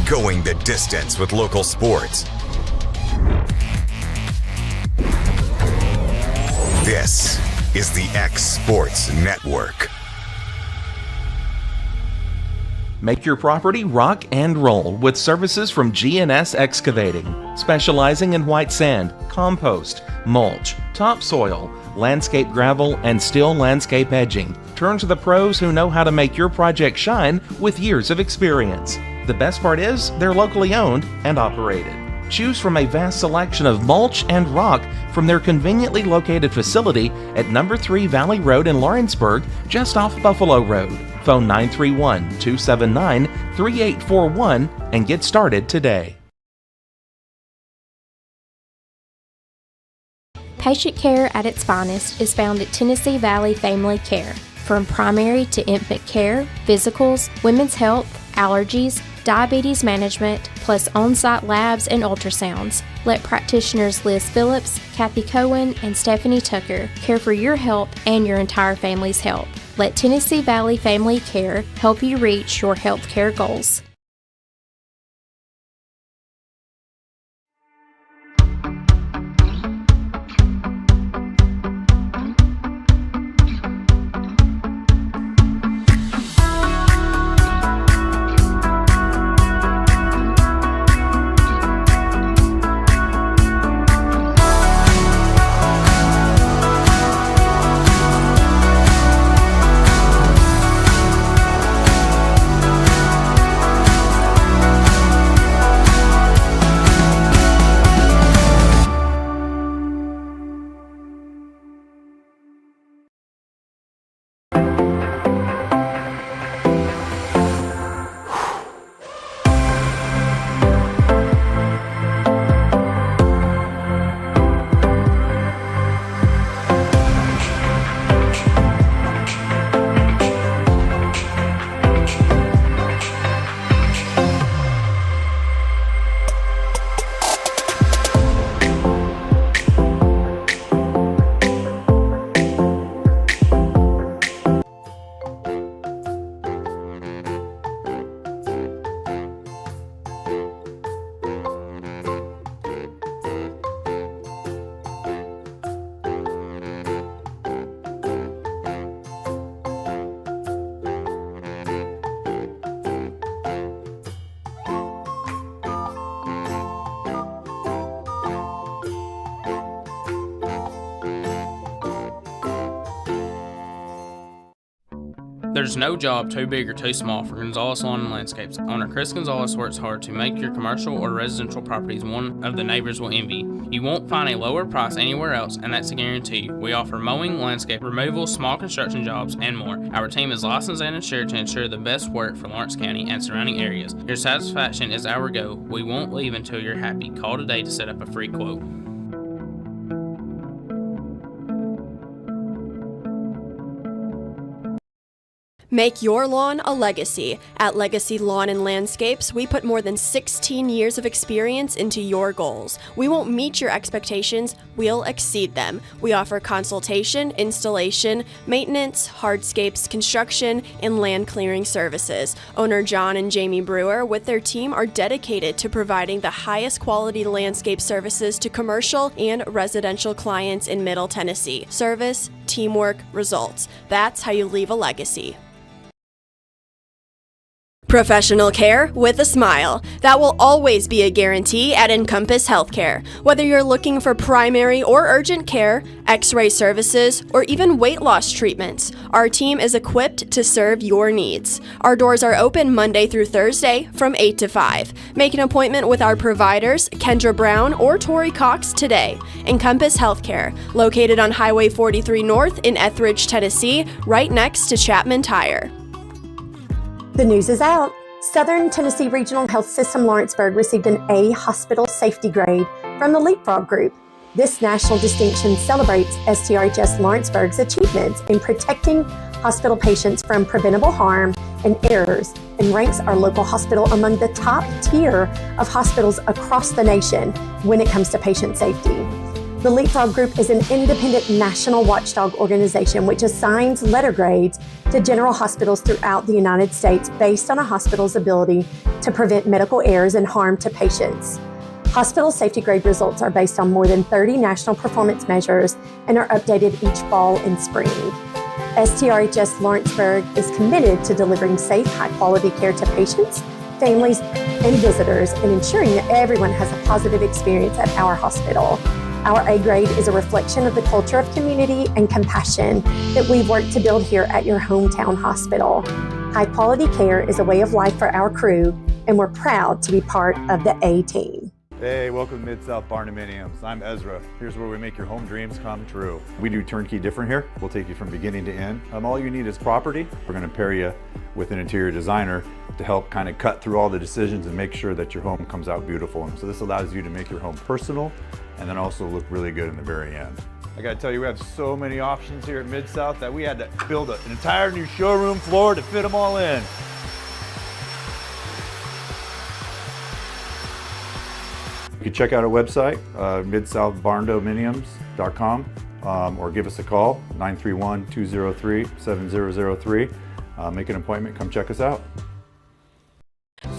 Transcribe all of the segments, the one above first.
going the distance with local sports. This is the X Sports Network. Make your property rock and roll with services from G&S Excavating, specializing in white sand, compost, mulch, topsoil, landscape gravel, and steel landscape edging. Turn to the pros who know how to make your project shine with years of experience. The best part is they're locally owned and operated. Choose from a vast selection of mulch and rock from their conveniently located facility at number 3 Valley Road in Lawrenceburg, just off Buffalo Road. Phone 931-279-3841 and get started today. Patient care at its finest is found at Tennessee Valley Family Care. From primary to infant care, physicals, women's health, allergies, diabetes management, plus on-site labs and ultrasounds. Let practitioners Liz Phillips, Kathy Cohen, and Stephanie Tucker care for your health and your entire family's health. Let Tennessee Valley Family Care help you reach your health care goals. There's no job too big or too small for Gonzalez Lawn and Landscapes. Owner Chris Gonzalez works hard to make your commercial or residential properties one of the neighbors will envy. You won't find a lower price anywhere else, and that's a guarantee. We offer mowing, landscape removal, small construction jobs, and more. Our team is licensed and insured to ensure the best work for Lawrence County and surrounding areas. Your satisfaction is our goal. We won't leave until you're happy. Call today to set up a free quote. Make your lawn a legacy. At Legacy Lawn and Landscapes, we put more than 16 years of experience into your goals. We won't meet your expectations, we'll exceed them. We offer consultation, installation, maintenance, hardscapes, construction, and land clearing services. Owner John and Jamie Brewer with their team are dedicated to providing the highest quality landscape services to commercial and residential clients in Middle Tennessee. Service, teamwork, results. That's how you leave a legacy. Professional care with a smile. That will always be a guarantee at Encompass Healthcare. Whether you're looking for primary or urgent care, x-ray services, or even weight loss treatments, our team is equipped to serve your needs. Our doors are open Monday through Thursday from 8 to 5. Make an appointment with our providers, Kendra Brown or Tori Cox, today. Encompass Healthcare, located on Highway 43 North in Etheridge, Tennessee, right next to Chapman Tire. The news is out. Southern Tennessee Regional Health System Lawrenceburg received an A hospital safety grade from the Leapfrog Group. This national distinction celebrates STRHS Lawrenceburg's achievements in protecting hospital patients from preventable harm and errors and ranks our local hospital among the top tier of hospitals across the nation when it comes to patient safety. The Leapfrog Group is an independent national watchdog organization which assigns letter grades to general hospitals throughout the United States based on a hospital's ability to prevent medical errors and harm to patients. Hospital safety grade results are based on more than 30 national performance measures and are updated each fall and spring. STRHS Lawrenceburg is committed to delivering safe, high-quality care to patients, families, and visitors, and ensuring that everyone has a positive experience at our hospital. Our A grade is a reflection of the culture of community and compassion that we've worked to build here at your hometown hospital. High-quality care is a way of life for our crew, and we're proud to be part of the A team. Hey, welcome to Mid-South Barndominiums. I'm Ezra. Here's where we make your home dreams come true. We do turnkey different here. We'll take you from beginning to end. All you need is property. We're going to pair you with an interior designer to help kind of cut through all the decisions and make sure that your home comes out beautiful. And so this allows you to make your home personal and then also look really good in the very end. I got to tell you, we have so many options here at Mid-South that we had to build an entire new showroom floor to fit them all in. You can check out our website, midsouthbarndominiums.com, or give us a call, 931-203-7003. Make an appointment, come check us out.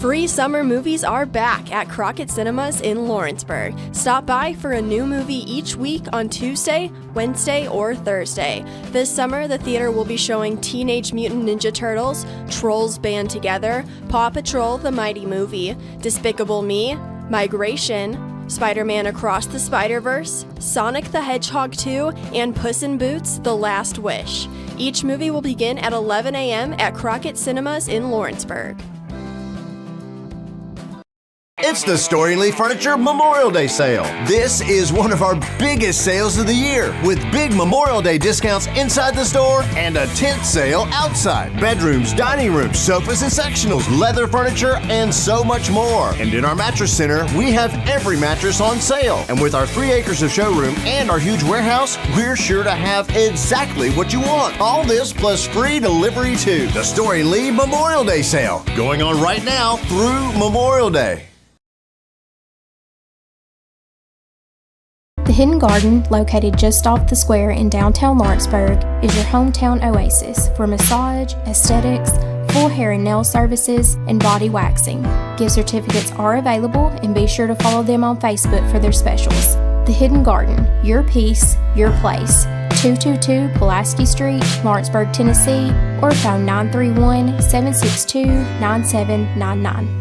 Free summer movies are back at Crockett Cinemas in Lawrenceburg. Stop by for a new movie each week on Tuesday, Wednesday, or Thursday. This summer, the theater will be showing Teenage Mutant Ninja Turtles, Trolls Band Together, Paw Patrol the Mighty Movie, Despicable Me, Migration, Spider-Man Across the Spider-Verse, Sonic the Hedgehog 2, and Puss in Boots: The Last Wish. Each movie will begin at 11 a.m. at Crockett Cinemas in Lawrenceburg. It's the Story & Lee Furniture Memorial Day sale. This is one of our biggest sales of the year, with big Memorial Day discounts inside the store and a tent sale outside. Bedrooms, dining rooms, sofas and sectionals, leather furniture, and so much more. And in our mattress center, we have every mattress on sale. And with our 3 acres of showroom and our huge warehouse, we're sure to have exactly what you want. All this plus free delivery too. The Story & Lee Memorial Day sale, going on right now through Memorial Day. The Hidden Garden, located just off the square in downtown Lawrenceburg, is your hometown oasis for massage, aesthetics, full hair and nail services, and body waxing. Gift certificates are available, and be sure to follow them on Facebook for their specials. The Hidden Garden, your peace, your place. 222 Pulaski Street, Lawrenceburg, Tennessee, or phone 931-762-9799.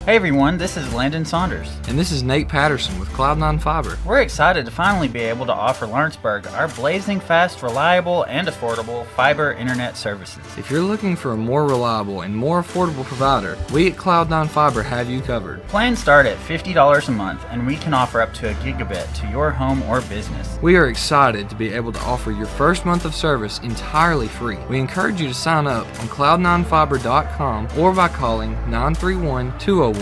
Hey everyone, this is Landon Saunders. And this is Nate Patterson with Cloud9 Fiber. We're excited to finally be able to offer Lawrenceburg our blazing fast, reliable, and affordable fiber internet services. If you're looking for a more reliable and more affordable provider, we at Cloud9 Fiber have you covered. Plans start at $50 a month, and we can offer up to a gigabit to your home or business. We are excited to be able to offer your first month of service entirely free. We encourage you to sign up on cloud9fiber.com or by calling 931-201-9098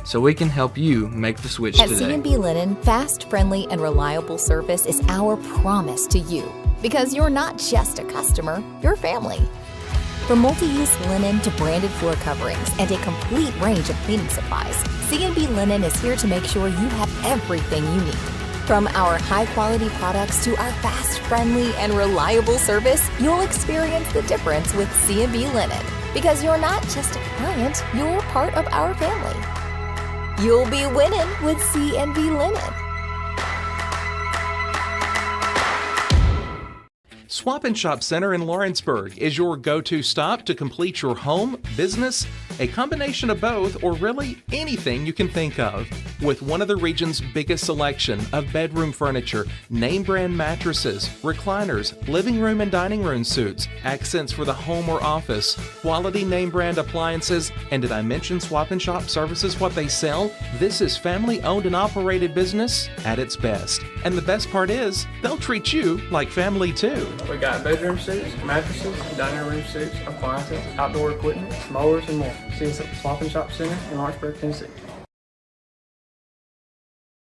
so we can help you make the switch At today. C&B Linen, fast, friendly, and reliable service is our promise to you, because you're not just a customer, you're family. From multi-use linen to branded floor coverings and a complete range of cleaning supplies, C&B Linen is here to make sure you have everything you need. From our high-quality products to our fast, friendly, and reliable service, you'll experience the difference with C&B Linen. Because you're not just a client, you're part of our family. You'll be winning with C&B Linen. Swap and Shop Center in Lawrenceburg is your go-to stop to complete your home, business, a combination of both, or really anything you can think of. With one of the region's biggest selection of bedroom furniture, name brand mattresses, recliners, living room and dining room suites, accents for the home or office, quality name brand appliances, and did I mention Swap and Shop services what they sell? This is family owned and operated business at its best. And the best part is, they'll treat you like family too. We got bedroom suites, mattresses, dining room suites, appliances, outdoor equipment, mowers, and more. See us at the Swap and Shop Center in Lawrenceburg, Tennessee.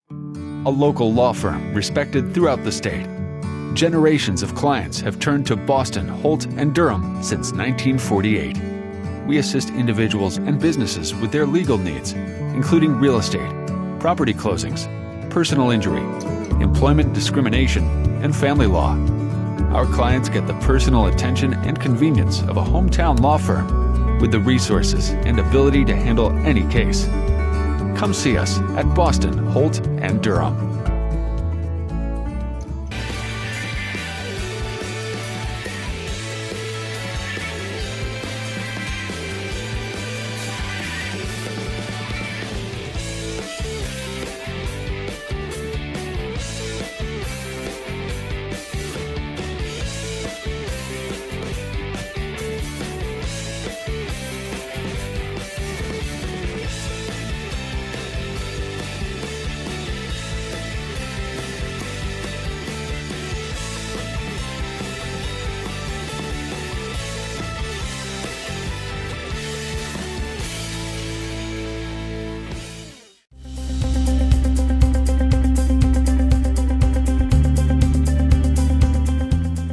A local law firm respected throughout the state. Generations of clients have turned to Boston, Holt, and Durham since 1948. we assist individuals and businesses with their legal needs, including real estate, property closings, personal injury, employment discrimination, and family law. Our clients get the personal attention and convenience of a hometown law firm with the resources and ability to handle any case. Come see us at Boston, Holt, and Durham.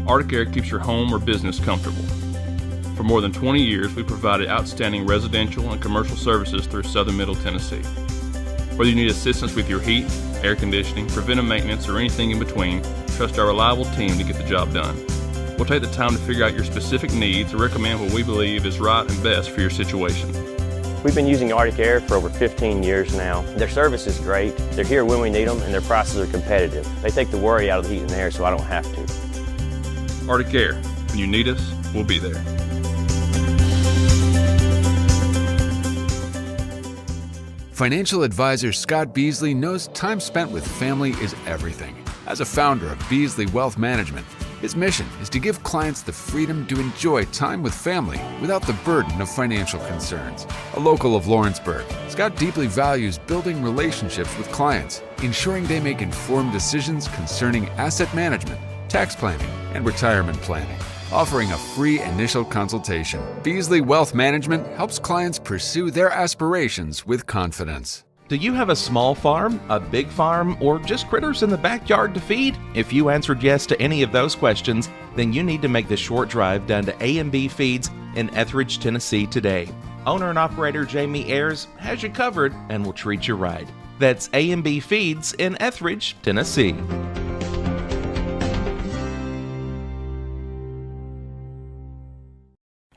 Arctic Air keeps your home or business comfortable. For more than 20 years, we've provided outstanding residential and commercial services through Southern Middle Tennessee. Whether you need assistance with your heat, air conditioning, preventive maintenance, or anything in between, trust our reliable team to get the job done. We'll take the time to figure out your specific needs and recommend what we believe is right and best for your situation. We've been using Arctic Air for over 15 years now. Their service is great, they're here when we need them, and their prices are competitive. They take the worry out of the heat and air so I don't have to. Arctic Air. When you need us, we'll be there. Financial advisor Scott Beasley knows time spent with family is everything. As a founder of Beasley Wealth Management, his mission is to give clients the freedom to enjoy time with family without the burden of financial concerns. A local of Lawrenceburg, Scott deeply values building relationships with clients, ensuring they make informed decisions concerning asset management, tax planning, and retirement planning, offering a free initial consultation. Beasley Wealth Management helps clients pursue their aspirations with confidence. Do you have a small farm, a big farm, or just critters in the backyard to feed? If you answered yes to any of those questions, then you need to make the short drive down to A&B Feeds in Etheridge, Tennessee today. Owner and operator Jamie Ayers has you covered and will treat you right. That's A&B Feeds in Etheridge, Tennessee.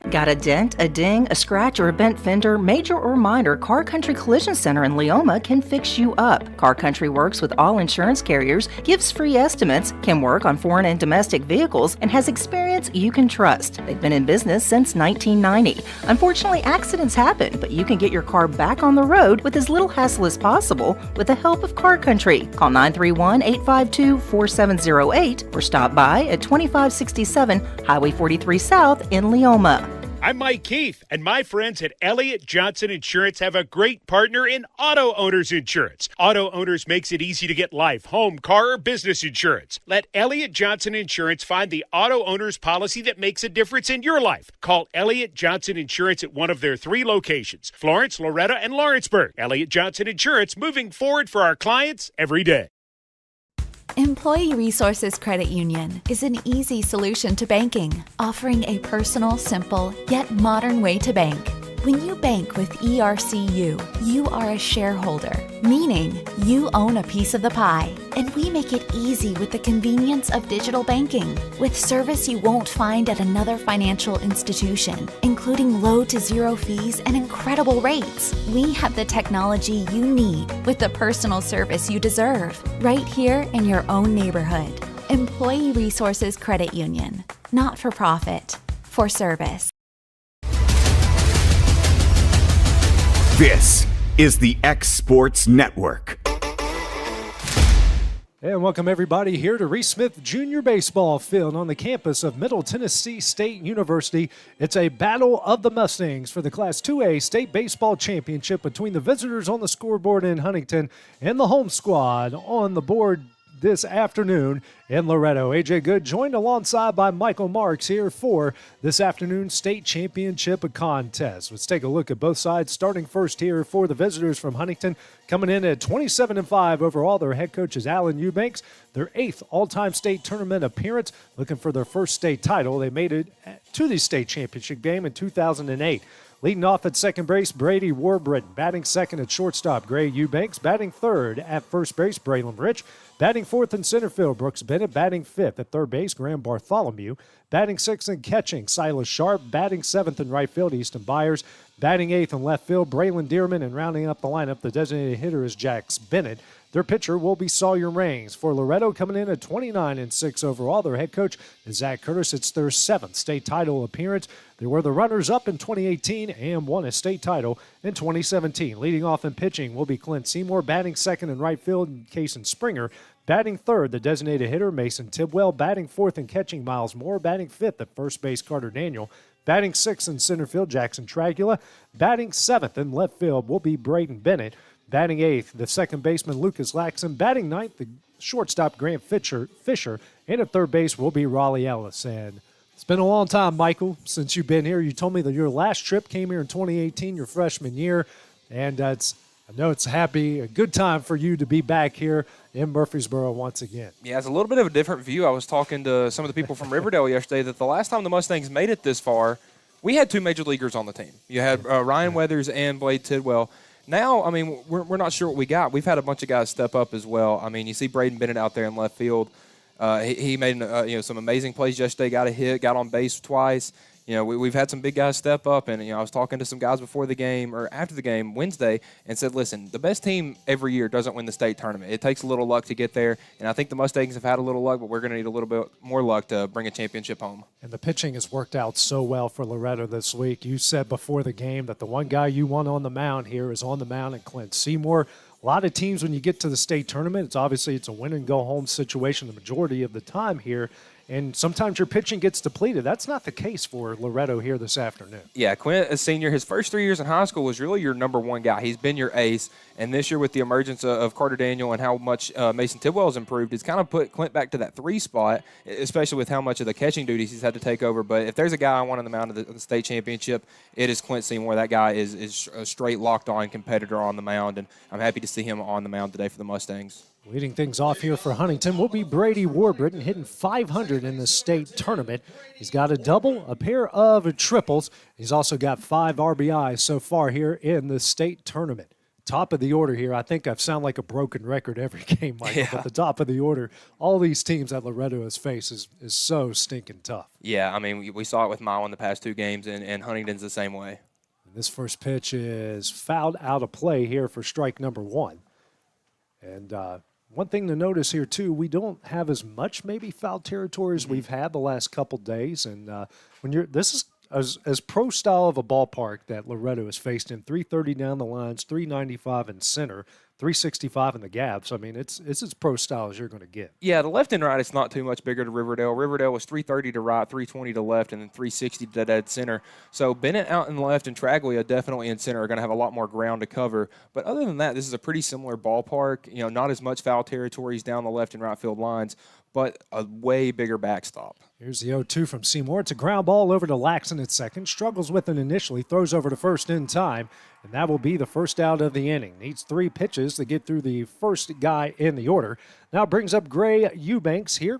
Got a dent, a ding, a scratch, or a bent fender? Major or minor, Car Country Collision Center in Leoma can fix you up. Car Country works with all insurance carriers, gives free estimates, can work on foreign and domestic vehicles, and has experience you can trust. They've been in business since 1990. Unfortunately, accidents happen, but you can get your car back on the road with as little hassle as possible with the help of Car Country. Call 931-852-4708 or stop by at 2567 Highway 43 South in Leoma. I'm Mike Keith, and my friends at Elliott Johnson Insurance have a great partner in Auto Owners Insurance. Auto Owners makes it easy to get life, home, car, or business insurance. Let Elliott Johnson Insurance find the Auto Owners policy that makes a difference in your life. Call Elliott Johnson Insurance at one of their 3 locations, Florence, Loretto, and Lawrenceburg. Elliott Johnson Insurance, moving forward for our clients every day. Employee Resources Credit Union is an easy solution to banking, offering a personal, simple, yet modern way to bank. When you bank with ERCU, you are a shareholder, meaning you own a piece of the pie. And we make it easy with the convenience of digital banking, with service you won't find at another financial institution, including low to zero fees and incredible rates. We have the technology you need with the personal service you deserve, right here in your own neighborhood. Employee Resources Credit Union, not for profit, for service. This is the X Sports Network. And welcome everybody here to Reese Smith Junior Baseball Field on the campus of Middle Tennessee State University. It's a battle of the Mustangs for the Class 2A State Baseball Championship between the visitors on the scoreboard in Huntingdon and the home squad on the board this afternoon in Loretto. AJ Good joined alongside by Michael Marks here for this afternoon's state championship contest. Let's take a look at both sides. Starting first here for the visitors from Huntingdon, coming in at 27-5 overall. Their head coach is Alan Eubanks. Their 8th all-time state tournament appearance, looking for their first state title. They made it to the state championship game in 2008. Leading off at second base, Brady Warbriton. Batting second at shortstop, Gray Eubanks. Batting third at first base, Braylon Rich. Batting fourth in center field, Brooks Bennett. Batting fifth at third base, Graham Bartholomew. Batting sixth in catching, Silas Sharp. Batting seventh in right field, Easton Byers. Batting eighth in left field, Braylon Dearman. And rounding up the lineup, the designated hitter is Jax Bennett. Their pitcher will be Sawyer Raines. For Loretto, coming in at 29-6 overall, their head coach is Zach Curtis. It's their 7th state title appearance. They were the runners-up in 2018 and won a state title in 2017. Leading off in pitching will be Clint Seymour. Batting second in right field, Cason Springer. Batting third, the designated hitter, Mason Tidwell. Batting fourth and catching, Miles Moore. Batting fifth at first base, Carter Daniel. Batting sixth in center field, Jackson Tragula. Batting seventh in left field will be Braden Bennett. Batting eighth, the second baseman, Lucas Laxon. Batting ninth, the shortstop, Grant Fisher. And at third base will be Raleigh Ellis. And it's been a long time, Michael, since you've been here. You told me that your last trip came here in 2018, your freshman year. And I know it's a good time for you to be back here in Murfreesboro once again. Yeah, it's a little bit of a different view. I was talking to some of the people from Riverdale yesterday that the last time the Mustangs made it this far, we had 2 major leaguers on the team. You had Ryan Weathers and Blade Tidwell. Now, I mean, we're not sure what we got. We've had a bunch of guys step up as well. I mean, you see Braden Bennett out there in left field. He made some amazing plays yesterday, got a hit, got on base twice. We've had some big guys step up, and I was talking to some guys before the game or after the game Wednesday and said, listen, the best team every year doesn't win the state tournament. It takes a little luck to get there, and I think the Mustangs have had a little luck, but we're going to need a little bit more luck to bring a championship home. And the pitching has worked out so well for Loretto this week. You said before the game that the one guy you want on the mound here is on the mound, and Clint Seymour. A lot of teams, when you get to the state tournament, it's a win-and-go-home situation the majority of the time here. And sometimes your pitching gets depleted. That's not the case for Loretto here this afternoon. Yeah, Quint, a senior, his first 3 years in high school was really your number one guy. He's been your ace. And this year with the emergence of Carter Daniel and how much Mason Tidwell has improved, it's kind of put Clint back to that 3 spot, especially with how much of the catching duties he's had to take over. But if there's a guy I want on the mound of the state championship, it is Clint Seymour. That guy is a straight locked-on competitor on the mound, and I'm happy to see him on the mound today for the Mustangs. Leading things off here for Huntingdon will be Brady Warbriton, hitting .500 in the state tournament. He's got a double, a pair of triples. He's also got 5 RBIs so far here in the state tournament. Top of the order here. I think I sound like a broken record every game, Michael, Yeah. But the top of the order, all these teams that Loretto has faced is so stinking tough. Yeah, I mean, we saw it with Milan the past 2 games, and Huntingdon's the same way. This first pitch is fouled out of play here for strike number 1. And one thing to notice here, too, we don't have as much maybe foul territory as we've had the last couple days. And this is as pro style of a ballpark that Loretto has faced in, 330 down the lines, 395 in center, 365 in the gaps. I mean, it's as pro style as you're going to get. Yeah, the left and right, it's not too much bigger to Riverdale. Riverdale was 330 to right, 320 to left, and then 360 to dead center. So Bennett out in left and Traglia definitely in center are going to have a lot more ground to cover. But other than that, this is a pretty similar ballpark. Not as much foul territories down the left and right field lines, but a way bigger backstop. Here's the 0-2 from Seymour. It's a ground ball over to Laxon at second. Struggles with it initially. Throws over to first in time. And that will be the first out of the inning. Needs 3 pitches to get through the first guy in the order. Now brings up Gray Eubanks here.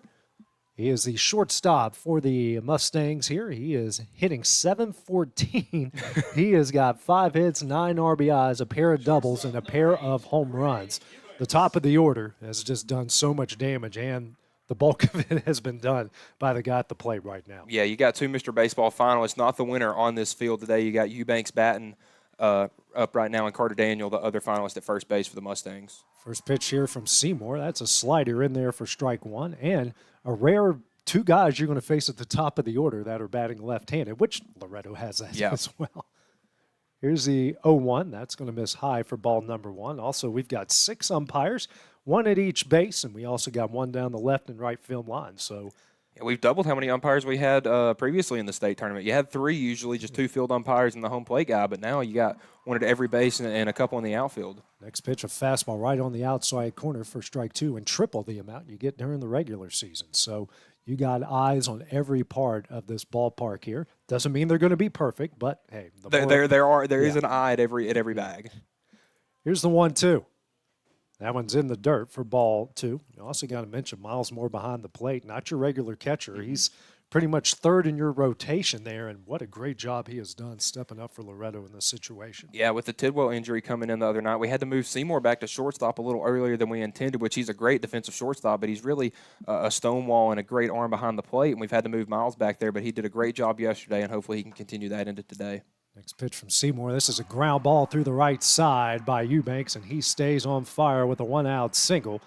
He is the shortstop for the Mustangs here. He is hitting .714. He has got 5 hits, 9 RBIs, a pair of doubles, and a pair of home runs. The top of the order has just done so much damage, and the bulk of it has been done by the guy at the plate right now. Yeah, you got 2 Mr. Baseball finalists, not the winner on this field today. You got Eubanks batting up right now, and Carter Daniel, the other finalist at first base for the Mustangs. First pitch here from Seymour. That's a slider in there for strike 1, and a rare 2 guys you're going to face at the top of the order that are batting left-handed, which Loretto has that as well. Here's the 0-1. That's going to miss high for ball number 1. Also, we've got 6 umpires, 1 at each base, and we also got 1 down the left and right field line. So yeah, we've doubled how many umpires we had previously in the state tournament. You had 3 usually, just 2 field umpires and the home plate guy, but now you got 1 at every base and a couple in the outfield. Next pitch, a fastball right on the outside corner for strike 2, and triple the amount you get during the regular season. So you got eyes on every part of this ballpark here. Doesn't mean they're going to be perfect, but hey, there is an eye at every bag. Here's the 1-2. That one's in the dirt for ball 2. You also got to mention Miles Moore behind the plate, not your regular catcher. He's pretty much third in your rotation there, and what a great job he has done stepping up for Loretto in this situation. Yeah, with the Tidwell injury coming in the other night, we had to move Seymour back to shortstop a little earlier than we intended, which he's a great defensive shortstop, but he's really a stonewall and a great arm behind the plate, and we've had to move Miles back there, but he did a great job yesterday, and hopefully he can continue that into today. Next pitch from Seymour. This is a ground ball through the right side by Eubanks, and he stays on fire with a one-out single.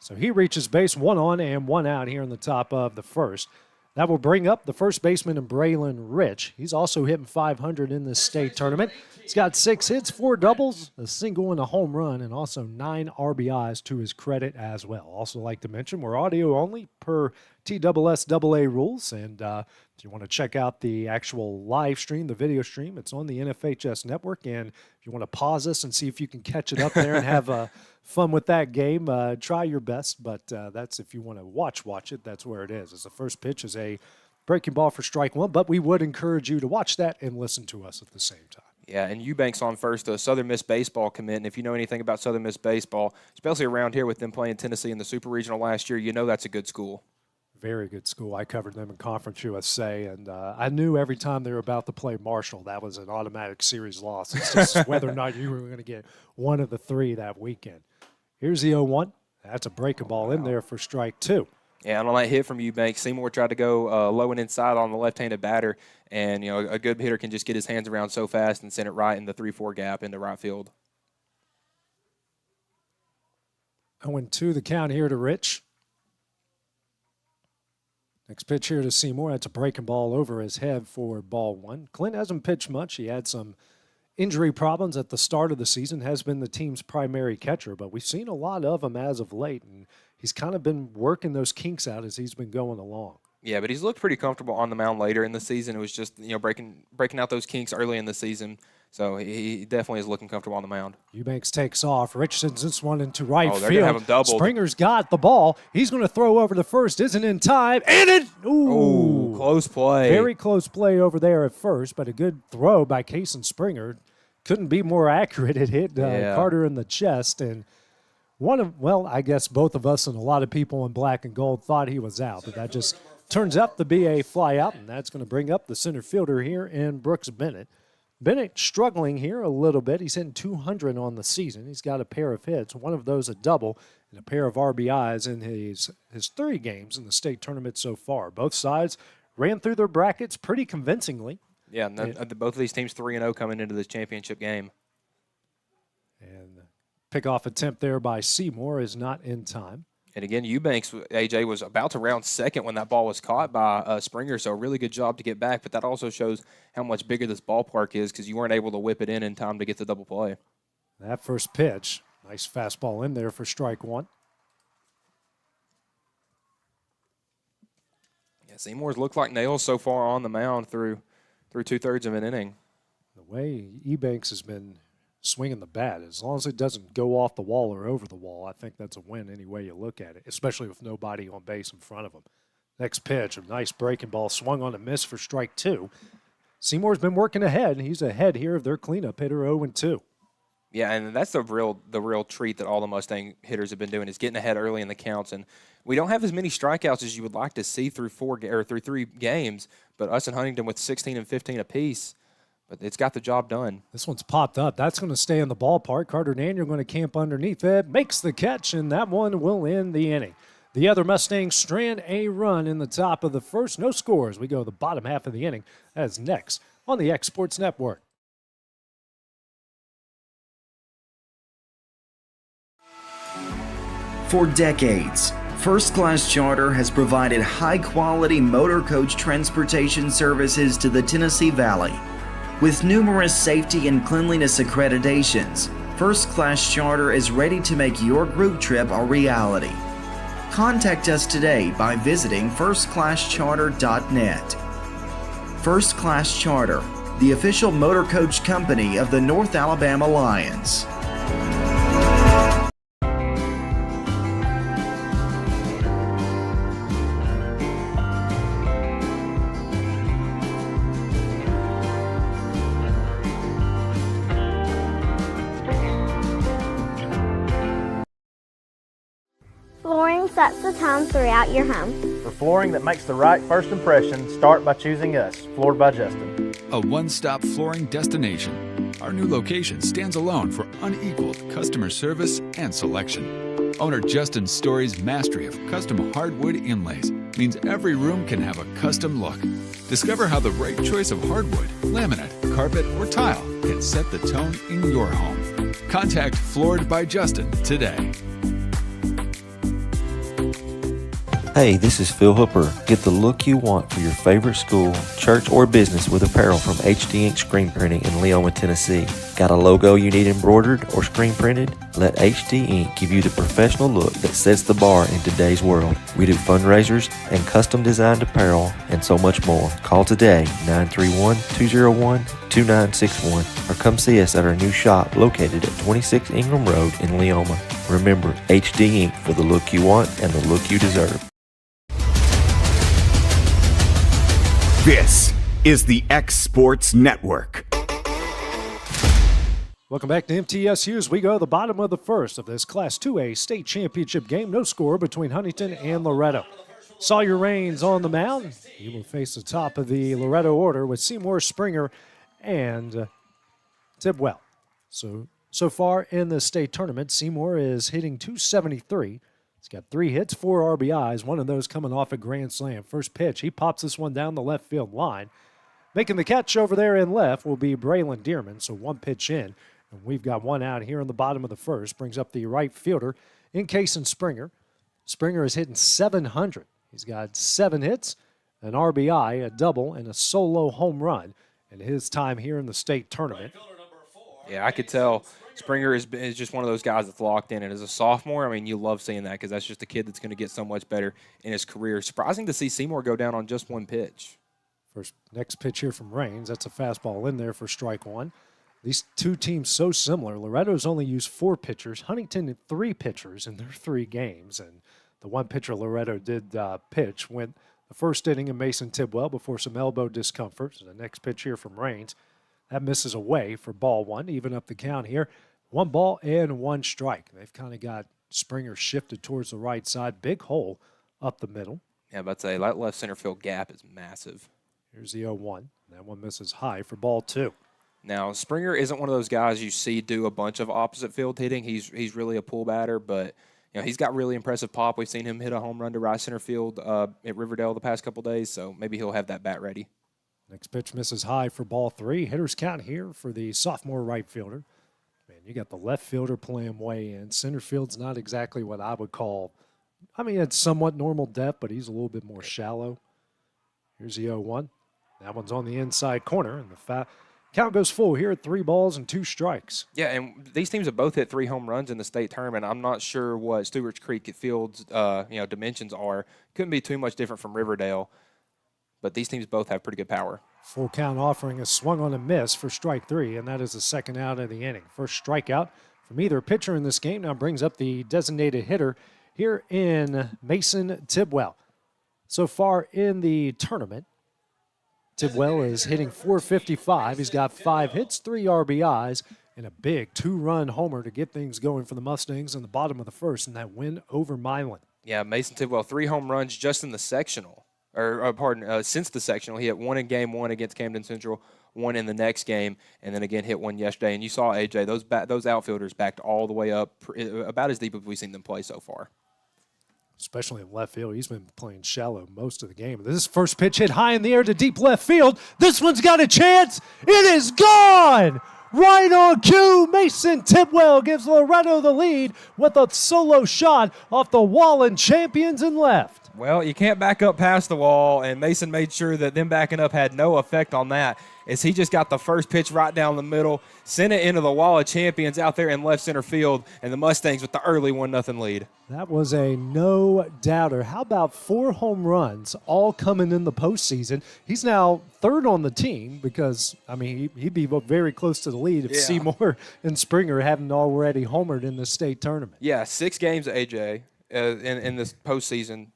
So he reaches base, 1 on and 1 out here in the top of the first. That will bring up the first baseman in Braylon Rich. He's also hitting .500 in this state tournament. He's got 6 hits, 4 doubles, a single, and a home run, and also 9 RBIs to his credit as well. Also like to mention, we're audio only per TSSAA rules, and if you want to check out the actual live stream, the video stream, it's on the NFHS network, and if you want to pause us and see if you can catch it up there and have fun with that game, try your best, but that's if you want to watch it, that's where it is. As the first pitch is a breaking ball for strike 1, but we would encourage you to watch that and listen to us at the same time. Yeah, and Eubanks on first, a Southern Miss baseball commit, and if you know anything about Southern Miss baseball, especially around here with them playing Tennessee in the Super Regional last year, you know that's a good school. Very good school. I covered them in Conference USA, and I knew every time they were about to play Marshall, that was an automatic series loss. It's just whether or not you were going to get one of the 3 that weekend. Here's the 0-1. That's a breaking ball in there for strike 2. Yeah, and on that hit from Eubanks, Seymour tried to go low and inside on the left-handed batter, and you know a good hitter can just get his hands around so fast and send it right in the 3-4 gap into right field. 0-2 the count here to Rich. Next pitch here to Seymour. That's a breaking ball over his head for ball 1. Clint hasn't pitched much. He had some injury problems at the start of the season, has been the team's primary catcher, but we've seen a lot of him as of late, and he's kind of been working those kinks out as he's been going along. Yeah, but he's looked pretty comfortable on the mound later in the season. It was just, you know, breaking out those kinks early in the season. So he definitely is looking comfortable on the mound. Eubanks takes off. Rich sends this one into right they're field. Gonna have him doubled. Springer's got the ball. He's going to throw over to first. Isn't in time. And it, ooh, close play. Very close play over there at first, but a good throw by Cason Springer. Couldn't be more accurate. It hit Carter in the chest. And I guess both of us and a lot of people in black and gold thought he was out, but that just turns out to be a fly out, and that's going to bring up the center fielder here in Brooks Bennett. Bennett struggling here a little bit. He's hitting .200 on the season. He's got a pair of hits, one of those a double, and a pair of RBIs in his 3 games in the state tournament so far. Both sides ran through their brackets pretty convincingly. Yeah, and both of these teams 3-0 coming into this championship game. And pickoff attempt there by Seymour is not in time. And again, Eubanks, AJ, was about to round second when that ball was caught by Springer, so a really good job to get back. But that also shows how much bigger this ballpark is because you weren't able to whip it in time to get the double play. That first pitch, nice fastball in there for strike 1. Yeah, Seymour's looked like nails so far on the mound through 2/3 of an inning. The way Eubanks has been swinging the bat, as long as it doesn't go off the wall or over the wall, I think that's a win any way you look at it, especially with nobody on base in front of him. Next pitch, a nice breaking ball, swung on a miss for strike 2. Seymour's been working ahead. He's ahead here of their cleanup hitter 0-2. Yeah, and that's the real treat that all the Mustang hitters have been doing is getting ahead early in the counts. And we don't have as many strikeouts as you would like to see through 3 games, but us and Huntingdon with 16 and 15 apiece. But it's got the job done. This one's popped up. That's going to stay in the ballpark. Carter Daniel going to camp underneath it. Makes the catch, and that one will end the inning. The other Mustangs strand a run in the top of the first. No scores. We go to the bottom half of the inning. That is next on the X Sports Network. For decades, First Class Charter has provided high-quality motor coach transportation services to the Tennessee Valley. With numerous safety and cleanliness accreditations, First Class Charter is ready to make your group trip a reality. Contact us today by visiting firstclasscharter.net. First Class Charter, the official motor coach company of the North Alabama Lions. Flooring sets the tone throughout your home. For flooring that makes the right first impression, start by choosing us, Floored by Justin. A one-stop flooring destination. Our new location stands alone for unequaled customer service and selection. Owner Justin Story's mastery of custom hardwood inlays means every room can have a custom look. Discover how the right choice of hardwood, laminate, carpet, or tile can set the tone in your home. Contact Floored by Justin today. Hey, this is Phil Hooper. Get the look you want for your favorite school, church, or business with apparel from HD Ink Screen Printing in Leoma, Tennessee. Got a logo you need embroidered or screen printed? Let HD Ink give you the professional look that sets the bar in today's world. We do fundraisers and custom designed apparel and so much more. Call today, 931-201-2961, or come see us at our new shop located at 26 Ingram Road in Leoma. Remember, HD Ink for the look you want and the look you deserve. This is the X Sports Network. Welcome back to MTSU as we go to the bottom of the first of this Class 2A state championship game. No score between Huntingdon and Loretto. Sawyer Rains on the mound. He will face the top of the Loretto order with Seymour, Springer, and Tidwell. So far in the state tournament, Seymour is hitting .273. He's got 3 hits, 4 RBIs, one of those coming off a grand slam. First pitch, he pops this one down the left field line. Making the catch over there in left will be Braylon Dearman, so 1 pitch in. And we've got 1 out here in the bottom of the first. Brings up the right fielder, Encasing Springer. Springer is hitting .700. He's got 7 hits, an RBI, a double, and a solo home run in his time here in the state tournament. Yeah, I could tell Springer is just one of those guys that's locked in. And as a sophomore, I mean, you love seeing that because that's just a kid that's going to get so much better in his career. Surprising to see Seymour go down on just 1 pitch. Next pitch here from Rains. That's a fastball in there for strike 1. These two teams so similar. Loretto's only used 4 pitchers. Huntington had 3 pitchers in their 3 games. And the 1 pitcher Loretto did pitch went the first inning of Mason Tidwell before some elbow discomfort. So the next pitch here from Rains. That misses away for ball 1, even up the count here. 1 ball and 1 strike. They've kind of got Springer shifted towards the right side. Big hole up the middle. Yeah, but say that left center field gap is massive. Here's the 0-1. That one misses high for ball 2. Now, Springer isn't one of those guys you see do a bunch of opposite field hitting. He's really a pull batter, but you know, he's got really impressive pop. We've seen him hit a home run to right center field at Riverdale the past couple days, so maybe he'll have that bat ready. Next pitch misses high for ball 3. Hitter's count here for the sophomore right fielder. Man, you got the left fielder playing way in. Center field's not exactly what I would call, I mean, it's somewhat normal depth, but he's a little bit more shallow. Here's the 0-1. That one's on the inside corner, and the count goes full here at 3 balls and 2 strikes. Yeah, and these teams have both hit 3 home runs in the state tournament. I'm not sure what Stewart's Creek Field's dimensions are. Couldn't be too much different from Riverdale. But these teams both have pretty good power. Full count offering a swung on a miss for strike 3, and that is the second out of the inning. First strikeout from either pitcher in this game now brings up the designated hitter here in Mason Tidwell. So far in the tournament, Tidwell is hitting .455. He's got 5 hits, 3 RBIs, and a big 2-run homer to get things going for the Mustangs in the bottom of the first in that win over Milan. Yeah, Mason Tidwell, 3 home runs just in the sectional. Since the sectional. He hit 1 in game 1 against Camden Central, 1 in the next game, and then again hit 1 yesterday. And you saw, AJ, those outfielders backed all the way up, about as deep as we've seen them play so far. Especially in left field. He's been playing shallow most of the game. This first pitch hit high in the air to deep left field. This one's got a chance. It is gone! Right on cue, Mason Tidwell gives Loretto the lead with a solo shot off the wall and champions in left. Well, you can't back up past the wall, and Mason made sure that them backing up had no effect on that, as he just got the first pitch right down the middle, sent it into the wall of champions out there in left center field, and the Mustangs with the early 1-0 lead. That was a no-doubter. How about 4 home runs all coming in the postseason? He's now 3rd on the team because, I mean, he'd be very close to the lead if Seymour and Springer hadn't already homered in the state tournament. Yeah, 6 games, AJ, in this postseason.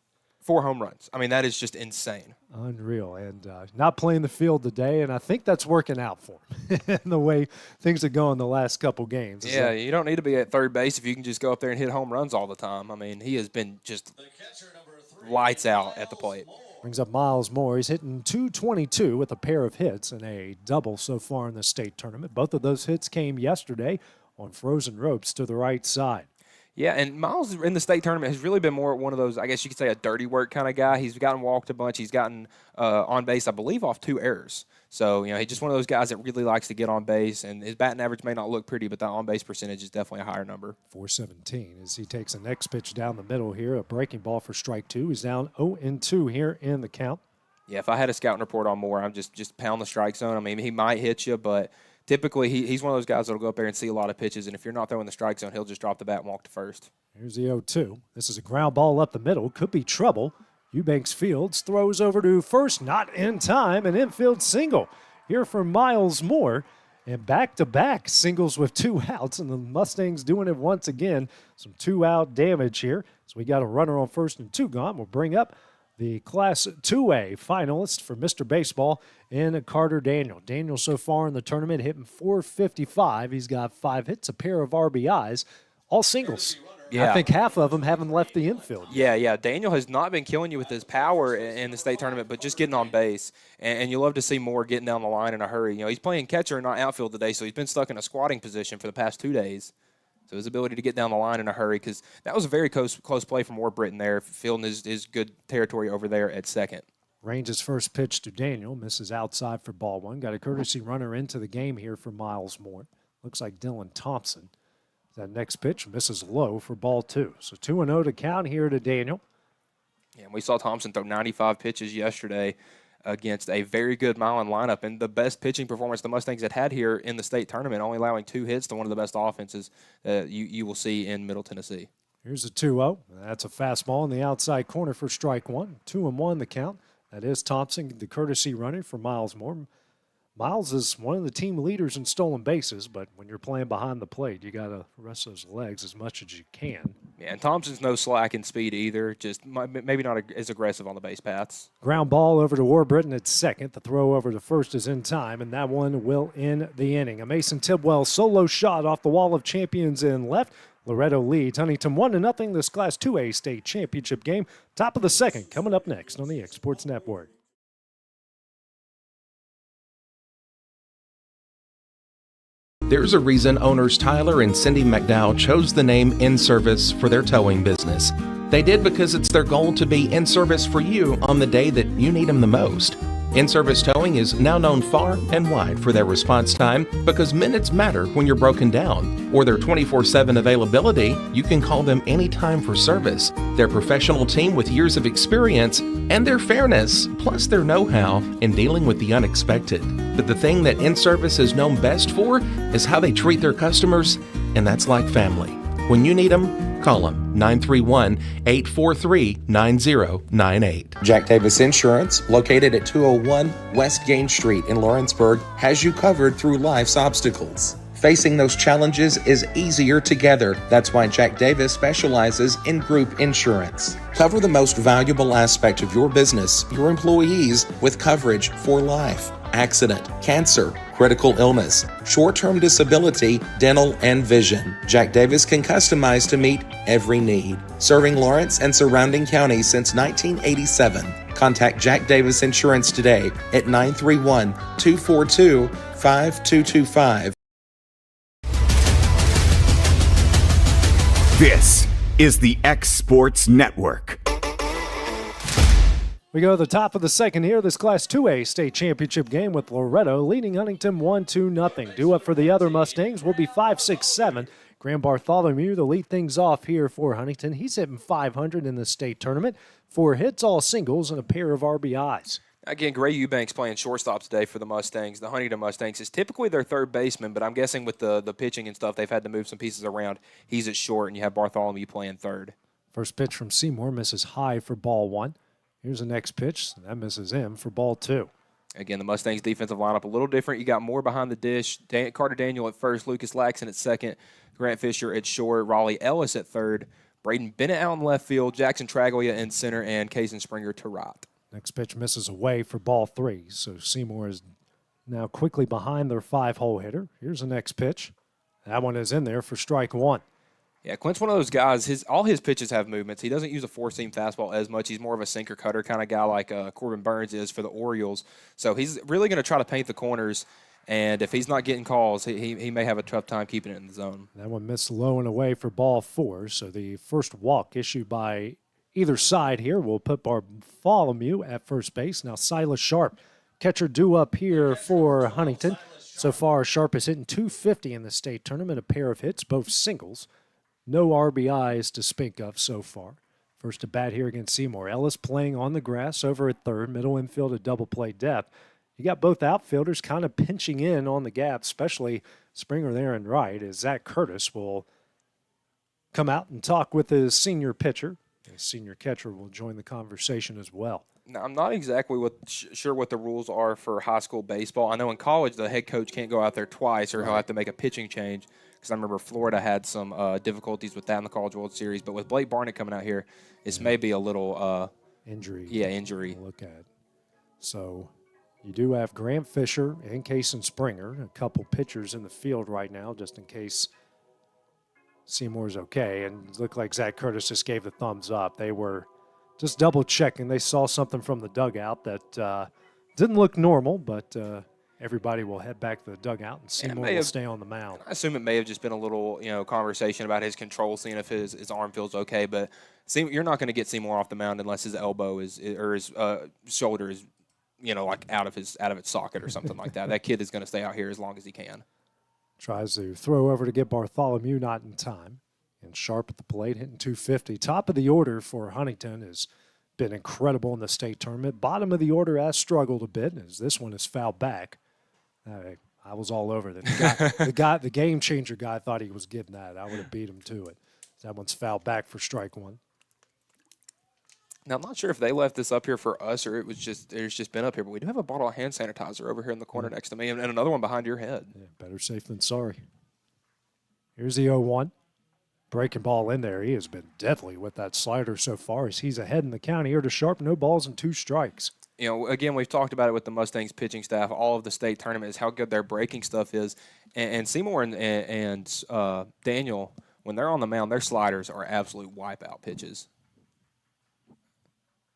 4 home runs. I mean, that is just insane. Unreal. And not playing the field today, and I think that's working out for him the way things have gone the last couple games. Yeah, you don't need to be at third base if you can just go up there and hit home runs all the time. I mean, he has been just lights out at the plate. Brings up Miles Moore. He's hitting .222 with a pair of hits and a double so far in the state tournament. Both of those hits came yesterday on frozen ropes to the right side. Yeah, and Miles in the state tournament has really been more one of those, I guess you could say, a dirty work kind of guy. He's gotten walked a bunch. He's gotten on base, I believe, off 2 errors. So, he's just one of those guys that really likes to get on base, and his batting average may not look pretty, but that on-base percentage is definitely a higher number. 417 as he takes the next pitch down the middle here, a breaking ball for strike 2. He's down 0-2 here in the count. Yeah, if I had a scouting report on Moore, I'm just pound the strike zone. I mean, he might hit you, but typically he's one of those guys that'll go up there and see a lot of pitches, and if you're not throwing the strike zone, he'll just drop the bat and walk to first. Here's the 0-2. This is a ground ball up the middle. Could be trouble. Eubanks Fields throws over to first, not in time, an infield single here for Miles Moore. And back-to-back singles with 2 outs, and the Mustangs doing it once again. Some 2-out damage here. So we got a runner on first and 2 gone. We'll bring up the Class 2A finalist for Mr. Baseball in Carter Daniel. Daniel so far in the tournament hitting .455. He's got 5 hits, a pair of RBIs, all singles. Yeah. I think half of them haven't left the infield yet. Yeah. Daniel has not been killing you with his power in the state tournament, but just getting on base. And you love to see Moore getting down the line in a hurry. He's playing catcher and not outfield today, so he's been stuck in a squatting position for the past 2 days. So his ability to get down the line in a hurry, because that was a very close play from Warbritton there, fielding his good territory over there at second. Ranges first pitch to Daniel, misses outside for ball 1. Got a courtesy runner into the game here for Miles Moore. Looks like Dylan Thompson. That next pitch misses low for ball 2. So 2-0 to count here to Daniel. Yeah, and we saw Thompson throw 95 pitches yesterday against a very good Milan lineup and the best pitching performance the Mustangs had here in the state tournament, only allowing 2 hits to one of the best offenses you will see in Middle Tennessee. Here's a 2-0. That's a fastball in the outside corner for strike 1. 2-1 the count. That is Thompson, the courtesy runner for Miles Moore. Miles is one of the team leaders in stolen bases, but when you're playing behind the plate, you got to rest those legs as much as you can. Yeah, and Thompson's no slack in speed either, just maybe not as aggressive on the base paths. Ground ball over to Warbritton at second. The throw over to first is in time, and that one will end the inning. A Mason Tidwell solo shot off the wall of champions in left. Loretto leads Huntingdon 1-0 this Class 2A state championship game. Top of the second coming up next on the X Sports Network. There's a reason owners Tyler and Cindy McDowell chose the name In Service for their towing business. They did because it's their goal to be in service for you on the day that you need them the most. In-Service Towing is now known far and wide for their response time because minutes matter when you're broken down. Or their 24/7 availability, you can call them anytime for service. Their professional team with years of experience and their fairness, plus their know-how in dealing with the unexpected. But the thing that In-Service is known best for is how they treat their customers, and that's like family. When you need them, call them 931-843-9098. Jack Davis Insurance, located at 201 West Gain Street in Lawrenceburg, has you covered through life's obstacles. Facing those challenges is easier together. That's why Jack Davis specializes in group insurance. Cover the most valuable aspect of your business, your employees, with coverage for life, accident, cancer, critical illness, short-term disability, dental, and vision. Jack Davis can customize to meet every need. Serving Lawrence and surrounding counties since 1987. Contact Jack Davis Insurance today at 931-242-5225. This is the X Sports Network. We go to the top of the second here, this Class 2A state championship game with Loretto leading Huntingdon 1-0. Due up for the other Mustangs will be 5-6-7. Graham Bartholomew to lead things off here for Huntingdon. He's hitting .500 in the state tournament. 4 hits, all singles, and a pair of RBIs. Again, Gray Eubanks playing shortstop today for the Mustangs. The Huntingdon Mustangs is typically their third baseman, but I'm guessing with the pitching and stuff, they've had to move some pieces around. He's at short, and you have Bartholomew playing third. First pitch from Seymour misses high for ball 1. Here's the next pitch. That misses him for ball 2. Again, the Mustangs' defensive lineup a little different. You got Moore behind the dish, Carter Daniel at first, Lucas Laxon at second, Grant Fisher at short, Raleigh Ellis at third, Braden Bennett out in left field, Jackson Traglia in center, and Kaysen Springer to right. Next pitch misses away for ball 3. So Seymour is now quickly behind their 5-hole hitter. Here's the next pitch. That one is in there for strike 1. Yeah, Clint's one of those guys. All his pitches have movements. He doesn't use a four-seam fastball as much. He's more of a sinker-cutter kind of guy like Corbin Burns is for the Orioles. So he's really going to try to paint the corners, and if he's not getting calls, he may have a tough time keeping it in the zone. That one missed low and away for ball 4. So the first walk issued by either side here will put Bartholomew at first base. Now Silas Sharp, catcher due up here for Huntington. So far, Sharp is hitting .250 in the state tournament, a pair of hits, both singles. No RBIs to speak of so far. First at bat here against Seymour. Ellis playing on the grass over at third, middle infield at double play depth. You got both outfielders kind of pinching in on the gap, especially Springer there in right, as Zach Curtis will come out and talk with his senior pitcher. His senior catcher will join the conversation as well. Now, I'm not exactly sure what the rules are for high school baseball. I know in college the head coach can't go out there twice or he'll have to make a pitching change, because I remember Florida had some difficulties with that in the College World Series. But with Blake Barnett coming out here, this may be a little injury. Yeah, injury. Look at. So you do have Grant Fisher and Kaysen Springer, a couple pitchers in the field right now, just in case Seymour's okay. And it looked like Zach Curtis just gave the thumbs up. They were just double checking. They saw something from the dugout that didn't look normal, but everybody will head back to the dugout, and Seymour will stay on the mound. I assume it may have just been a little, conversation about his control, seeing if his arm feels okay. But you're not going to get Seymour off the mound unless his elbow or his shoulder is, like out of its socket or something like that. That kid is going to stay out here as long as he can. Tries to throw over to get Bartholomew, not in time. And Sharp at the plate, hitting .250. Top of the order for Huntington has been incredible in the state tournament. Bottom of the order has struggled a bit, as this one is fouled back. I was all over that. The game changer guy thought he was getting that. I would have beat him to it. That one's fouled back for strike 1. Now, I'm not sure if they left this up here for us or it's just been up here, but we do have a bottle of hand sanitizer over here in the corner next to me and another one behind your head. Yeah, better safe than sorry. Here's the 0-1. Breaking ball in there. He has been deadly with that slider so far, as he's ahead in the count here to Sharp. No balls and 2 strikes. Again, we've talked about it with the Mustangs pitching staff, all of the state tournament, is how good their breaking stuff is. And Seymour and Daniel, when they're on the mound, their sliders are absolute wipeout pitches.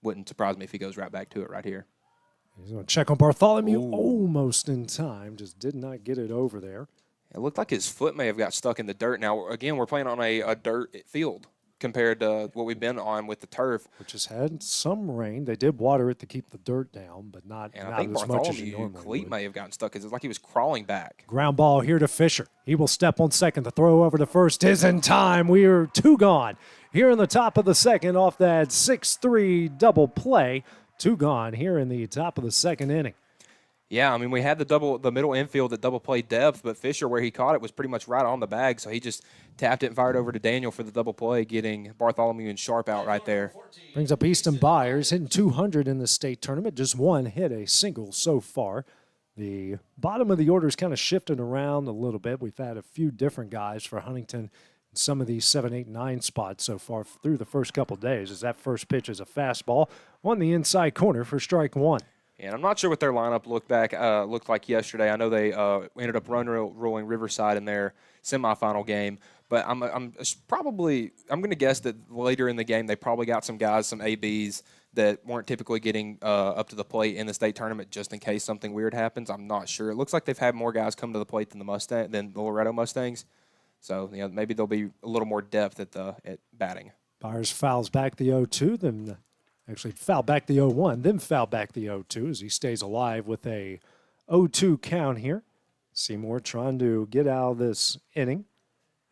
Wouldn't surprise me if he goes right back to it right here. He's going to check on Bartholomew. Ooh. Almost in time. Just did not get it over there. It looked like his foot may have got stuck in the dirt. Now, again, we're playing on a dirt field compared to what we've been on with the turf. Which has had some rain. They did water it to keep the dirt down, but not as much as you normally would. Cleat may have gotten stuck because it's like he was crawling back. Ground ball here to Fisher. He will step on second. The throw over to first is in time. We are 2 gone here in the top of the second off that 6-3 double play. 2 gone here in the top of the second inning. Yeah, we had the middle infield at double play depth, but Fisher, where he caught it, was pretty much right on the bag, so he just tapped it and fired over to Daniel for the double play, getting Bartholomew and Sharp out right there. Brings up Easton Byers, hitting .200 in the state tournament. Just one hit, a single so far. The bottom of the order is kind of shifting around a little bit. We've had a few different guys for Huntington in some of these 7, 8, 9 spots so far through the first couple days, as that first pitch is a fastball on the inside corner for strike 1. And I'm not sure what their lineup looked like yesterday. I know they ended up ruling Riverside in their semifinal game, but I'm going to guess that later in the game they probably got some guys, some ABs that weren't typically getting up to the plate in the state tournament just in case something weird happens. I'm not sure. It looks like they've had more guys come to the plate than the Loretto Mustangs, so maybe there'll be a little more depth at batting. Byers fouls back the 0-2, then. Actually, foul back the 0-1, then foul back the 0-2 as he stays alive with a 0-2 count here. Seymour trying to get out of this inning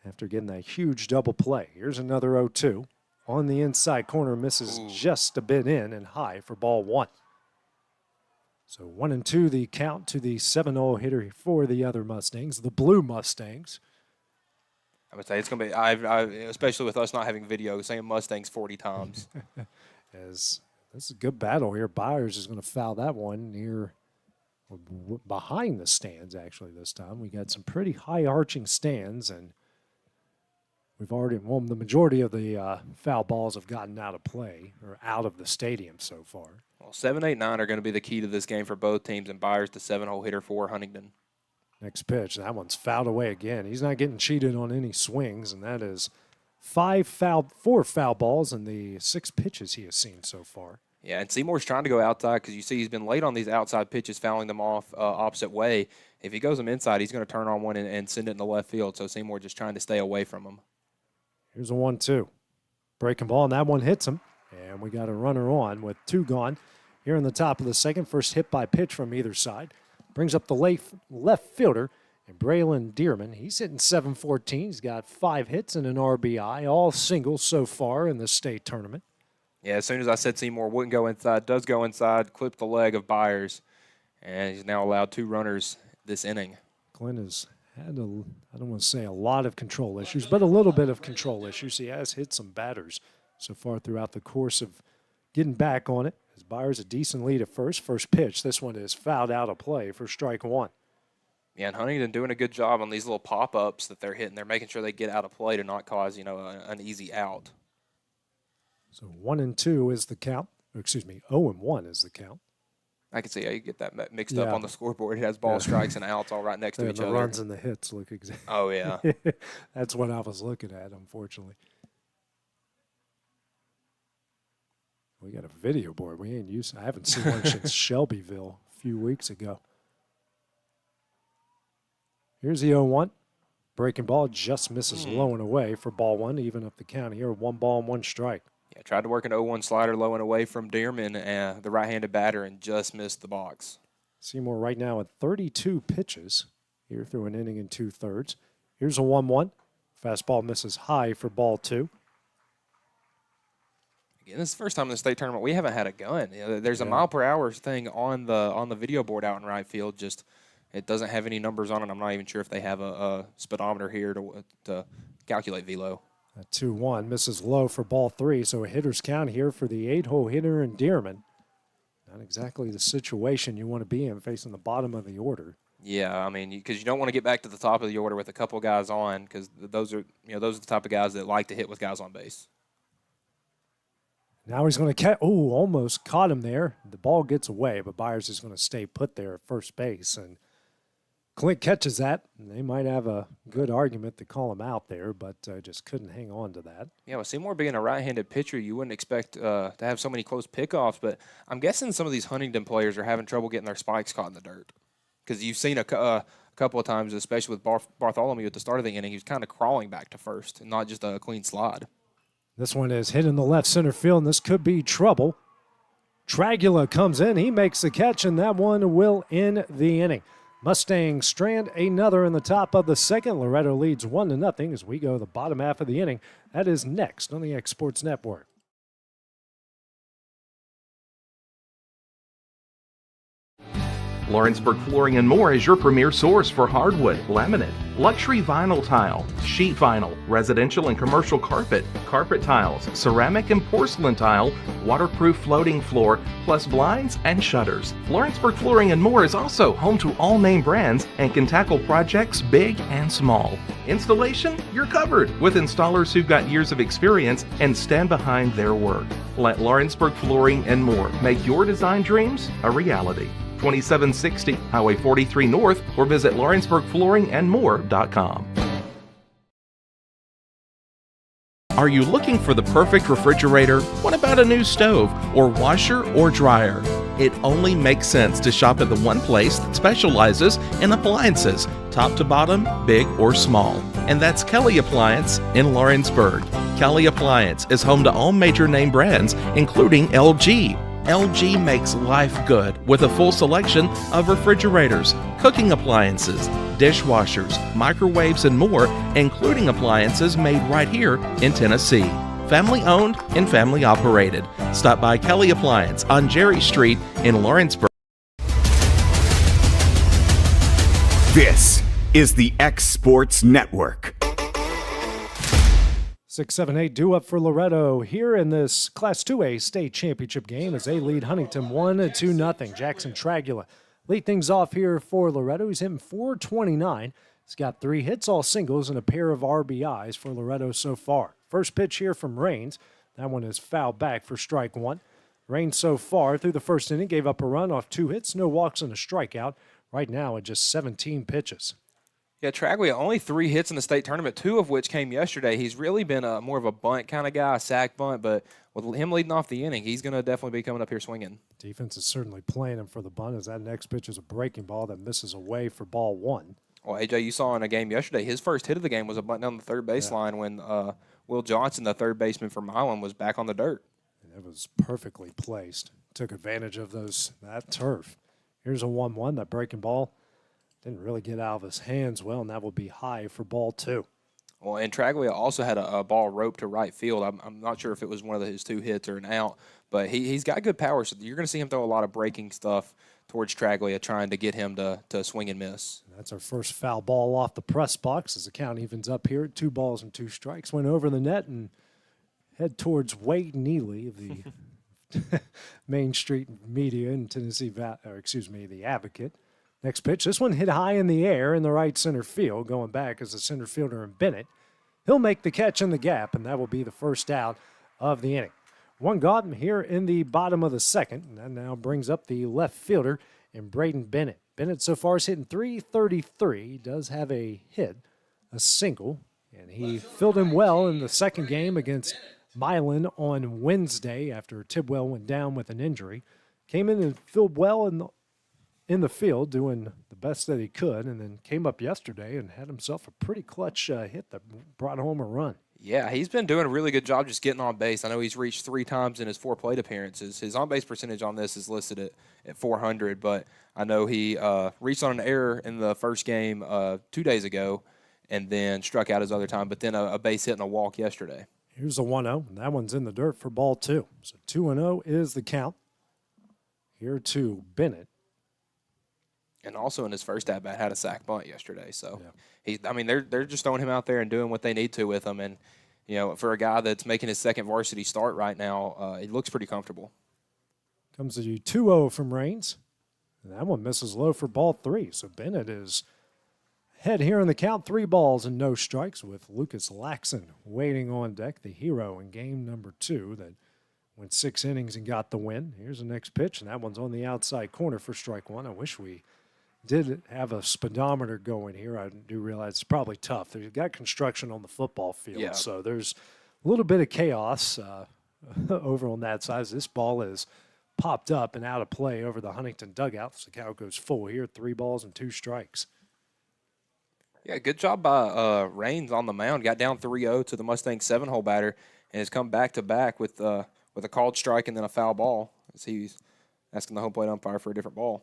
after getting that huge double play. Here's another 0-2. On the inside corner, misses just a bit in and high for ball 1. So 1-2 the count to the 7-0 hitter for the other Mustangs, the Blue Mustangs. I would say it's going to be, especially with us not having video, saying Mustangs 40 times. As this is a good battle here. Byers is going to foul that one behind the stands, actually, this time. We got some pretty high arching stands, and the majority of the foul balls have gotten out of play or out of the stadium so far. Well, 7, 8, 9 are going to be the key to this game for both teams, and Byers the 7-hole hitter for Huntingdon. Next pitch, that one's fouled away again. He's not getting cheated on any swings, and that is 4 foul balls in the 6 pitches he has seen so far. Yeah, and Seymour's trying to go outside because you see he's been late on these outside pitches, fouling them off opposite way. If he goes them inside, he's going to turn on one and send it in the left field, so Seymour just trying to stay away from him. Here's a 1-2. Breaking ball, and that one hits him. And we got a runner on with 2 gone. Here in the top of the second, first hit by pitch from either side. Brings up the left fielder, and Braylon Dearman. He's hitting .714. He's got 5 hits and an RBI, all singles so far in the state tournament. Yeah, as soon as I said Seymour wouldn't go inside, does go inside, clipped the leg of Byers, and he's now allowed 2 runners this inning. Glenn has had, I don't want to say a lot of control issues, but a little bit of control issues. He has hit some batters so far throughout the course of getting back on it. As Byers a decent lead at first. First pitch, this one is fouled out of play for strike 1. Yeah, and Huntingdon doing a good job on these little pop-ups that they're hitting. They're making sure they get out of play to not cause, an easy out. So 1-2 is the count. 0-1 is the count. I can see how you get that mixed up on the scoreboard. It has ball strikes and outs all right next to each the other. The runs and the hits look exactly. Oh, yeah. That's what I was looking at, unfortunately. We got a video board. We ain't used. I haven't seen one since Shelbyville a few weeks ago. Here's the 0-1. Breaking ball just misses low and away for ball 1, even up the count here. 1 ball and 1 strike. Yeah, tried to work an 0-1 slider low and away from Dearman, the right-handed batter, and just missed the box. Seymour right now at 32 pitches here through an inning and 2/3. Here's a 1-1. Fastball misses high for ball 2. Again, this is the first time in the state tournament we haven't had a gun. There's a mile per hour thing on the video board out in right field. Just it doesn't have any numbers on it. I'm not even sure if they have a speedometer here to calculate velo. A 2-1 misses low for ball 3, so a hitter's count here for the 8-hole hitter and Dearman. Not exactly the situation you want to be in facing the bottom of the order. Yeah, I mean, because you don't want to get back to the top of the order with a couple guys on, because those are the type of guys that like to hit with guys on base. Now he's going to catch. Oh, almost caught him there. The ball gets away, but Byers is going to stay put there at first base. And Clint catches that. And they might have a good argument to call him out there, but just couldn't hang on to that. Yeah, well, Seymour being a right-handed pitcher, you wouldn't expect to have so many close pickoffs. But I'm guessing some of these Huntingdon players are having trouble getting their spikes caught in the dirt. Because you've seen a couple of times, especially with Bartholomew at the start of the inning, he was kind of crawling back to first and not just a clean slide. This one is hit in the left center field, and this could be trouble. Tragula comes in. He makes the catch, and that one will end the inning. Mustangs strand another in the top of the second. Loretto leads 1-0 as we go the bottom half of the inning. That is next on the X Sports Network. Lawrenceburg Flooring and More is your premier source for hardwood, laminate, luxury vinyl tile, sheet vinyl, residential and commercial carpet, carpet tiles, ceramic and porcelain tile, waterproof floating floor, plus blinds and shutters. Lawrenceburg Flooring and More is also home to all name brands and can tackle projects big and small. Installation? You're covered with installers who've got years of experience and stand behind their work. Let Lawrenceburg Flooring and More make your design dreams a reality. 2760 Highway 43 North, or visit lawrenceburgflooringandmore.com. Are you looking for the perfect refrigerator? What about a new stove or washer or dryer? It only makes sense to shop at the one place that specializes in appliances, top to bottom, big or small. And that's Kelly Appliance in Lawrenceburg. Kelly Appliance is home to all major name brands, including LG. LG makes life good with a full selection of refrigerators, cooking appliances, dishwashers, microwaves, and more, including appliances made right here in Tennessee. Family owned and family operated. Stop by Kelly Appliance on Jerry Street in Lawrenceburg. This is the X Sports Network. 6-7-8 due up for Loretto here in this Class 2A state championship game as they lead Huntingdon 1-2. Jackson Tragula lead things off here for Loretto. He's hitting .429, He's got 3 hits, all singles, and a pair of RBIs for Loretto so far. First pitch here from Raines. That one is fouled back for strike 1. Raines so far through the first inning gave up a run off 2 hits, no walks, and a strikeout. Right now at just 17 pitches. Yeah, Traglia only 3 hits in the state tournament, 2 of which came yesterday. He's really been more of a bunt kind of guy, a sack bunt, but with him leading off the inning, he's going to definitely be coming up here swinging. Defense is certainly playing him for the bunt as that next pitch is a breaking ball that misses away for ball 1. Well, AJ, you saw in a game yesterday, his first hit of the game was a bunt down the third baseline when Will Johnson, the third baseman for Milan, was back on the dirt. And it was perfectly placed. Took advantage of that turf. Here's a 1-1. That breaking ball didn't really get out of his hands well, and that will be high for ball 2. Well, and Traglia also had a ball roped to right field. I'm not sure if it was one of his 2 hits or an out, but he's got good power, so you're going to see him throw a lot of breaking stuff towards Traglia, trying to get him to swing and miss. That's our first foul ball off the press box as the count evens up here at 2 balls and 2 strikes. Went over the net and head towards Wade Neely of the Main Street Media in Tennessee, the Advocate. Next pitch, this one hit high in the air in the right center field. Going back as the center fielder in Bennett. He'll make the catch in the gap, and that will be the first out of the inning. 1 gone here in the bottom of the second, and that now brings up the left fielder in Braden Bennett. Bennett so far is hitting .333. He does have a hit, a single, and he filled in well in the second game against Milan on Wednesday after Tidwell went down with an injury. Came in and filled well in the field, doing the best that he could, and then came up yesterday and had himself a pretty clutch hit that brought home a run. Yeah, he's been doing a really good job just getting on base. I know he's reached 3 times in his 4 plate appearances. His on-base percentage on this is listed at .400, but I know he reached on an error in the first game 2 days ago and then struck out his other time, but then a base hit and a walk yesterday. Here's a 1-0, and that one's in the dirt for ball 2. So 2-0 is the count. Here to Bennett. And also in his first at-bat had a sack bunt yesterday. So, they're just throwing him out there and doing what they need to with him. And, for a guy that's making his second varsity start right now, he looks pretty comfortable. Comes to you 2-0 from Raines. And that one misses low for ball 3. So Bennett is ahead here in the count, 3 balls and no strikes with Lucas Laxon waiting on deck, the hero in game number 2 that went 6 innings and got the win. Here's the next pitch, and that one's on the outside corner for strike 1. I wish we did have a speedometer going here. I do realize it's probably tough. They've got construction on the football field, so there's a little bit of chaos over on that side. This ball is popped up and out of play over the Huntingdon dugout. So the count goes full here, 3 balls and 2 strikes. Yeah, good job by Raines on the mound. Got down 3-0 to the Mustangs 7-hole batter and has come back-to-back with a called strike and then a foul ball as he's asking the home plate umpire for a different ball.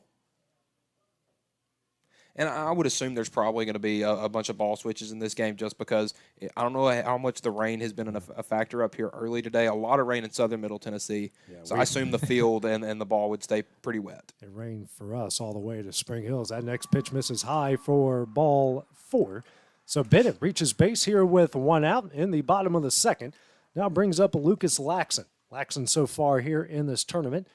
And I would assume there's probably going to be a bunch of ball switches in this game just because I don't know how much the rain has been a factor up here early today. A lot of rain in southern Middle Tennessee. So I assume the field and the ball would stay pretty wet. It rained for us all the way to Spring Hills. That next pitch misses high for ball 4. So Bennett reaches base here with 1 out in the bottom of the second. Now brings up Lucas Laxon. Laxon so far here in this tournament,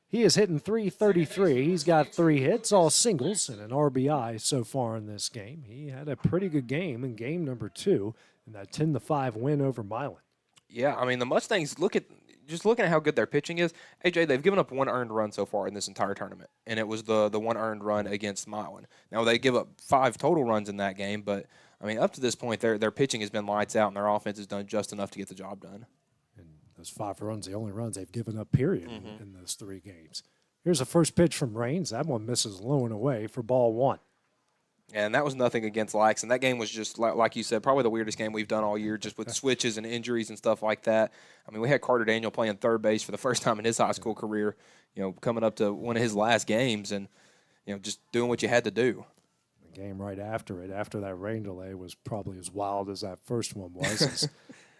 he is hitting .333. He's got 3 hits, all singles, and an RBI so far in this game. He had a pretty good game in game number 2 in that 10-5 win over Milan. Yeah, the Mustangs, looking at how good their pitching is. AJ, they've given up 1 earned run so far in this entire tournament, and it was the 1 earned run against Milan. Now, they give up 5 total runs in that game, but, up to this point, their pitching has been lights out, and their offense has done just enough to get the job done. Those 5 runs, the only runs they've given up, period, in those 3 games. Here's a first pitch from Raines. That one misses low and away for ball 1. And that was nothing against Laxon. That game was just, like you said, probably the weirdest game we've done all year, just with switches and injuries and stuff like that. We had Carter Daniel playing third base for the first time in his high school career, coming up to one of his last games and, just doing what you had to do. The game right after it, after that rain delay, was probably as wild as that first one was.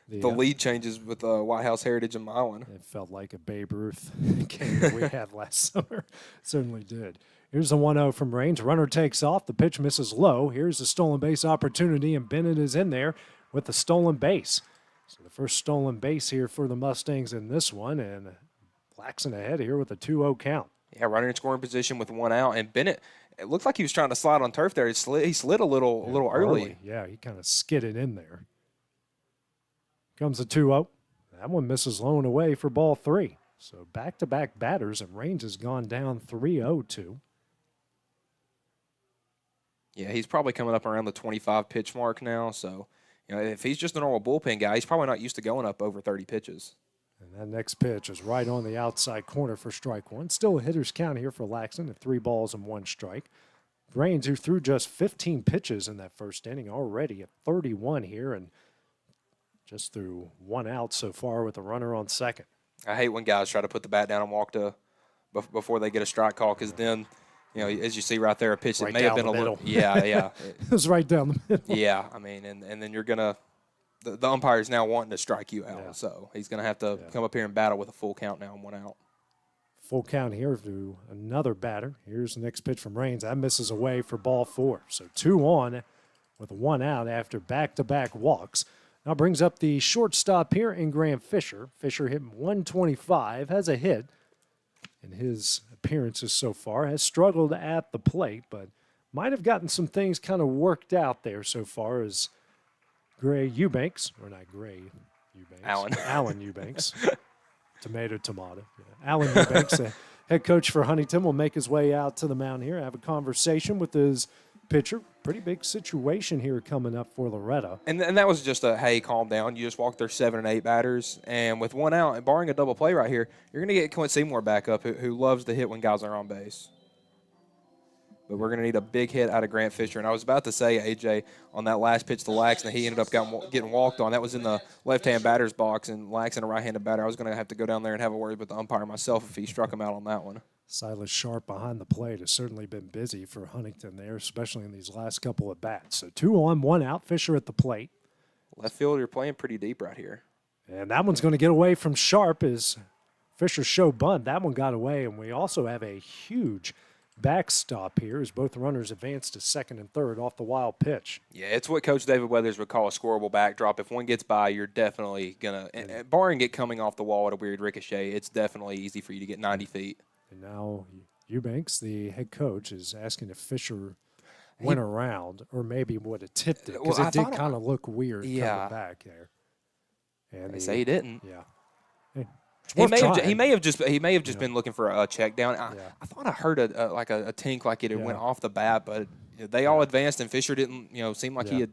The lead changes with White House Heritage and Milan. It felt like a Babe Ruth game that we had last summer. Certainly did. Here's the 1-0 from Raines. Runner takes off. The pitch misses low. Here's the stolen base opportunity, and Bennett is in there with the stolen base. So the first stolen base here for the Mustangs in this one, and Laxon ahead here with a 2-0 count. Yeah, runner in scoring position with 1 out. And Bennett, It looked like he was trying to slide on turf there. He slid a little early. Yeah, he kind of skidded in there. Comes a 2-0. That one misses low and away for ball 3. So back-to-back batters, and Raines has gone down 3-0-2. Yeah, he's probably coming up around the 25 pitch mark now. So, if he's just a normal bullpen guy, he's probably not used to going up over 30 pitches. And that next pitch is right on the outside corner for strike 1. Still a hitter's count here for Laxton at 3 balls and 1 strike. Raines, who threw just 15 pitches in that first inning, already at 31 here, and just threw 1 out so far with a runner on second. I hate when guys try to put the bat down and walk before they get a strike call, because then, as you see right there, a pitch that may have been a little. Yeah. It was right down the middle. Yeah, I mean, and then you're going to. The umpire is now wanting to strike you out, so he's going to have to come up here and battle with a full count now and 1 out. Full count here to another batter. Here's the next pitch from Raines. That misses away for ball 4. So 2 on with 1 out after back-to-back walks. Now brings up the shortstop here in Graham Fisher. Fisher hit 125, has a hit in his appearances so far, has struggled at the plate, but might have gotten some things kind of worked out there so far as Gray Eubanks, or not Gray Eubanks. Alan Eubanks. Tomato. Yeah. Alan Eubanks, the head coach for Huntingdon, will make his way out to the mound here, have a conversation with his pitcher. Pretty big situation here coming up for Loretto. And that was just a, hey, calm down. You just walked their 7 and 8 batters. And with 1 out, and barring a double play right here, you're going to get Clint Seymour back up, who loves to hit when guys are on base. But we're going to need a big hit out of Grant Fisher. And I was about to say, AJ, on that last pitch to Laxton, he ended up getting walked on. That was in the left-hand batter's box, and Laxton, a right-handed batter. I was going to have to go down there and have a word with the umpire myself if he struck him out on that one. Silas Sharp behind the plate has certainly been busy for Huntingdon there, especially in these last couple of bats. So 2 on, 1 out, Fisher at the plate. Left field, you're playing pretty deep right here. And that one's going to get away from Sharp as Fisher show bunt. That one got away, and we also have a huge backstop here as both runners advance to second and third off the wild pitch. Yeah, it's what Coach David Weathers would call a scoreable backdrop. If one gets by, you're definitely going to, barring it coming off the wall at a weird ricochet, it's definitely easy for you to get 90 feet. And now Eubanks, the head coach, is asking if Fisher went around or maybe would have tipped it, because it did kind of look weird coming back there. And they say he didn't. Yeah. Hey, he may have just been looking for a check down. I thought I heard a tink like it had went off the bat, but they all advanced and Fisher didn't seem like he had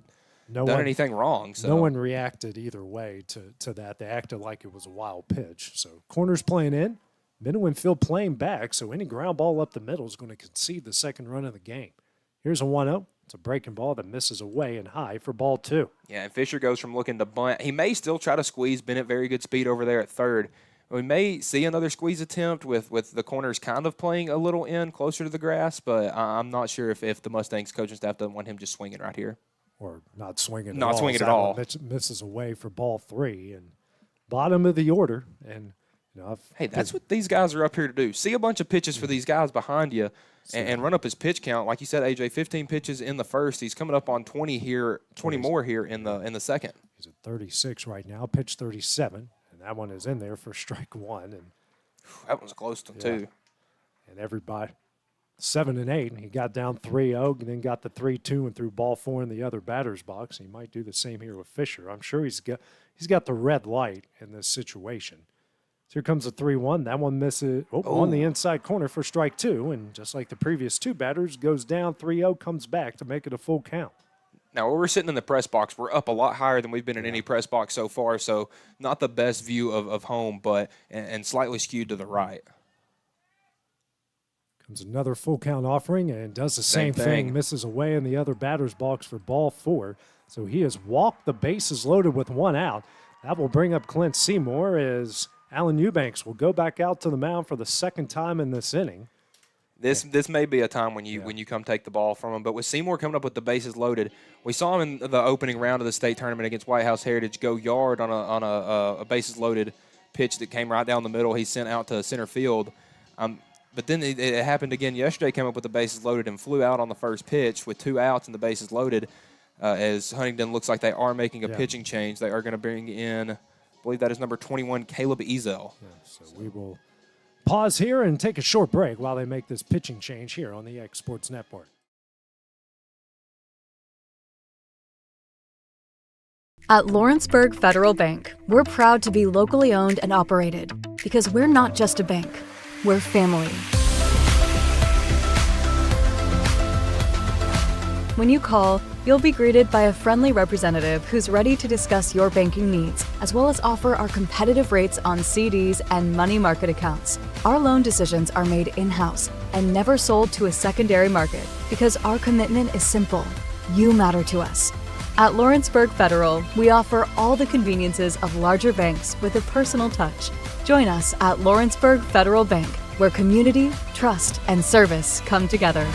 done anything wrong. So no one reacted either way to that. They acted like it was a wild pitch. So corners playing in, middle infield playing back. So any ground ball up the middle is going to concede the second run of the game. Here's a 1-0. It's a breaking ball that misses away and high for ball 2. Yeah, and Fisher goes from looking to bunt. He may still try to squeeze Bennett, very good speed over there at third. We may see another squeeze attempt with the corners kind of playing a little in closer to the grass, but I'm not sure if the Mustangs coaching staff doesn't want him just swinging right here. Or not swinging at all. Not swinging at all. Misses away for ball 3 and bottom of the order. And hey, that's what these guys are up here to do. See a bunch of pitches for these guys behind you and run up his pitch count. Like you said, AJ, 15 pitches in the first. He's coming up on 20 more here in the second. He's at 36 right now, pitch 37. That one is in there for strike 1. And that one's a close one, too. And everybody, 7 and 8. And he got down 3-0, and then got the 3-2 and threw ball 4 in the other batter's box. He might do the same here with Fisher. I'm sure he's got the red light in this situation. So here comes a 3-1. That one misses on the inside corner for strike 2. And just like the previous 2 batters, goes down 3-0, comes back to make it a full count. Now, when we're sitting in the press box, we're up a lot higher than we've been in any press box so far, so not the best view of home, but and slightly skewed to the right. Comes another full count offering and does the same thing. Misses away in the other batter's box for ball 4. So he has walked the bases loaded with 1 out. That will bring up Clint Seymour as Alan Eubanks will go back out to the mound for the second time in this inning. This may be a time when you come take the ball from him. But with Seymour coming up with the bases loaded, we saw him in the opening round of the state tournament against White House Heritage go yard on a bases loaded pitch that came right down the middle. He sent out to center field. But then it happened again yesterday, came up with the bases loaded and flew out on the first pitch with 2 outs and the bases loaded as Huntingdon looks like they are making a pitching change. They are going to bring in, I believe that is number 21, Caleb Ezel. Yeah, so we will Pause here and take a short break while they make this pitching change here on the X Sports Network. At Lawrenceburg Federal Bank, we're proud to be locally owned and operated because we're not just a bank, we're family. When you call, you'll be greeted by a friendly representative who's ready to discuss your banking needs, as well as offer our competitive rates on CDs and money market accounts. Our loan decisions are made in-house and never sold to a secondary market because our commitment is simple. You matter to us. At Lawrenceburg Federal, we offer all the conveniences of larger banks with a personal touch. Join us at Lawrenceburg Federal Bank, where community, trust, and service come together.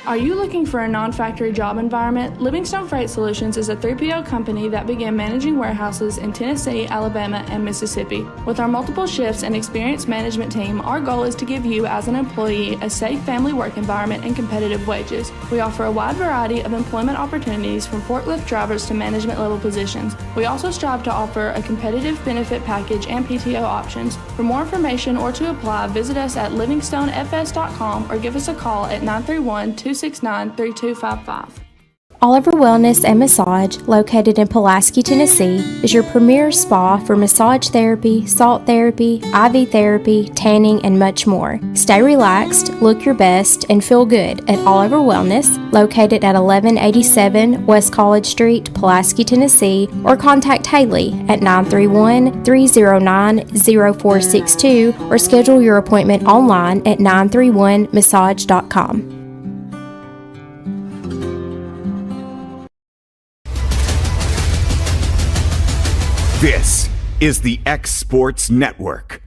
Are you looking for a non-factory job environment? Livingstone Freight Solutions is a 3PL company that began managing warehouses in Tennessee, Alabama, and Mississippi. With our multiple shifts and experienced management team, our goal is to give you as an employee a safe family work environment and competitive wages. We offer a wide variety of employment opportunities from forklift drivers to management level positions. We also strive to offer a competitive benefit package and PTO options. For more information or to apply, visit us at livingstonefs.com or give us a call at 931-269-3255. Oliver Wellness and Massage, located in Pulaski, Tennessee, is your premier spa for massage therapy, salt therapy, IV therapy, tanning, and much more. Stay relaxed, look your best, and feel good at Oliver Wellness, located at 1187 West College Street, Pulaski, Tennessee, or contact Haley at 931-309-0462 or schedule your appointment online at 931massage.com. This is the X Sports Network.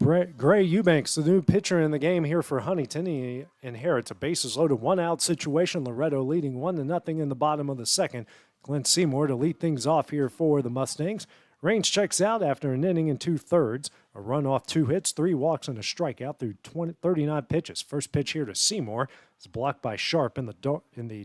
Gray Eubanks, the new pitcher in the game here for Huntingdon. He inherits a bases loaded, one out situation. Loretto leading 1-0 in the bottom of the second. Clint Seymour to lead things off here for the Mustangs. Range checks out after an inning and 2/3. A run off 2 hits, 3 walks, and a strikeout through 39 pitches. First pitch here to Seymour is blocked by Sharp in the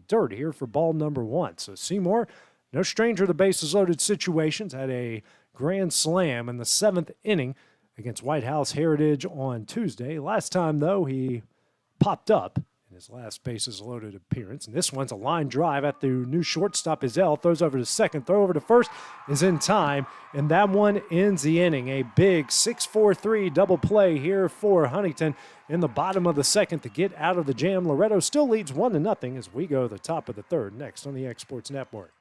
dirt here for ball number 1. So Seymour, no stranger to bases loaded situations, had a grand slam in the 7th inning against White House Heritage on Tuesday. Last time, though, he popped up in his last bases loaded appearance. And this one's a line drive at the new shortstop. Izell throws over to second, throw over to first is in time, and that one ends the inning. A big 6-4-3 double play here for Huntingdon in the bottom of the second to get out of the jam. Loretto still leads 1-0 as we go to the top of the third next on the X Sports Network.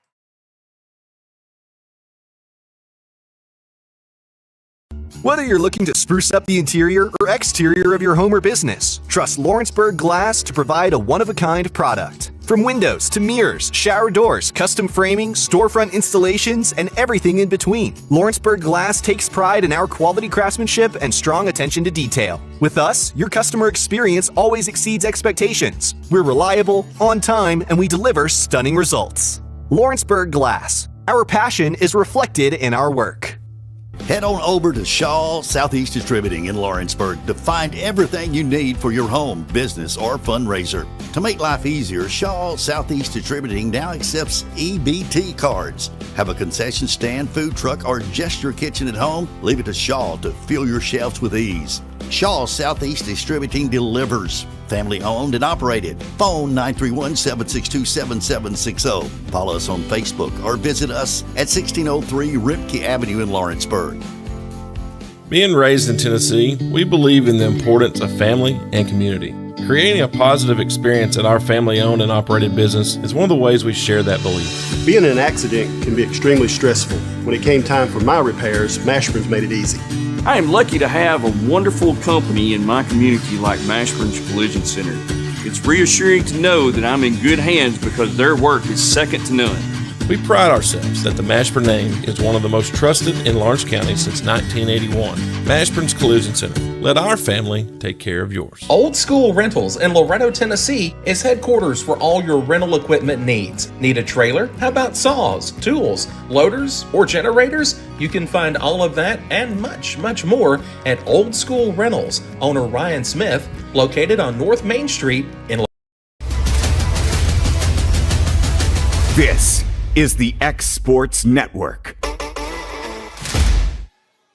Whether you're looking to spruce up the interior or exterior of your home or business, trust Lawrenceburg Glass to provide a one-of-a-kind product. From windows to mirrors, shower doors, custom framing, storefront installations, and everything in between, Lawrenceburg Glass takes pride in our quality craftsmanship and strong attention to detail. With us, your customer experience always exceeds expectations. We're reliable, on time, and we deliver stunning results. Lawrenceburg Glass. Our passion is reflected in our work. Head on over to Shaw Southeast Distributing in Lawrenceburg to find everything you need for your home, business, or fundraiser. To make life easier, Shaw Southeast Distributing now accepts EBT cards. Have a concession stand, food truck, or just your kitchen at home? Leave it to Shaw to fill your shelves with ease. Shaw Southeast Distributing delivers. Family owned and operated. Phone 931-762-7760. Follow us on Facebook or visit us at 1603 Ripke Avenue in Lawrenceburg. Being raised in Tennessee, we believe in the importance of family and community. Creating a positive experience at our family-owned and operated business is one of the ways we share that belief. Being in an accident can be extremely stressful. When it came time for my repairs, Mashburn's made it easy. I am lucky to have a wonderful company in my community like Mashburn's Collision Center. It's reassuring to know that I'm in good hands because their work is second to none. We pride ourselves that the Mashburn name is one of the most trusted in Lawrence County since 1981. Mashburn's Collision Center. Let our family take care of yours. Old School Rentals in Loretto, Tennessee is headquarters for all your rental equipment needs. Need a trailer? How about saws, tools, loaders, or generators? You can find all of that and much, much more at Old School Rentals. Owner Ryan Smith, located on North Main Street in This is the X Sports Network.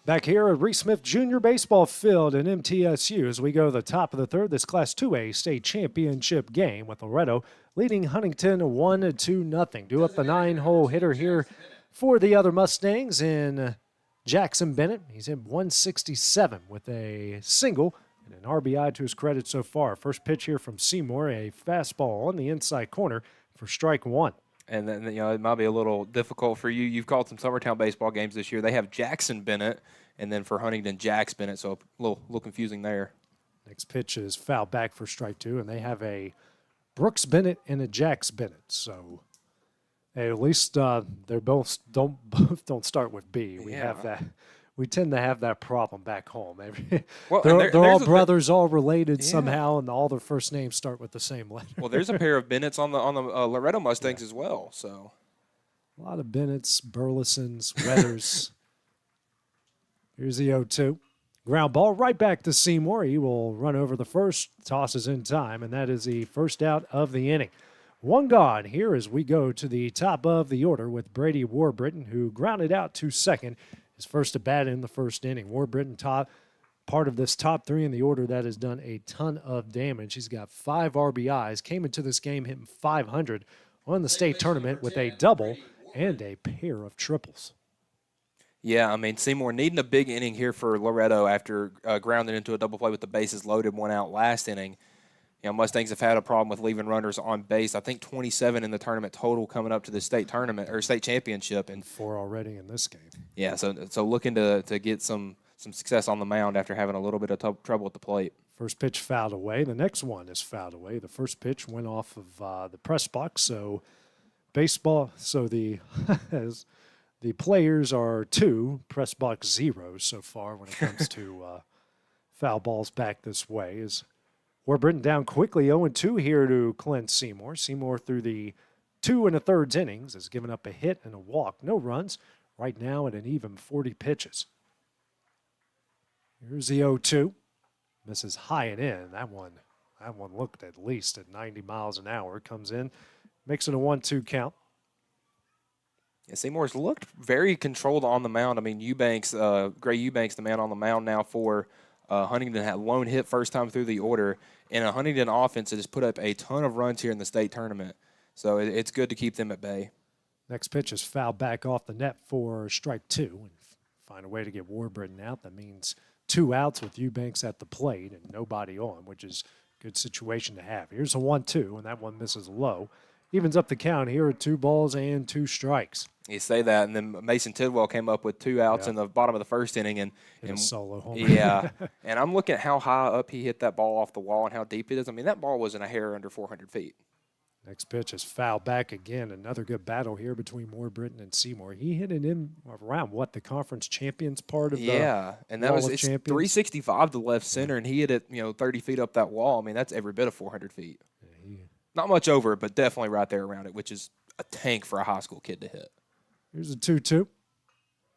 Back here at Reese Smith Junior Baseball Field in MTSU as we go to the top of the third, this Class 2A state championship game with Loretto leading Huntingdon 1-0. Due up the 9-hole hitter here for the other Mustangs in Jackson Bennett. He's hit 167 with a single and an RBI to his credit so far. First pitch here from Seymour, a fastball on the inside corner for strike one. And then, it might be a little difficult for you. You've called some Summertown baseball games this year. They have Jackson Bennett, and then for Huntingdon, Jax Bennett, so a little confusing there. Next pitch is foul back for strike two, and they have a Brooks Bennett and a Jax Bennett. So at least they're both don't start with B. We have that. We tend to have that problem back home. They're all brothers, all related somehow, and all their first names start with the same letter. Well, there's a pair of Bennetts on the Loretto Mustangs as well. So a lot of Bennetts, Burlesons, Weathers. Here's the 0-2. Ground ball right back to Seymour. He will run over the first, tosses in time, and that is the first out of the inning. One gone here as we go to the top of the order with Brady Warbritton, who grounded out to second. His first at bat in the first inning. Warbritton, part of this top three in the order that has done a ton of damage. He's got 5 RBIs, came into this game hitting .500 on the state tournament with a double and a pair of triples. Yeah, I mean, Seymour needing a big inning here for Loretto after grounding into a double play with the bases loaded, 1 out last inning. You know, Mustangs have had a problem with leaving runners on base. I think 27 in the tournament total coming up to the state tournament or state championship, and 4 already in this game. Yeah, so looking to get some success on the mound after having a little bit of trouble at the plate. First pitch fouled away. The next one is fouled away. The first pitch went off of the press box. So baseball. So the the players are 2, press box 0 so far when it comes to foul balls back this way. Is Warbritton down quickly 0-2 here to Clint Seymour. Seymour through the 2 1/3 innings has given up a hit and a walk. No runs. Right now at an even 40 pitches. Here's the 0-2. Misses high and in. That one looked at least at 90 miles an hour. Comes in, makes it a 1-2 count. Yeah, Seymour's looked very controlled on the mound. I mean, Gray Eubanks, the man on the mound now for Huntingdon, had lone hit first time through the order. And a Huntingdon offense that has put up a ton of runs here in the state tournament. So it's good to keep them at bay. Next pitch is fouled back off the net for strike 2. And find a way to get Warbritton out. That means 2 outs with Eubanks at the plate and nobody on, which is a good situation to have. Here's a 1-2, and that one misses low. Evens up the count here at 2 balls and 2 strikes. You say that, and then Mason Tidwell came up with 2 outs in the bottom of the first inning. And a solo home. Yeah, and I'm looking at how high up he hit that ball off the wall and how deep it is. I mean, that ball wasn't a hair under 400 feet. Next pitch is fouled back again. Another good battle here between Warbritton and Seymour. He hit it in around, the conference champions part of the and that was it's 365 to left center, and he hit it, 30 feet up that wall. I mean, that's every bit of 400 feet. Yeah, not much over it, but definitely right there around it, which is a tank for a high school kid to hit. Here's a 2-2.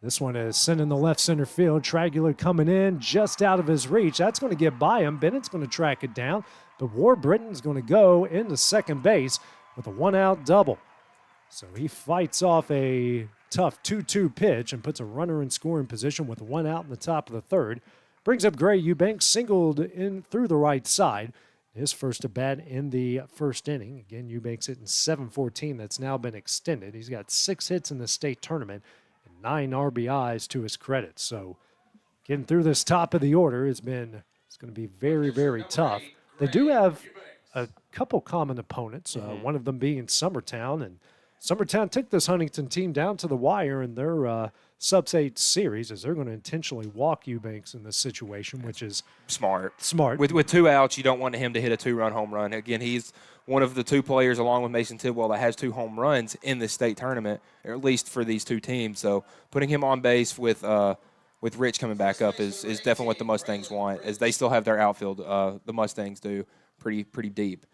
This one is sent in the left center field. Tragular coming in just out of his reach. That's going to get by him. Bennett's going to track it down. But Warbritton's going to go into second base with a 1-out double. So he fights off a tough 2-2 pitch and puts a runner in scoring position with 1 out in the top of the third. Brings up Gray Eubanks, singled in through the right side. His first at bat in the first inning. Again, Eubanks hitting .714. That's now been extended. He's got 6 hits in the state tournament and 9 RBIs to his credit. So getting through this top of the order it's going to be very, very tough. They do have a couple common opponents, one of them being Summertown. And Summertown took this Huntingdon team down to the wire in their sub-8 series, as they're going to intentionally walk Eubanks in this situation, which is smart. With 2 outs, you don't want him to hit a 2-run home run. Again, he's one of the 2 players, along with Mason Tidwell, that has 2 home runs in this state tournament, or at least for these 2 teams. So putting him on base with Rich coming back up is definitely what the Mustangs want, as they still have their outfield, the Mustangs do, pretty deep.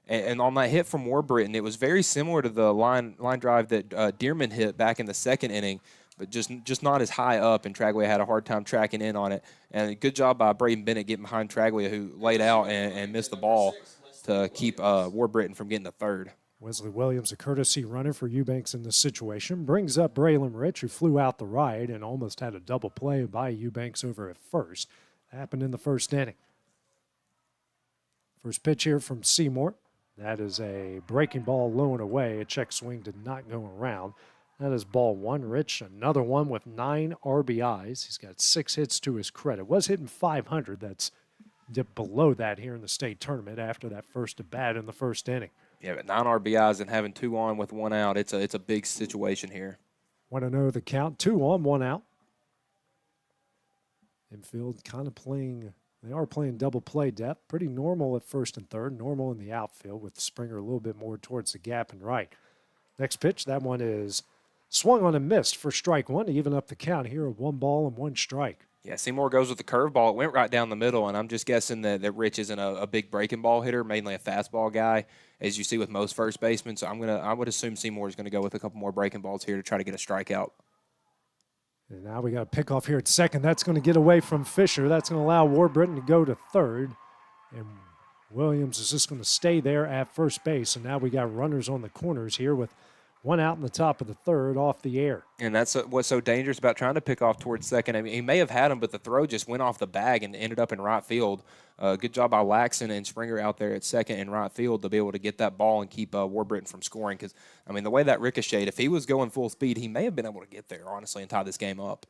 And on that hit from Warbritton, it was very similar to the line drive that Dearman hit back in the second inning, but just not as high up, and Traglia had a hard time tracking in on it. And a good job by Braden Bennett getting behind Traglia, who laid out and missed the ball to keep Warbritton from getting to third. Wesley Williams, a courtesy runner for Eubanks in this situation, brings up Braylon Rich, who flew out the right and almost had a double play by Eubanks over at first. That happened in the first inning. First pitch here from Seymour. That is a breaking ball low and away. A check swing did not go around. That is ball one. Rich, another one with 9 RBIs. He's got 6 hits to his credit. Was hitting .500. That's dipped below that here in the state tournament after that first at bat in the first inning. Yeah, but 9 RBIs and having 2 on with 1 out, it's a big situation here. 1-0 the count. 2 on, 1 out. Infield kind of playing, they are playing double play depth. Pretty normal at first and third, normal in the outfield with Springer a little bit more towards the gap and right. Next pitch, that one is swung on and missed for strike one to even up the count here of 1 ball and 1 strike. Yeah, Seymour goes with the curveball. It went right down the middle, and I'm just guessing that Rich isn't a big breaking ball hitter, mainly a fastball guy, as you see with most first basemen. So I would assume Seymour is going to go with a couple more breaking balls here to try to get a strikeout. And now we got a pickoff here at second. That's going to get away from Fisher. That's going to allow Warburton to go to third. And Williams is just going to stay there at first base. And now we got runners on the corners here with 1 out in the top of the third off the air. And that's what's so dangerous about trying to pick off towards second. I mean, he may have had him, but the throw just went off the bag and ended up in right field. Good job by Laxon and Springer out there at second and right field to be able to get that ball and keep Warburton from scoring. Because, I mean, the way that ricocheted, if he was going full speed, he may have been able to get there, honestly, and tie this game up.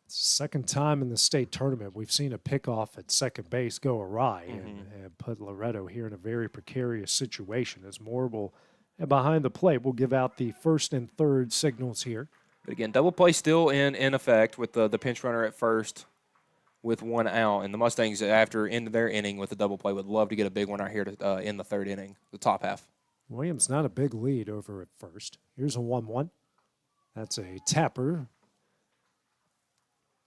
Second time in the state tournament we've seen a pickoff at second base go awry and put Loretto here in a very precarious situation as Moore will, behind the plate, will give out the first and third signals here. But again, double play still in effect with the pinch runner at first with 1 out. And the Mustangs, after end of their inning with the double play, would love to get a big one out here to in the third inning, the top half. Williams not a big lead over at first. Here's a 1-1. That's a tapper.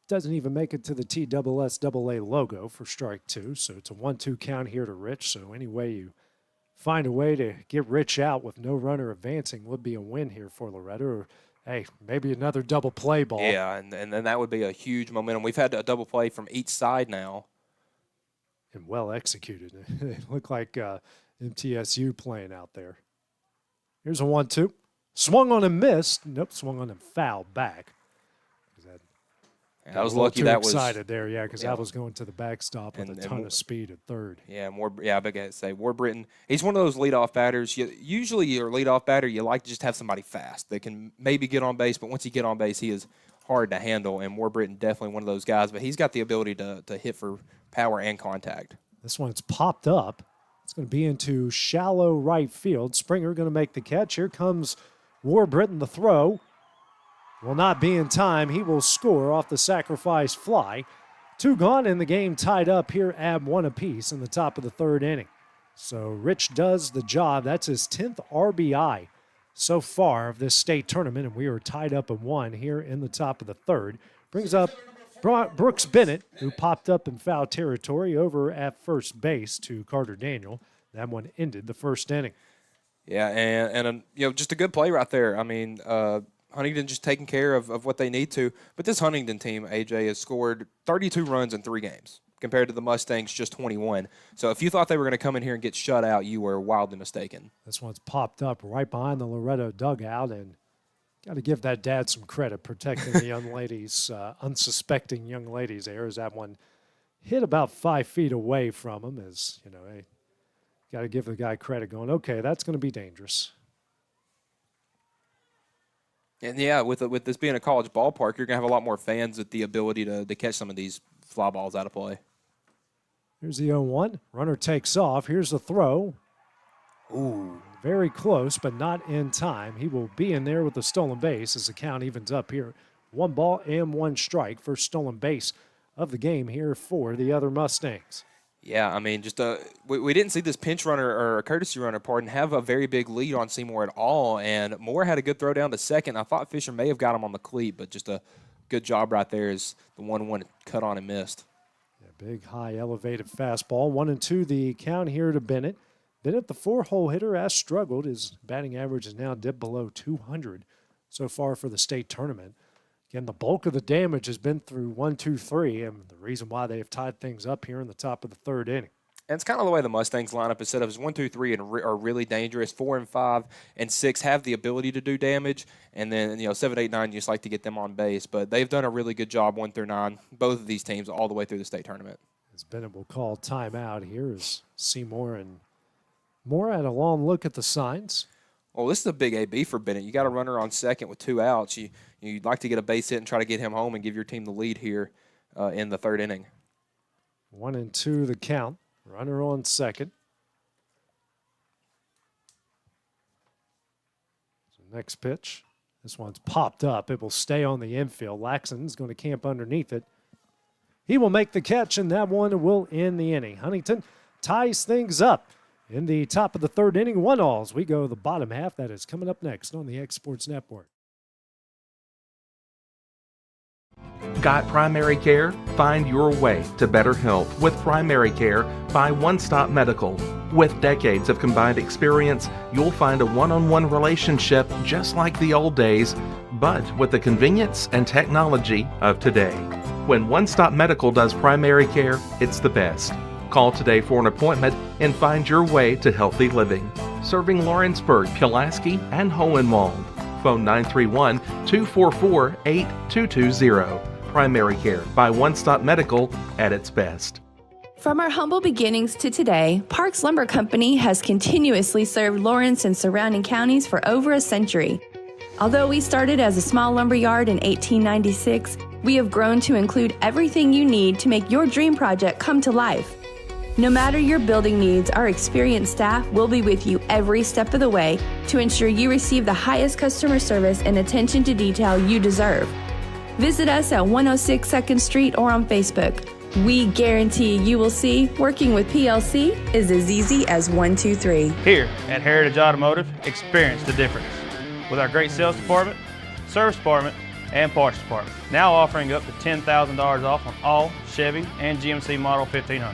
Doesn't even make it to the TSSAA logo for strike 2. So it's a 1-2 count here to Rich. So any way you find a way to get Rich out with no runner advancing would be a win here for Loretto. Or, hey, maybe another double play ball. Yeah, and then that would be a huge momentum. We've had a double play from each side now. And well executed. They look like MTSU playing out there. Here's a 1-2. Swung on and missed. Nope, swung on and fouled back. I was lucky that was excited there, yeah, because I was going to the backstop with a ton of speed at third. Yeah, I gotta say, Warburton, he's one of those leadoff batters. Usually your leadoff batter, you like to just have somebody fast that can maybe get on base, but once you get on base, he is hard to handle, and Warburton definitely one of those guys, but he's got the ability to hit for power and contact. This one's popped up. It's going to be into shallow right field. Springer going to make the catch. Here comes Warburton, the throw. Will not be in time. He will score off the sacrifice fly. 2 gone in the game tied up here at 1 apiece in the top of the third inning. So Rich does the job. That's his 10th RBI so far of this state tournament, and we are tied up at 1 here in the top of the third. Brings up Brooks Bennett, who popped up in foul territory over at first base to Carter Daniel. That one ended the first inning. Yeah, and just a good play right there. I mean, Huntingdon just taking care of what they need to. But this Huntingdon team, AJ, has scored 32 runs in 3 games compared to the Mustangs just 21. So if you thought they were going to come in here and get shut out, you were wildly mistaken. This one's popped up right behind the Loretto dugout, and got to give that dad some credit protecting the young ladies, unsuspecting young ladies there, as that one hit about 5 feet away from him. As you know, hey, got to give the guy credit going, okay, that's going to be dangerous. And, yeah, with this being a college ballpark, you're going to have a lot more fans with the ability to catch some of these fly balls out of play. Here's the 0-1. Runner takes off. Here's the throw. Ooh. Very close, but not in time. He will be in there with the stolen base as the count evens up here. 1 ball and 1 strike. First stolen base of the game here for the other Mustangs. Yeah, I mean, just we didn't see this pinch runner or a courtesy runner, have a very big lead on Seymour at all. And Moore had a good throw down to second. I thought Fisher may have got him on the cleat, but just a good job right there as the 1-1 cut on and missed. Yeah, big, high, elevated fastball. 1-2 the count here to Bennett. Bennett, the 4-hole hitter, has struggled. His batting average is now dipped below 200 so far for the state tournament. Again, the bulk of the damage has been through 1, 2, 3, and the reason why they have tied things up here in the top of the third inning. And it's kind of the way the Mustangs line up. Instead of 1, 2, 3 are really dangerous, 4 and 5 and 6 have the ability to do damage, and then 7, 8, 9 you just like to get them on base. But they've done a really good job 1 through 9, both of these teams all the way through the state tournament. As Bennett will call timeout here as Seymour and Moore had a long look at the signs. Well, this is a big AB for Bennett. You got a runner on second with 2 outs. You'd like to get a base hit and try to get him home and give your team the lead here in the 3rd inning. 1-2 the count. Runner on second. So next pitch. This one's popped up. It will stay on the infield. Laxon's going to camp underneath it. He will make the catch, and that one will end the inning. Huntingdon ties things up in the top of the 3rd inning. 1-all as we go the bottom half. That is coming up next on the X Sports Network. Got primary care? Find your way to better health with primary care by One Stop Medical. With decades of combined experience, you'll find a one-on-one relationship just like the old days, but with the convenience and technology of today. When One Stop Medical does primary care, it's the best. Call today for an appointment and find your way to healthy living. Serving Lawrenceburg, Pulaski, and Hohenwald. Phone 931-244-8220. Primary care by One Stop Medical at its best. From our humble beginnings to today, Parks Lumber Company has continuously served Lawrence and surrounding counties for over a century. Although we started as a small lumber yard in 1896, we have grown to include everything you need to make your dream project come to life. No matter your building needs, our experienced staff will be with you every step of the way to ensure you receive the highest customer service and attention to detail you deserve. Visit us at 106 2nd Street or on Facebook. We guarantee you will see working with PLC is as easy as 1, 2, 3. Here at Heritage Automotive, experience the difference. With our great sales department, service department, and parts department. Now offering up to $10,000 off on all Chevy and GMC Model 1500s.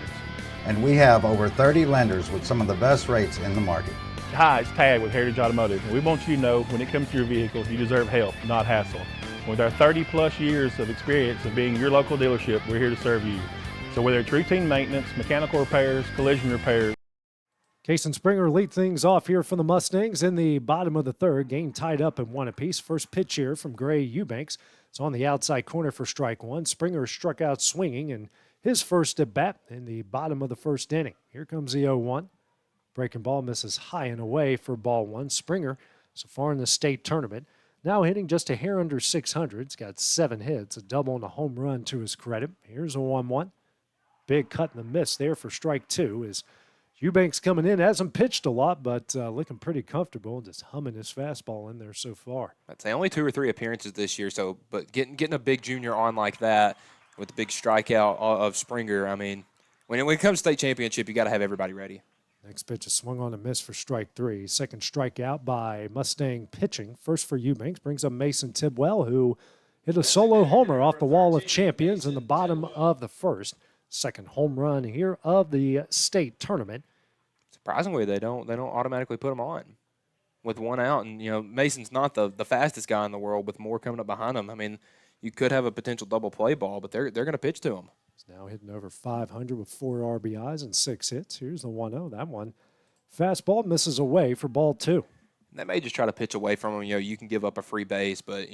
And we have over 30 lenders with some of the best rates in the market. Hi, it's Tag with Heritage Automotive. And we want you to know when it comes to your vehicle, you deserve help, not hassle. With our 30-plus years of experience of being your local dealership, we're here to serve you. So whether it's routine maintenance, mechanical repairs, collision repairs. Case and Springer lead things off here for the Mustangs in the bottom of the 3rd. Game tied up in 1 apiece. First pitch here from Gray Eubanks. It's on the outside corner for strike 1. Springer struck out swinging in his first at bat in the bottom of the 1st inning. Here comes the 0-1. Breaking ball misses high and away for ball 1. Springer, so far in the state tournament, now hitting just a hair under 600. He's got 7 hits, a double and a home run to his credit. Here's a 1-1. Big cut in the miss there for strike 2 as Eubanks coming in. Hasn't pitched a lot, but looking pretty comfortable and just humming his fastball in there so far. I'd say only 2 or 3 appearances this year, but getting a big junior on like that with the big strikeout of Springer, I mean, when it comes to state championship, you got to have everybody ready. Next pitch is swung on a miss for strike 3. Second strikeout by Mustang pitching. First for Eubanks brings up Mason Tidwell, who hit a solo homer off the wall of champions in the bottom of the 1st. Second home run here of the state tournament. Surprisingly, they don't automatically put him on with 1 out. And, Mason's not the fastest guy in the world with Moore coming up behind him. I mean, you could have a potential double play ball, but they're going to pitch to him. He's now hitting over 500 with 4 RBIs and 6 hits. Here's the 1-0. That one, fastball misses away for ball 2. They may just try to pitch away from him. You can give up a free base, but,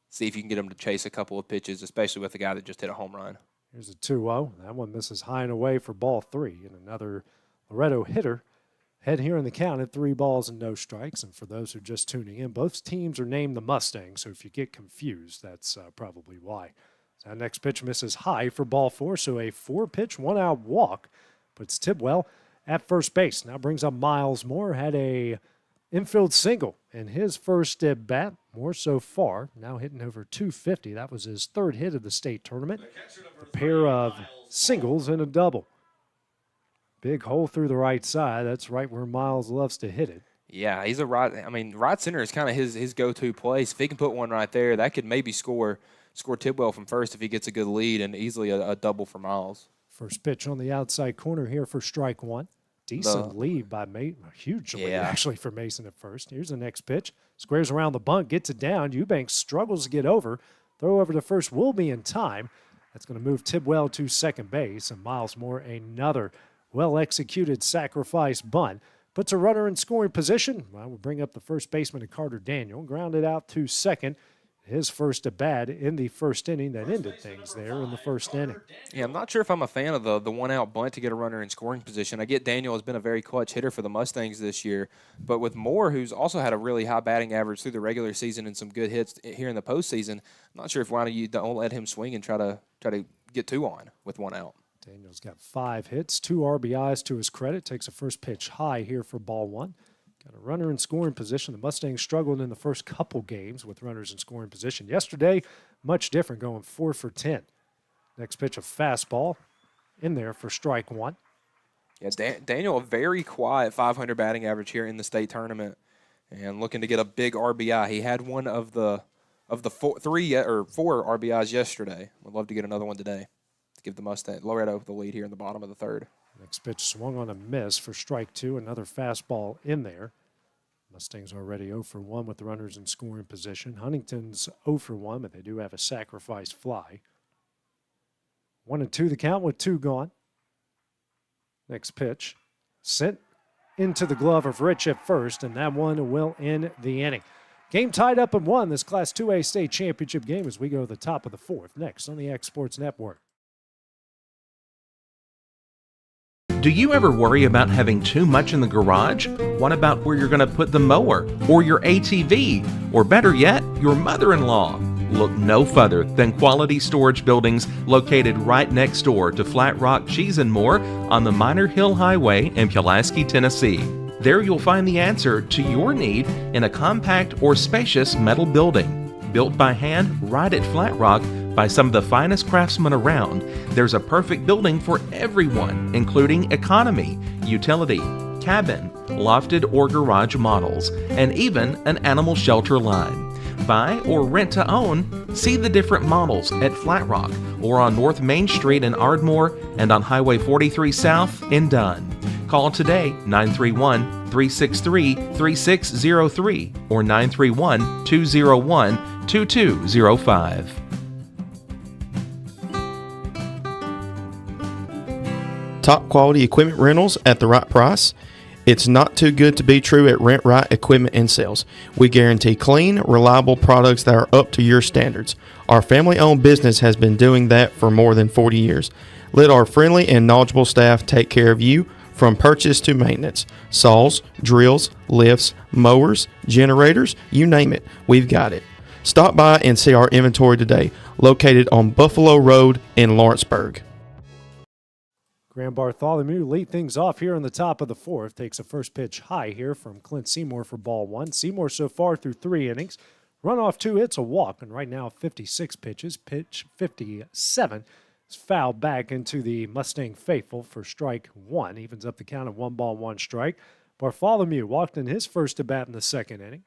see if you can get him to chase a couple of pitches, especially with the guy that just hit a home run. Here's a 2-0. That one misses high and away for ball 3. And another Loretto hitter head here in the count at 3 balls and no strikes. And for those who are just tuning in, both teams are named the Mustangs. So if you get confused, that's probably why. That next pitch misses high for ball 4, so a 4-pitch, 1-out walk. Puts Tidwell at first base. Now brings up Miles Moore. Had a infield single in his first at bat. Moore so far, now hitting over 250. That was his 3rd hit of the state tournament. A pair of singles and a double. Big hole through the right side. That's right where Miles loves to hit it. Yeah, he's right center is kind of his go-to place. If he can put one right there, that could maybe score Tidwell from first if he gets a good lead, and easily a double for Miles. First pitch on the outside corner here for strike 1. Decent lead by Mason. Huge lead, actually, for Mason at first. Here's the next pitch. Squares around the bunt, gets it down. Eubanks struggles to get over. Throw over to first will be in time. That's going to move Tidwell to second base, and Miles Moore another well-executed sacrifice bunt. Puts a runner in scoring position. I will bring up the first baseman, Carter Daniel. Grounded out to second. His first at bat in the first inning that ended things there in the first inning. Yeah, I'm not sure if I'm a fan of the one-out bunt to get a runner in scoring position. I get Daniel has been a very clutch hitter for the Mustangs this year, but with Moore, who's also had a really high batting average through the regular season and some good hits here in the postseason, I'm not sure if why you don't let him swing and try to get 2 on with 1 out. Daniel's got 5 hits, 2 RBIs to his credit. Takes a first pitch high here for ball 1. Got a runner in scoring position. The Mustangs struggled in the first couple games with runners in scoring position. Yesterday, much different, going 4 for 10. Next pitch, a fastball in there for strike 1. Yeah, Daniel, a very quiet 500 batting average here in the state tournament, and looking to get a big RBI. He had one of the 4 RBIs yesterday. Would love to get another one today to give the Loretto the lead here in the bottom of the 3rd. Next pitch swung on a miss for strike 2. Another fastball in there. Mustangs already 0 for 1 with the runners in scoring position. Huntington's 0 for 1, but they do have a sacrifice fly. 1-2 the count with 2 gone. Next pitch sent into the glove of Rich at first, and that one will end the inning. Game tied up at 1, this Class 2A state championship game as we go to the top of the 4th. Next on the X Sports Network. Do you ever worry about having too much in the garage? What about where you're going to put the mower, or your ATV, or better yet, your mother-in-law? Look no further than Quality Storage Buildings located right next door to Flat Rock Cheese and More on the Minor Hill Highway in Pulaski, Tennessee. There you'll find the answer to your need in a compact or spacious metal building. Built by hand right at Flat Rock by some of the finest craftsmen around, there's a perfect building for everyone, including economy, utility, cabin, lofted or garage models, and even an animal shelter line. Buy or rent to own, see the different models at Flat Rock or on North Main Street in Ardmore and on Highway 43 South in Dunn. Call today 931-363-3603 or 931-201-2205. Top quality equipment rentals at the right price. It's not too good to be true at Rent Right Equipment and Sales. We guarantee clean, reliable products that are up to your standards. Our family-owned business has been doing that for more than 40 years. Let our friendly and knowledgeable staff take care of you from purchase to maintenance. Saws, drills, lifts, mowers, generators, you name it, we've got it. Stop by and see our inventory today, located on Buffalo Road in Lawrenceburg. Graham Bartholomew lead things off here on the top of the 4th. Takes a first pitch high here from Clint Seymour for ball 1. Seymour so far through 3 innings. Run off 2 hits, a walk, and right now 56 pitches. Pitch 57 is fouled back into the Mustang faithful for strike 1. Evens up the count of 1 ball, 1 strike. Bartholomew walked in his first at bat in the 2nd inning.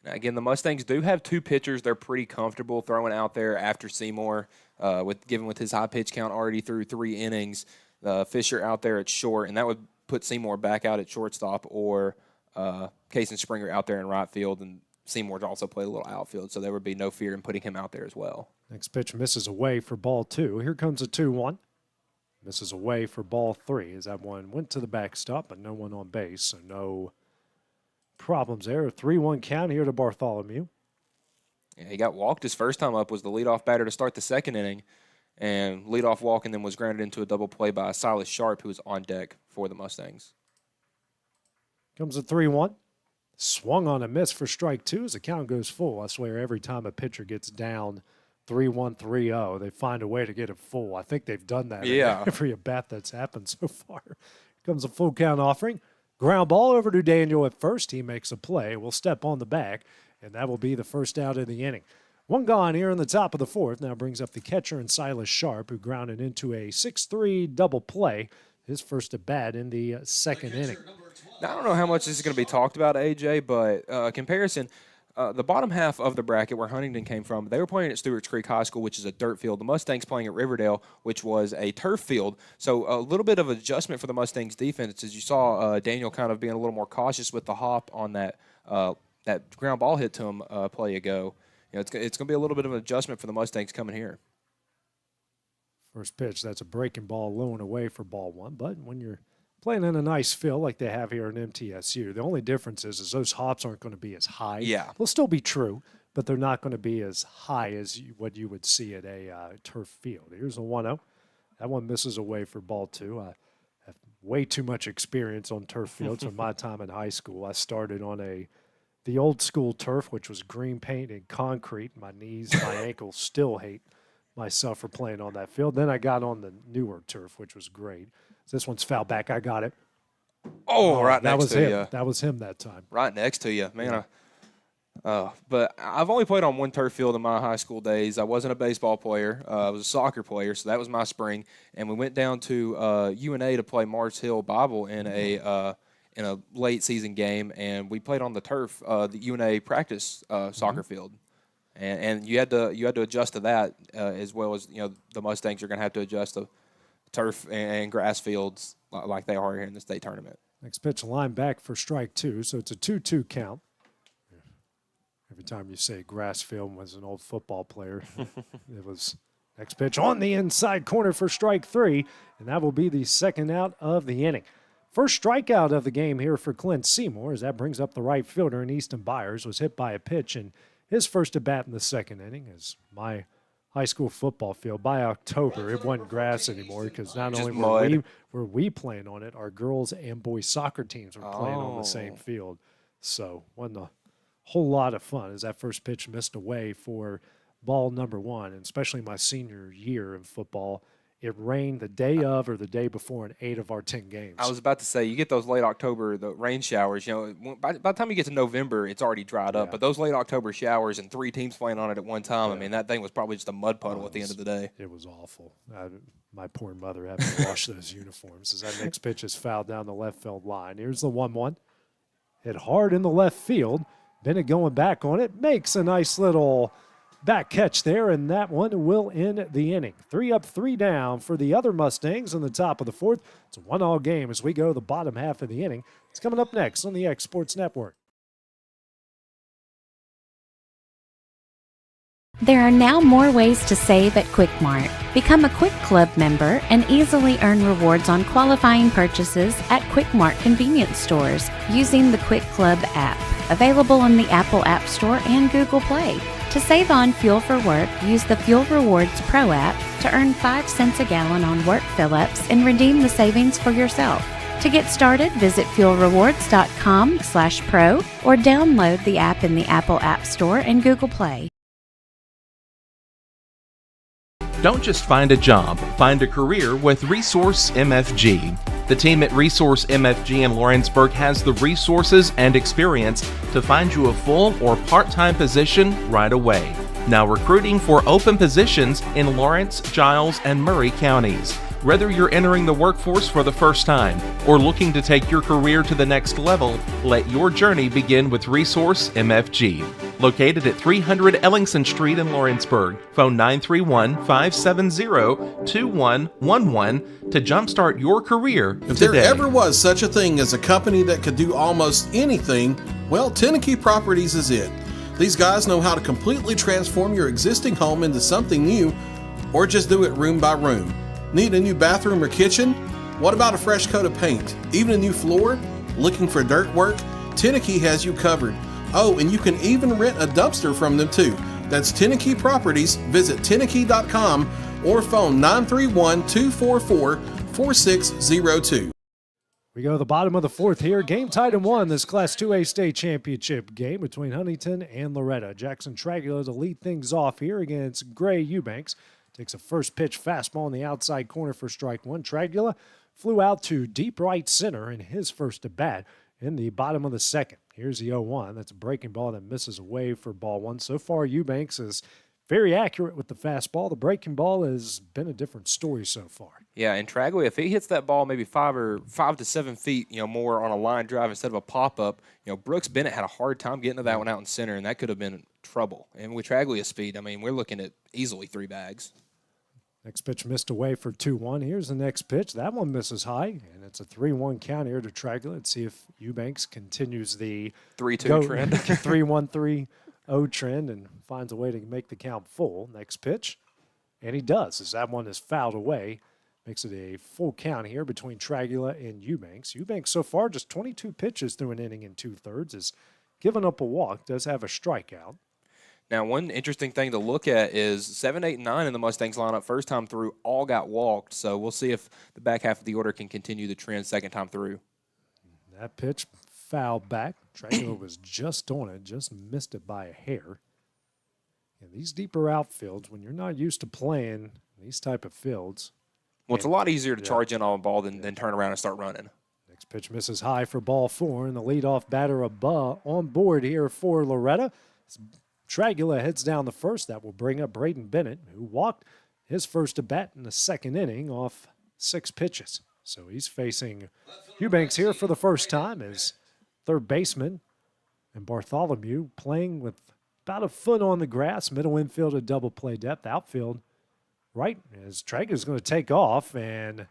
Now, again, the Mustangs do have 2 pitchers they're pretty comfortable throwing out there after Seymour, with his high pitch count already through 3 innings. Fisher out there at short, and that would put Seymour back out at shortstop, or Case and Springer out there in right field, and Seymour's also played a little outfield, so there would be no fear in putting him out there as well. Next pitch misses away for ball 2. Here comes a 2-1. Misses away for ball 3 as that one went to the backstop, but no one on base, so no problems there. A 3-1 count here to Bartholomew. Yeah, he got walked his first time up, was the leadoff batter to start the 2nd inning, and leadoff walk, and then was grounded into a double play by Silas Sharp, who was on deck for the Mustangs. Comes a 3-1. Swung on a miss for strike 2 as the count goes full. I swear every time a pitcher gets down 3-1, 3-0, they find a way to get it full. I think they've done that in every at-bat that's happened so far. Comes a full count offering. Ground ball over to Daniel at first. He makes a play. Will step on the back, and that will be the first out of the inning. 1 gone here in the top of the 4th. Now brings up the catcher and Silas Sharp, who grounded into a 6-3 double play. His first at bat in the 2nd inning. Now, I don't know how much this is going to be talked about, AJ, but comparison, the bottom half of the bracket where Huntingdon came from, they were playing at Stewart's Creek High School, which is a dirt field. The Mustangs playing at Riverdale, which was a turf field. So a little bit of adjustment for the Mustangs defense, as you saw Daniel kind of being a little more cautious with the hop on that ground ball hit to him play ago. You know, it's going to be a little bit of an adjustment for the Mustangs coming here. First pitch, that's a breaking ball low and away for ball one. But when you're playing in a nice field like they have here in MTSU, the only difference is those hops aren't going to be as high. Yeah. They'll still be true, but they're not going to be as high as what you would see at a turf field. Here's a 1-0. That one misses away for ball two. I have way too much experience on turf fields from my time in high school. I started on the old school turf, which was green paint and concrete. My knees, my ankles still hate myself for playing on that field. Then I got on the newer turf, which was great. This one's foul back. I got it. Oh, right next to you. That was him that time. Right next to you, man. But I've only played on one turf field in my high school days. I wasn't a baseball player. I was a soccer player, so that was my spring. And we went down to UNA to play Mars Hill Bible in a late season game, and we played on the turf, the UNA practice soccer field. And you had to adjust to that as well as the Mustangs are going to have to adjust to turf and grass fields like they are here in the state tournament. Next pitch, line back for strike two, so it's a 2-2 count. Every time you say grass field was an old football player, it was next pitch on the inside corner for strike three, and that will be the second out of the inning. First strikeout of the game here for Clint Seymour, as that brings up the right fielder, and Easton Byers was hit by a pitch in his first at bat in the second inning. As my high school football field, by October, it wasn't grass anymore because not only were we playing on it, our girls and boys soccer teams were playing on the same field. So wasn't a whole lot of fun as that first pitch missed away for ball number one, and especially my senior year in football. It rained the day of or the day before in 8 of our 10 games. I was about to say, you get those late October, the rain showers, by the time you get to November, it's already dried up. But those late October showers and 3 teams playing on it at one time, I mean, that thing was probably just a mud puddle at the end of the day. It was awful. My poor mother having to wash those uniforms as that next pitch is fouled down the left field line. Here's the 1-1. Hit hard in the left field. Bennett going back on it. Makes a nice little back catch there, and that one will end the inning. 3 up, 3 down for the other Mustangs in the top of the fourth. It's a 1-all game as we go to the bottom half of the inning. It's coming up next on the X Sports Network. There are now more ways to save at Quick Mart. Become a Quick Club member and easily earn rewards on qualifying purchases at Quick Mart convenience stores using the Quick Club app, available on the Apple App Store and Google Play. To save on fuel for work, use the Fuel Rewards Pro app to earn 5 cents a gallon on work fill-ups and redeem the savings for yourself. To get started, visit fuelrewards.com/pro or download the app in the Apple App Store and Google Play. Don't just find a job, find a career with Resource MFG. The team at Resource MFG in Lawrenceburg has the resources and experience to find you a full or part-time position right away. Now recruiting for open positions in Lawrence, Giles, and Murray counties. Whether you're entering the workforce for the first time or looking to take your career to the next level, let your journey begin with Resource MFG. Located at 300 Ellingson Street in Lawrenceburg. Phone 931-570-2111 to jumpstart your career today. If there ever was such a thing as a company that could do almost anything, well, Tenneke Properties is it. These guys know how to completely transform your existing home into something new, or just do it room by room. Need a new bathroom or kitchen? What about a fresh coat of paint? Even a new floor? Looking for dirt work? Tenneke has you covered. Oh, and you can even rent a dumpster from them too. That's Tenneke Properties. Visit Tenneke.com or phone 931-244-4602. We go to the bottom of the fourth here. Game tied at 1, this Class 2A state championship game between Huntingdon and Loretto. Jackson Tragula to lead things off here against Gray Eubanks. Takes a first pitch fastball in the outside corner for strike one. Tragula flew out to deep right center in his first at bat in the bottom of the second. Here's the 0-1. That's a breaking ball that misses away for ball one. So far, Eubanks is very accurate with the fastball. The breaking ball has been a different story so far. Yeah, and Traglia, if he hits that ball maybe 5 to 7 feet, more on a line drive instead of a pop-up, Brooks Bennett had a hard time getting to that one out in center, and that could have been trouble. And with Traglia's speed, we're looking at easily 3 bags. Next pitch missed away for 2-1. Here's the next pitch. That one misses high, and it's a 3-1 count here to Tragula. Let's see if Eubanks continues the 3-2 trend. 3-1-3-0 trend and finds a way to make the count full. Next pitch. And he does, as that one is fouled away. Makes it a full count here between Tragula and Eubanks. Eubanks so far just 22 pitches through an inning and 2/3, has given up a walk, does have a strikeout. Now, one interesting thing to look at is 7, 8, and 9 in the Mustangs lineup first time through all got walked. So we'll see if the back half of the order can continue the trend second time through. That pitch fouled back. Tragula was just on it, just missed it by a hair. And these deeper outfields, when you're not used to playing these type of fields. Well, it's a lot easier to charge in on a ball than turn around and start running. Next pitch misses high for ball 4, and the leadoff batter above on board here for Loretto. Tragula heads down the first. That will bring up Braden Bennett, who walked his first at bat in the second inning off 6 pitches. So he's facing Eubanks here for the first time as third baseman, and Bartholomew playing with about a foot on the grass, middle infield at double play depth, outfield right as Tragula's going to take off, and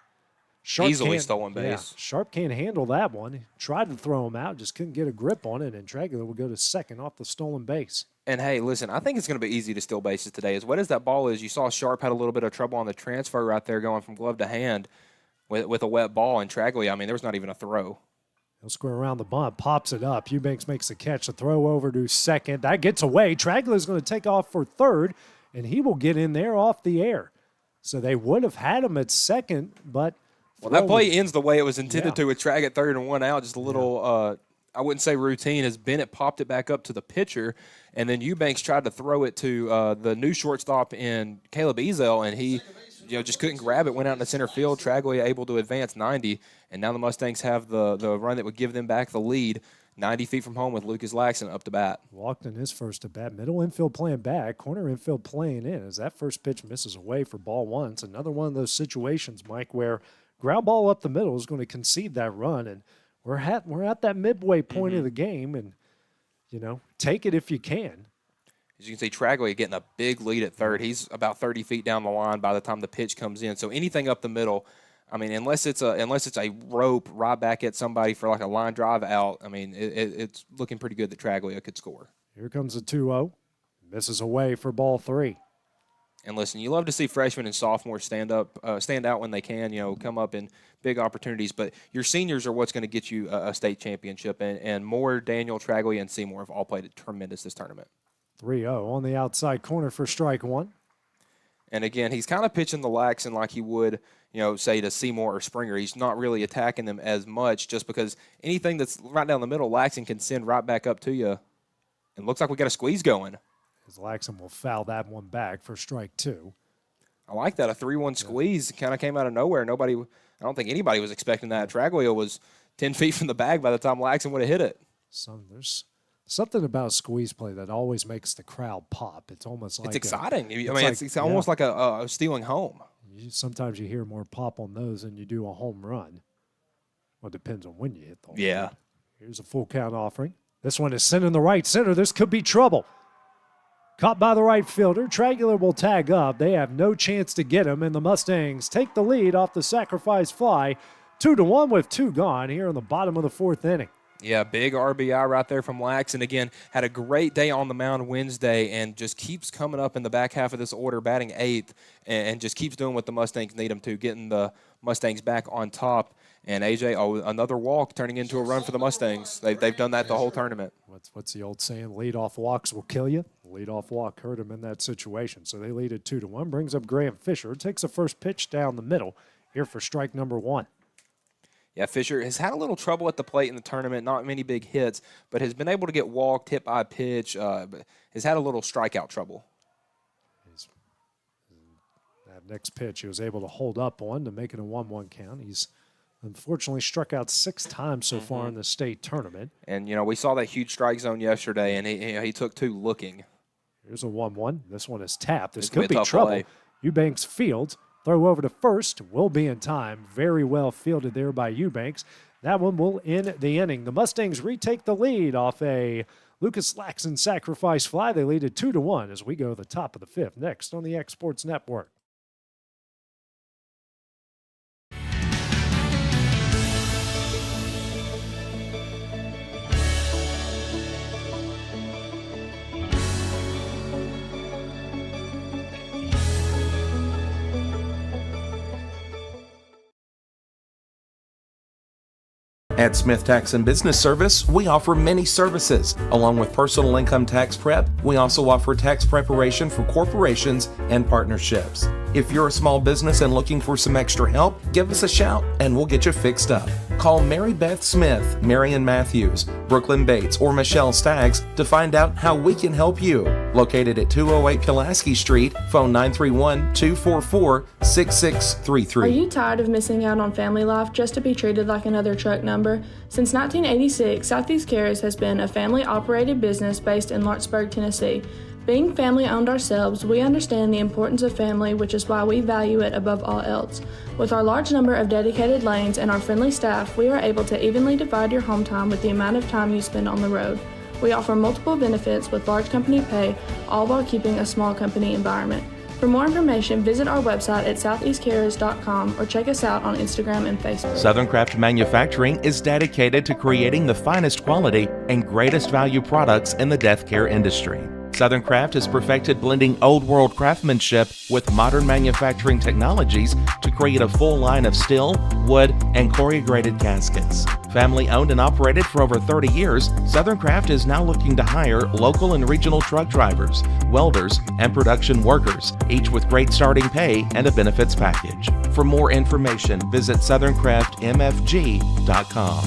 Sharp easily stolen base. Yeah, Sharp can't handle that one. He tried to throw him out, just couldn't get a grip on it, and Tragula will go to second off the stolen base. And, hey, listen, I think it's going to be easy to steal bases today. As wet as that ball is, you saw Sharp had a little bit of trouble on the transfer right there going from glove to hand with a wet ball. And Traglia, I mean, there was not even a throw. He'll square around the bunt, pops it up. Eubanks makes the catch, the throw over to second. That gets away. Tragula's going to take off for third, and he will get in there off the air. So they would have had him at second, but... Well, that play ends the way it was intended to with Trag at third and 1 out. Just a little, I wouldn't say routine, as Bennett popped it back up to the pitcher, and then Eubanks tried to throw it to the new shortstop in Caleb Ezel, and he just couldn't grab it, went out in the center field. Traglia able to advance 90, and now the Mustangs have the run that would give them back the lead. 90 feet from home with Lucas Laxton up to bat. Walked in his first at bat. Middle infield playing back, corner infield playing in. As that first pitch misses away for ball 1. It's another one of those situations, Mike, where ground ball up the middle is going to concede that run, and we're at that midway point of the game, and take it if you can. As you can see, Traglia getting a big lead at third. He's about 30 feet down the line by the time the pitch comes in. So anything up the middle, I mean, unless it's a rope right back at somebody for like a line drive out, I mean, it's looking pretty good that Traglia could score. Here comes the 2-0. Misses away for ball 3. And listen, you love to see freshmen and sophomores stand out when they can, come up in big opportunities. But your seniors are what's going to get you a state championship. And Moore, Daniel, Traglia, and Seymour have all played tremendous this tournament. 3-0 on the outside corner for strike 1. And again, he's kind of pitching the Laxton like he would, say to Seymour or Springer. He's not really attacking them as much just because anything that's right down the middle, Laxton can send right back up to you. And looks like we got a squeeze going. As Laxton will foul that one back for strike 2. I like that. A 3-1 squeeze kind of came out of nowhere. I don't think anybody was expecting that. Traglia was 10 feet from the bag by the time Laxton would have hit it. There's something about a squeeze play that always makes the crowd pop. It's almost like it's exciting. It's almost like a stealing home. Sometimes you hear more pop on those than you do a home run. Well, it depends on when you hit the home run. Run. Here's a full count offering. This one is sent in the right center. This could be trouble. Caught by the right fielder. Tragula will tag up. They have no chance to get him, and the Mustangs take the lead off the sacrifice fly. 2-1 with 2 gone here in the bottom of the 4th inning. Yeah, big RBI right there from Laxton. Again, had a great day on the mound Wednesday and just keeps coming up in the back half of this order, batting 8th, and just keeps doing what the Mustangs need him to, getting the Mustangs back on top. And AJ, another walk turning into a run for the Mustangs. They've done that the whole tournament. What's the old saying? Leadoff walks will kill you. Leadoff walk hurt him in that situation. So they lead at 2-1. Brings up Graham Fisher. Takes the first pitch down the middle here for strike number 1. Yeah, Fisher has had a little trouble at the plate in the tournament. Not many big hits, but has been able to get walked, hit by a pitch. Has had a little strikeout trouble. That next pitch, he was able to hold up on to make it a 1-1 count. He's unfortunately struck out 6 times so far in the state tournament. And, we saw that huge strike zone yesterday, and he took 2 looking. Here's a 1-1. This one is tapped. This could be trouble. Play. Eubanks fields. Throw over to first. Will be in time. Very well fielded there by Eubanks. That one will end the inning. The Mustangs retake the lead off a Lucas Laxton sacrifice fly. They lead at 2-1 as we go to the top of the 5th. Next on the X Sports Network. At Smith Tax and Business Service, we offer many services. Along with personal income tax prep, we also offer tax preparation for corporations and partnerships. If you're a small business and looking for some extra help, give us a shout and we'll get you fixed up. Call Mary Beth Smith, Marion Matthews, Brooklyn Bates, or Michelle Staggs to find out how we can help you. Located at 208 Pulaski Street, phone 931-244-6633. Are you tired of missing out on family life just to be treated like another truck number? Since 1986, Southeast Cares has been a family-operated business based in Lawrenceburg, Tennessee. Being family-owned ourselves, we understand the importance of family, which is why we value it above all else. With our large number of dedicated lanes and our friendly staff, we are able to evenly divide your home time with the amount of time you spend on the road. We offer multiple benefits with large company pay, all while keeping a small company environment. For more information, visit our website at southeastcarriers.com or check us out on Instagram and Facebook. Southern Craft Manufacturing is dedicated to creating the finest quality and greatest value products in the death care industry. Southern Craft has perfected blending old world craftsmanship with modern manufacturing technologies to create a full line of steel, wood, and corrugated caskets. Family owned and operated for over 30 years, Southern Craft is now looking to hire local and regional truck drivers, welders, and production workers, each with great starting pay and a benefits package. For more information, visit southernCraftMFG.com.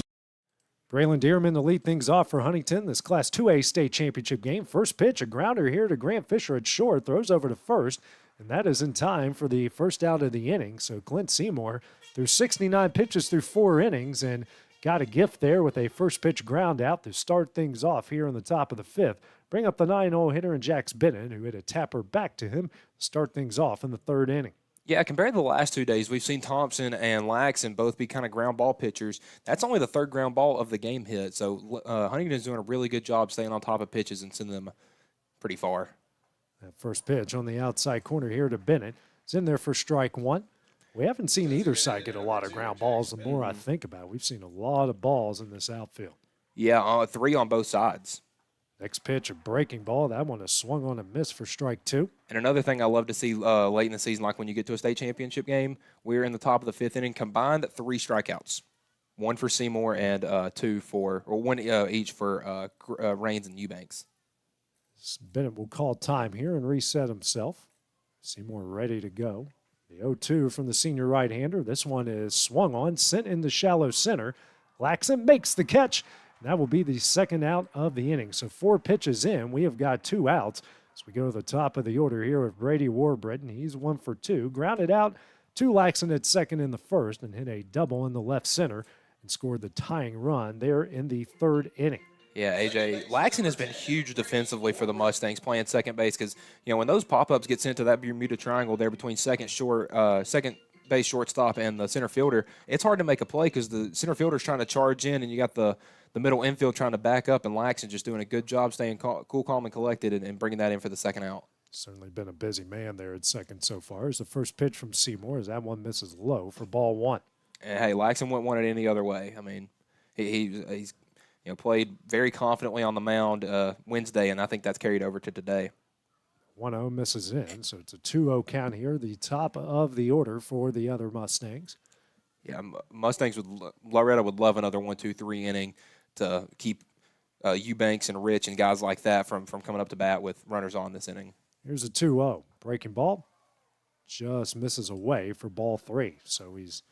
Braylon Dearman to lead things off for Huntington. This Class 2A state championship game. First pitch, a grounder here to Grant Fisher at short. Throws over to first, and that is in time for the first out of the inning. So Clint Seymour threw 69 pitches through 4 innings and got a gift there with a first pitch ground out to start things off here in the top of the 5th. Bring up the 9-0 hitter and Jax Bennett, who hit a tapper back to him, start things off in the 3rd inning. Yeah, compared to the last 2 days, we've seen Thompson and Laxon both be kind of ground ball pitchers. That's only the 3rd ground ball of the game hit. So Huntington's doing a really good job staying on top of pitches and sending them pretty far. That first pitch on the outside corner here to Bennett. It's in there for strike 1. We haven't seen either side get a lot of ground balls. The more I think about it, we've seen a lot of balls in this outfield. Yeah, 3 on both sides. Next pitch, a breaking ball. That one is swung on and missed for strike 2. And another thing I love to see late in the season, like when you get to a state championship game, we're in the top of the 5th inning, combined 3 strikeouts. 1 for Seymour and 2 for, or 1 each for Raines and Eubanks. Bennett will call time here and reset himself. Seymour ready to go. The 0-2 from the senior right-hander. This one is swung on, sent into shallow center. Laxon makes the catch. That will be the second out of the inning. So 4 pitches in, we have got 2 outs. As we go to the top of the order here with Brady Warbritton. He's 1 for 2. Grounded out to Laxon at second in the 1st and hit a double in the left center and scored the tying run there in the 3rd inning. Yeah, AJ, Laxon has been huge defensively for the Mustangs playing second base because, you know, when those pop-ups get sent to that Bermuda Triangle there between second base shortstop and the center fielder, it's hard to make a play because the center fielder's trying to charge in and you got the middle infield trying to back up, and Laxon just doing a good job staying cool, calm, and collected and bringing that in for the second out. Certainly been a busy man there at second so far. As the first pitch from Seymour, as that one misses low for ball 1. And, hey, Laxon wouldn't want it any other way. I mean, he's played very confidently on the mound Wednesday, and I think that's carried over to today. 1-0 misses in, so it's a 2-0 count here, the top of the order for the other Mustangs. Yeah, Mustangs Loretto would love another 1-2-3 inning to keep Eubanks and Rich and guys like that from coming up to bat with runners on this inning. Here's a 2-0. Breaking ball just misses away for ball 3. So he's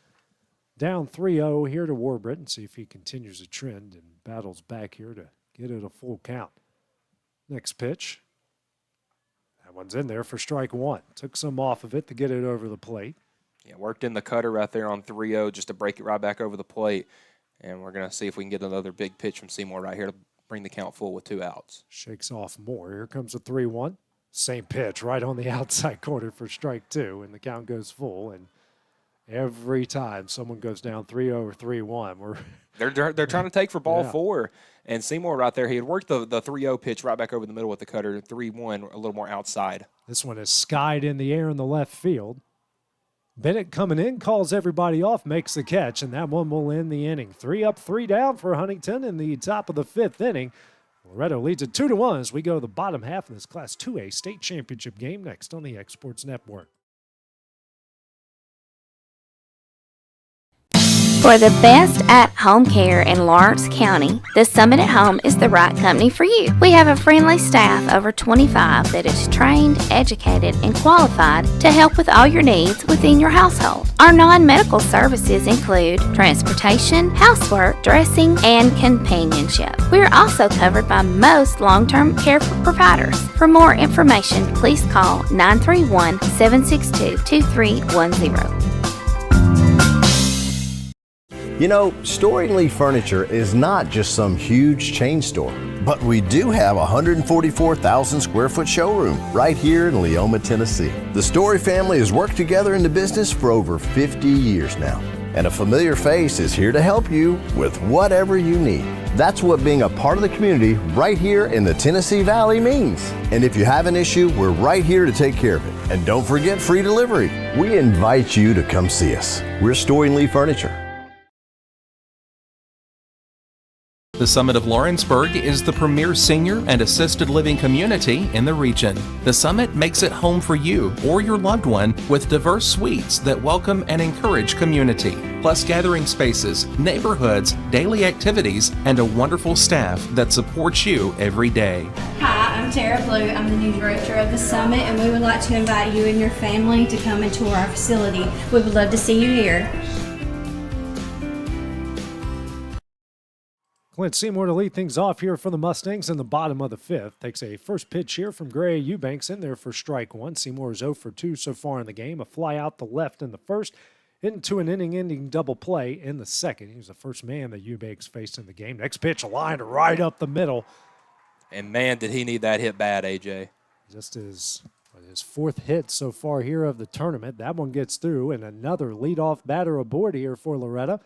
down 3-0 here to Warbritton. See if he continues a trend and battles back here to get it a full count. Next pitch. That one's in there for strike 1. Took some off of it to get it over the plate. Yeah, worked in the cutter right there on 3-0 just to break it right back over the plate. And we're going to see if we can get another big pitch from Seymour right here to bring the count full with 2 outs. Shakes off more. Here comes a 3-1. Same pitch right on the outside corner for strike 2, and the count goes full. And every time someone goes down 3-0 or 3-1, they're trying to take for ball 4. And Seymour right there, he had worked the 3-0 pitch right back over the middle with the cutter. 3-1, a little more outside. This one is skied in the air in the left field. Bennett coming in, calls everybody off, makes the catch, and that one will end the inning. 3 up, 3 down for Huntington in the top of the 5th inning. Loretto leads it 2-1 as we go to the bottom half of this Class 2A state championship game next on the Exports Network. For the best at-home care in Lawrence County, the Summit at Home is the right company for you. We have a friendly staff over 25 that is trained, educated, and qualified to help with all your needs within your household. Our non-medical services include transportation, housework, dressing, and companionship. We are also covered by most long-term care providers. For more information, please call 931-762-2310. You know, Storing Lee Furniture is not just some huge chain store, but we do have a 144,000 square foot showroom right here in Leoma, Tennessee. The Story family has worked together in the business for over 50 years now, and a familiar face is here to help you with whatever you need. That's what being a part of the community right here in the Tennessee Valley means. And if you have an issue, we're right here to take care of it. And don't forget free delivery. We invite you to come see us. We're Storing Lee Furniture. The Summit of Lawrenceburg is the premier senior and assisted living community in the region. The Summit makes it home for you or your loved one with diverse suites that welcome and encourage community, plus gathering spaces, neighborhoods, daily activities, and a wonderful staff that supports you every day. Hi, I'm Tara Blue. I'm the new director of the Summit, and we would like to invite you and your family to come and tour our facility. We would love to see you here. Clint Seymour to lead things off here for the Mustangs in the bottom of the fifth. Takes a first pitch here from Gray Eubanks in there for strike one. Seymour is 0 for 2 so far in the game. A fly out the left in the first, into an inning-ending double play in the second. He was the first man that Eubanks faced in the game. Next pitch, a line right up the middle. And, man, did he need that hit bad, A.J. Just his fourth hit so far here of the tournament. That one gets through, and another leadoff batter aboard here for Loretto.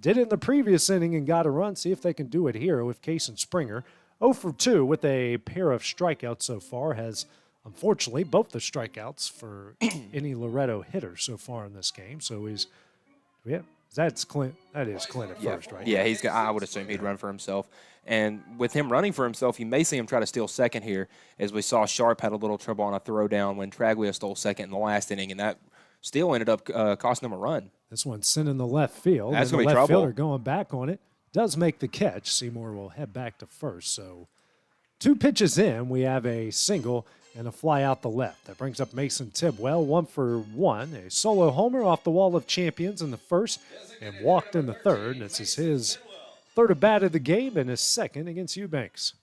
Did it in the previous inning and got a run. See if they can do it here with Case and Springer. 0 for 2 with a pair of strikeouts so far. Has, unfortunately, both the strikeouts for any Loretto hitter so far in this game. So that's Clint. That is Clint at first, right? Yeah, I would assume he'd run for himself. And with him running for himself, you may see him try to steal second here, as we saw Sharp had a little trouble on a throw down when Traglia stole second in the last inning, and that still ended up costing him a run. This one's sent in the left field. That's going to be the left trouble. fielder going back on it. Does make the catch. Seymour will head back to first. So 2 pitches in, we have a single and a fly out the left. That brings up Mason Tidwell, 1 for 1. A solo homer off the wall of champions in the first and walked in the third. This is his third at bat of the game and his second against Eubanks.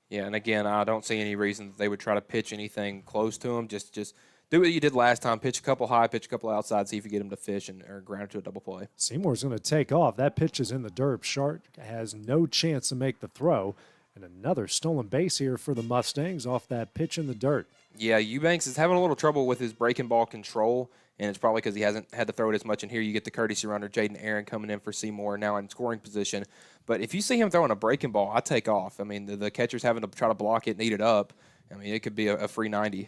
Yeah, and again, I don't see any reason that they would try to pitch anything close to him. Just do what you did last time. Pitch a couple high, pitch a couple outside, see if you get him to fish or ground to a double play. Seymour's going to take off. That pitch is in the dirt. Sharp has no chance to make the throw. And another stolen base here for the Mustangs off that pitch in the dirt. Yeah, Eubanks is having a little trouble with his breaking ball control, and it's probably because he hasn't had to throw it as much. And here you get the courtesy runner, Jaden Aaron, coming in for Seymour, now in scoring position. But if you see him throwing a breaking ball, I take off. I mean, the catcher's having to try to block it and eat it up. I mean, it could be a free 90.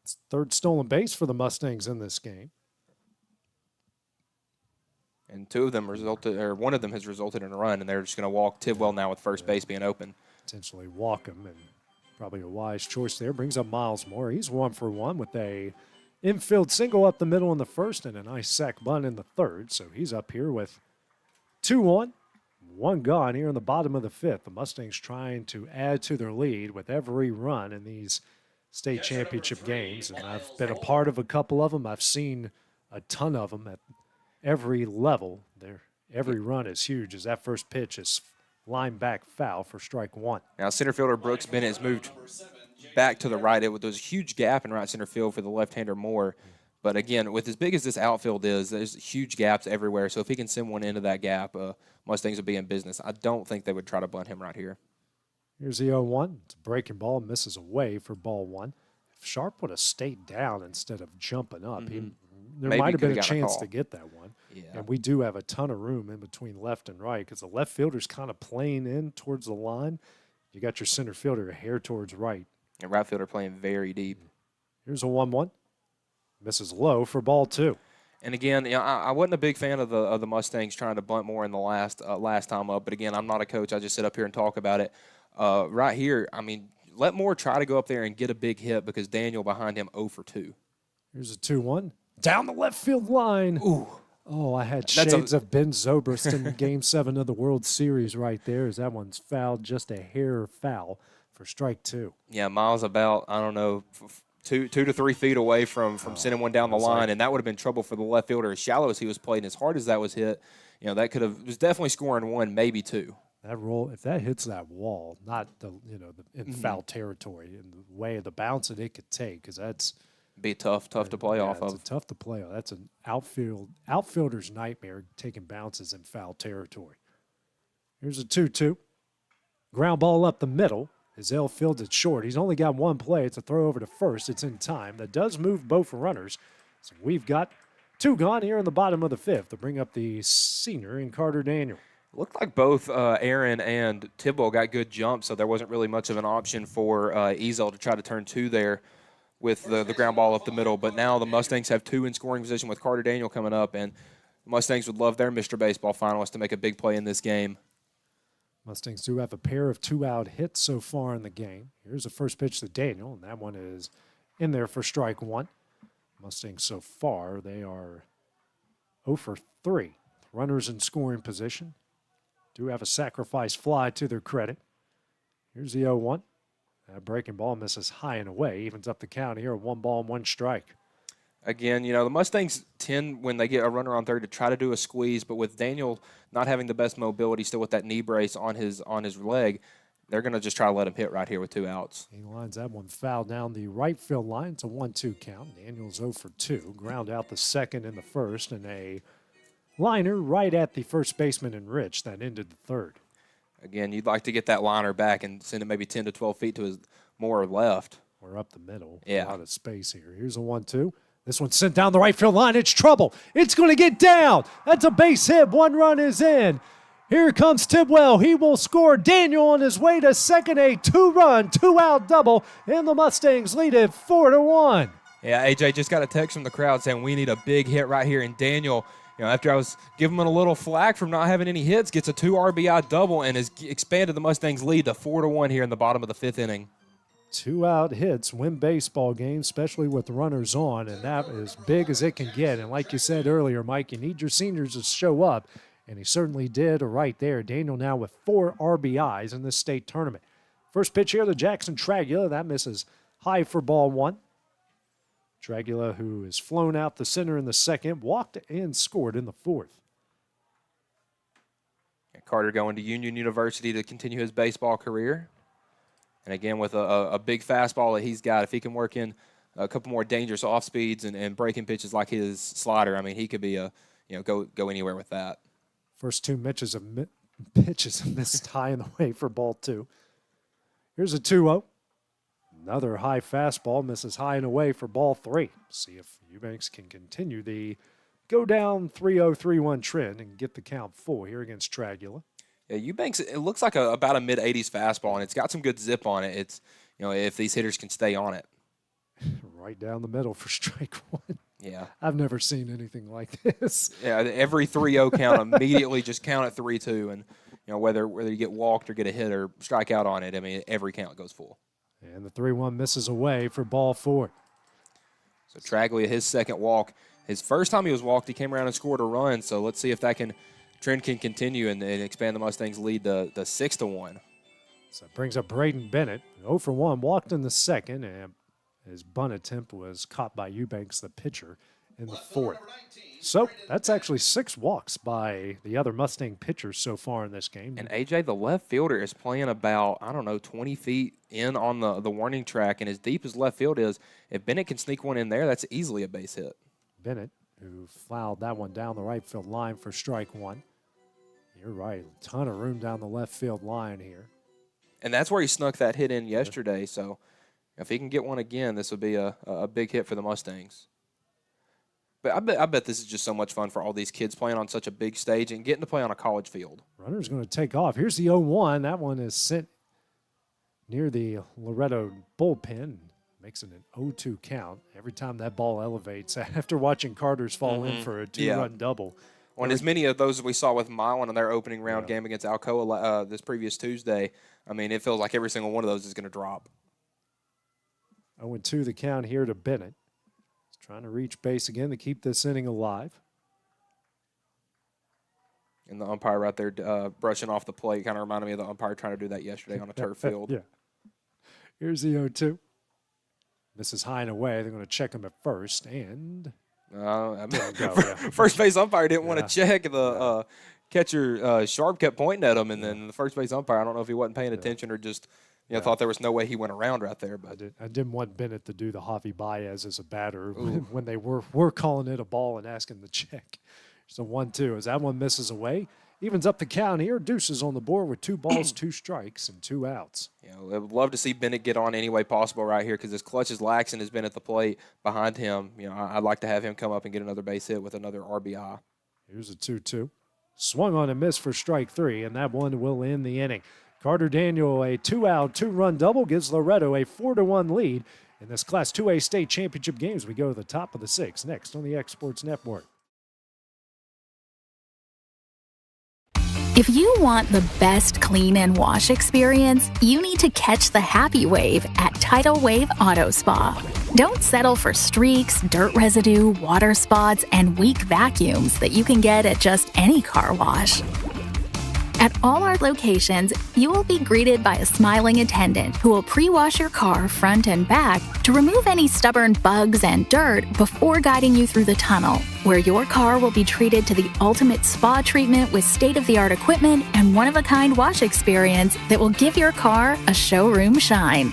It's third stolen base for the Mustangs in this game. And one of them has resulted in a run, and they're just going to walk Tidwell now with first base being open. Potentially walk him, and probably a wise choice there. Brings up Miles Moore. He's 1 for 1 with a infield single up the middle in the first and a nice sac bunt in the third. So he's up here with 2-1, 1 gone here in the bottom of the fifth. The Mustangs trying to add to their lead with every run in these state championship games, and I've been a part of a couple of them. I've seen a ton of them at every level. Every run is huge as that first pitch is line back foul for strike one. Now center fielder Brooks Bennett has moved back to the right. There was a huge gap in right center field for the left-hander Moore. But again, with as big as this outfield is, there's huge gaps everywhere. So if he can send one into that gap, Mustangs would be in business. I don't think they would try to bunt him right here. Here's the 0-1. It's a breaking ball, misses away for ball one. If Sharp would have stayed down instead of jumping up, there might have been a chance to get that one. Yeah. And we do have a ton of room in between left and right because the left fielder's kind of playing in towards the line. You got your center fielder a hair towards right. And right fielder playing very deep. Here's a 1-1. Misses low for ball two. And again, I wasn't a big fan of the Mustangs trying to bunt more in the last time up. But again, I'm not a coach. I just sit up here and talk about it. Right here, I mean, let Moore try to go up there and get a big hit because Daniel behind him 0 for 2. Here's a 2-1. Down the left field line. Ooh. Oh, I had shades of Ben Zobrist in Game 7 of the World Series right there, as that one's fouled, just a hair foul for strike 2. Yeah, Miles about, I don't know, 2 to 3 feet away from sending one down the line, and that would have been trouble for the left fielder. As shallow as he was playing, as hard as that was hit, that was definitely scoring 1, maybe 2. That roll, if that hits that wall, not in foul territory, and the way of the bounce that it could take, because that's be tough to play off of. It's tough to play off. That's an outfielder's nightmare, taking bounces in foul territory. Here's a 2-2. Ground ball up the middle. Hazell fields it short. He's only got one play. It's a throw over to first. It's in time. That does move both runners. So we've got 2 gone here in the bottom of the 5th to bring up the senior in Carter Daniel. Looked like both Aaron and Tidwell got good jumps, so there wasn't really much of an option for Ezel to try to turn 2 there with the ground ball up the middle. But now the Mustangs have 2 in scoring position with Carter Daniel coming up, and the Mustangs would love their Mr. Baseball finalist to make a big play in this game. Mustangs do have a pair of 2-out hits so far in the game. Here's the first pitch to Daniel, and that one is in there for strike 1. Mustangs so far, they are 0 for 3. Runners in scoring position. Do have a sacrifice fly to their credit. Here's the 0-1. That breaking ball misses high and away. Evens up the count here, 1 ball and 1 strike. Again, the Mustangs tend, when they get a runner on third, to try to do a squeeze, but with Daniel not having the best mobility, still with that knee brace on his leg, they're going to just try to let him hit right here with 2 outs. He lines that one foul down the right field line. It's a 1-2 count. Daniel's 0 for 2. Ground out the second and the first, and a liner right at the first baseman and Rich that ended the third. Again, you'd like to get that liner back and send it maybe 10 to 12 feet to his more left. Or up the middle. Yeah. A lot of space here. Here's a 1-2. This one's sent down the right field line. It's trouble. It's going to get down. That's a base hit. 1 run is in. Here comes Tidwell. He will score. Daniel on his way to second, a 2-run, 2-out double, and the Mustangs lead it 4-1. Yeah, AJ just got a text from the crowd saying we need a big hit right here, and Daniel, after I was giving him a little flack from not having any hits, gets a 2 RBI double and has expanded the Mustangs' lead to 4-1 here in the bottom of the 5th inning. 2-out hits win baseball games, especially with runners on, and that is big as it can get. And like you said earlier, Mike, you need your seniors to show up, and he certainly did right there. Daniel now with 4 RBIs in this state tournament. First pitch here to Jackson Tragula. That misses high for ball 1. Tragula, who has flown out the center in the second, walked and scored in the 4th. Carter going to Union University to continue his baseball career. And again, with a big fastball that he's got, if he can work in a couple more dangerous off speeds and breaking pitches like his slider, I mean, he could be go anywhere with that. First 2 pitches have missed high in the way for ball 2. Here's a 2-0. Another high fastball misses high and away for ball 3. See if Eubanks can continue the go down 3-0, 3-1 trend and get the count full here against Tragula. Yeah, Eubanks, it looks like about a mid-80s fastball, and it's got some good zip on it. It's, if these hitters can stay on it. Right down the middle for strike 1. Yeah. I've never seen anything like this. Yeah, every 3-0 count immediately just count at 3-2, and whether you get walked or get a hit or strike out on it, I mean, every count goes full. And the 3-1 misses away for ball 4. So Traglia, his second walk. His first time he was walked, he came around and scored a run. So let's see if that trend can continue and expand the Mustangs' lead to 6-1. So it brings up Braden Bennett. 0 for 1, walked in the second, and his bunt attempt was caught by Eubanks, the pitcher, in the 4th. So that's actually 6 walks by the other Mustang pitchers so far in this game. And AJ, the left fielder, is playing about, 20 feet in on the warning track, and as deep as left field is, if Bennett can sneak one in there, that's easily a base hit. Bennett, who fouled that one down the right field line for strike 1. You're right, a ton of room down the left field line here. And that's where he snuck that hit in yesterday, so if he can get one again, this would be a big hit for the Mustangs. But I bet this is just so much fun for all these kids playing on such a big stage and getting to play on a college field. Runner's going to take off. Here's the 0-1. That one is sent near the Loretto bullpen. Makes it an 0-2 count. Every time that ball elevates after watching Carter's fall in for a 2-run double. Well, and as many of those as we saw with Milan in their opening round game against Alcoa this previous Tuesday, I mean, it feels like every single one of those is going to drop. 0-2 the count here to Bennett. Trying to reach base again to keep this inning alive. And the umpire right there brushing off the plate kind of reminded me of the umpire trying to do that yesterday on a turf field. Yeah. Here's the 0-2. This is high and away. They're going to check him at first, and first base umpire didn't want to check. The catcher Sharp kept pointing at him, and then the first base umpire, I don't know if he wasn't paying attention or just thought there was no way he went around right there. But I didn't want Bennett to do the Javi Baez as a batter when they were calling it a ball and asking to check. So 1-2 as that one misses away. Evens up the count here. Deuces on the board with 2 balls, 2 strikes, and 2 outs. I would love to see Bennett get on any way possible right here because as clutch as Laxon has been at the plate behind him, I'd like to have him come up and get another base hit with another RBI. Here's a 2-2. Swung on and missed for strike 3, and that one will end the inning. Carter Daniel, a 2-out, 2-run double, gives Loretto a 4-1 lead in this Class 2A state championship games. We go to the top of the 6th next on the Exports Network. If you want the best clean and wash experience, you need to catch the happy wave at Tidal Wave Auto Spa. Don't settle for streaks, dirt residue, water spots, and weak vacuums that you can get at just any car wash. At all our locations, you will be greeted by a smiling attendant who will pre-wash your car front and back to remove any stubborn bugs and dirt before guiding you through the tunnel, where your car will be treated to the ultimate spa treatment with state-of-the-art equipment and one-of-a-kind wash experience that will give your car a showroom shine.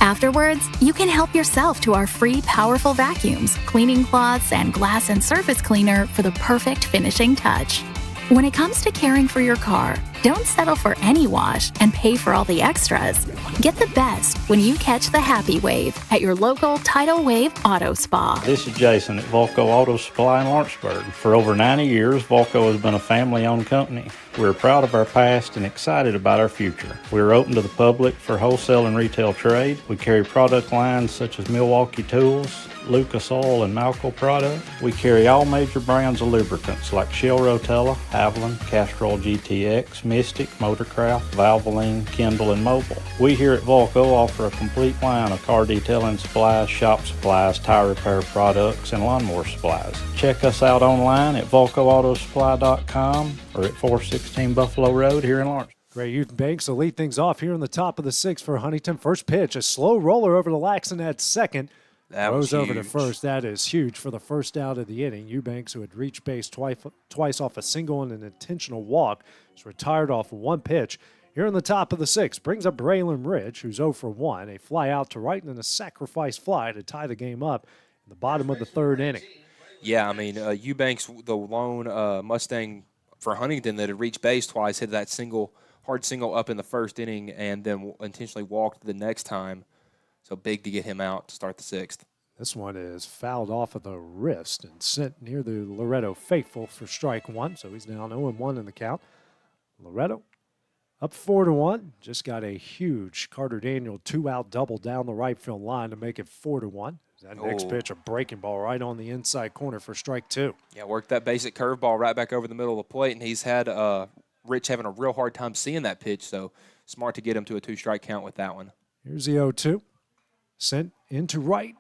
Afterwards, you can help yourself to our free powerful vacuums, cleaning cloths, and glass and surface cleaner for the perfect finishing touch. When it comes to caring for your car, don't settle for any wash and pay for all the extras. Get the best when you catch the happy wave at your local Tidal Wave Auto Spa. This is Jason at Volco Auto Supply in Lawrenceburg. For over 90 years, Volco has been a family-owned company. We're proud of our past and excited about our future. We're open to the public for wholesale and retail trade. We carry product lines such as Milwaukee Tools, Lucas Oil, and Malco product. We carry all major brands of lubricants like Shell Rotella, Haviland, Castrol GTX, Mystic, Motorcraft, Valvoline, Kindle, and Mobile. We here at Volco offer a complete line of car detailing supplies, shop supplies, tire repair products, and lawnmower supplies. Check us out online at VolcoAutosupply.com or at 416 Buffalo Road here in Lawrence. Gray Eubanks will lead things off here in the top of the 6th for Huntingdon. First pitch, a slow roller over to Laxon at second. That was over to huge. first. That is huge for the first out of the inning. Eubanks, who had reached base twice off a single and an intentional walk, is retired off one pitch. Here in the top of the 6th, brings up Braylon Rich, who's 0 for 1. A fly out to right and then a sacrifice fly to tie the game up in the bottom of the 3rd inning. Yeah, I mean, Eubanks, the lone Mustang for Huntingdon that had reached base twice, hit that hard single up in the 1st inning and then intentionally walked the next time. So big to get him out to start the 6th. This one is fouled off of the wrist and sent near the Loretto faithful for strike 1. So he's now 0-1 in the count. Loretto up 4-1. Just got a huge Carter Daniel 2-out double down the right field line to make it 4-1. That next pitch, a breaking ball right on the inside corner for strike 2. Yeah, worked that basic curveball right back over the middle of the plate, and he's had Rich having a real hard time seeing that pitch, so smart to get him to a 2-strike count with that one. Here's the 0-2. Sent into right,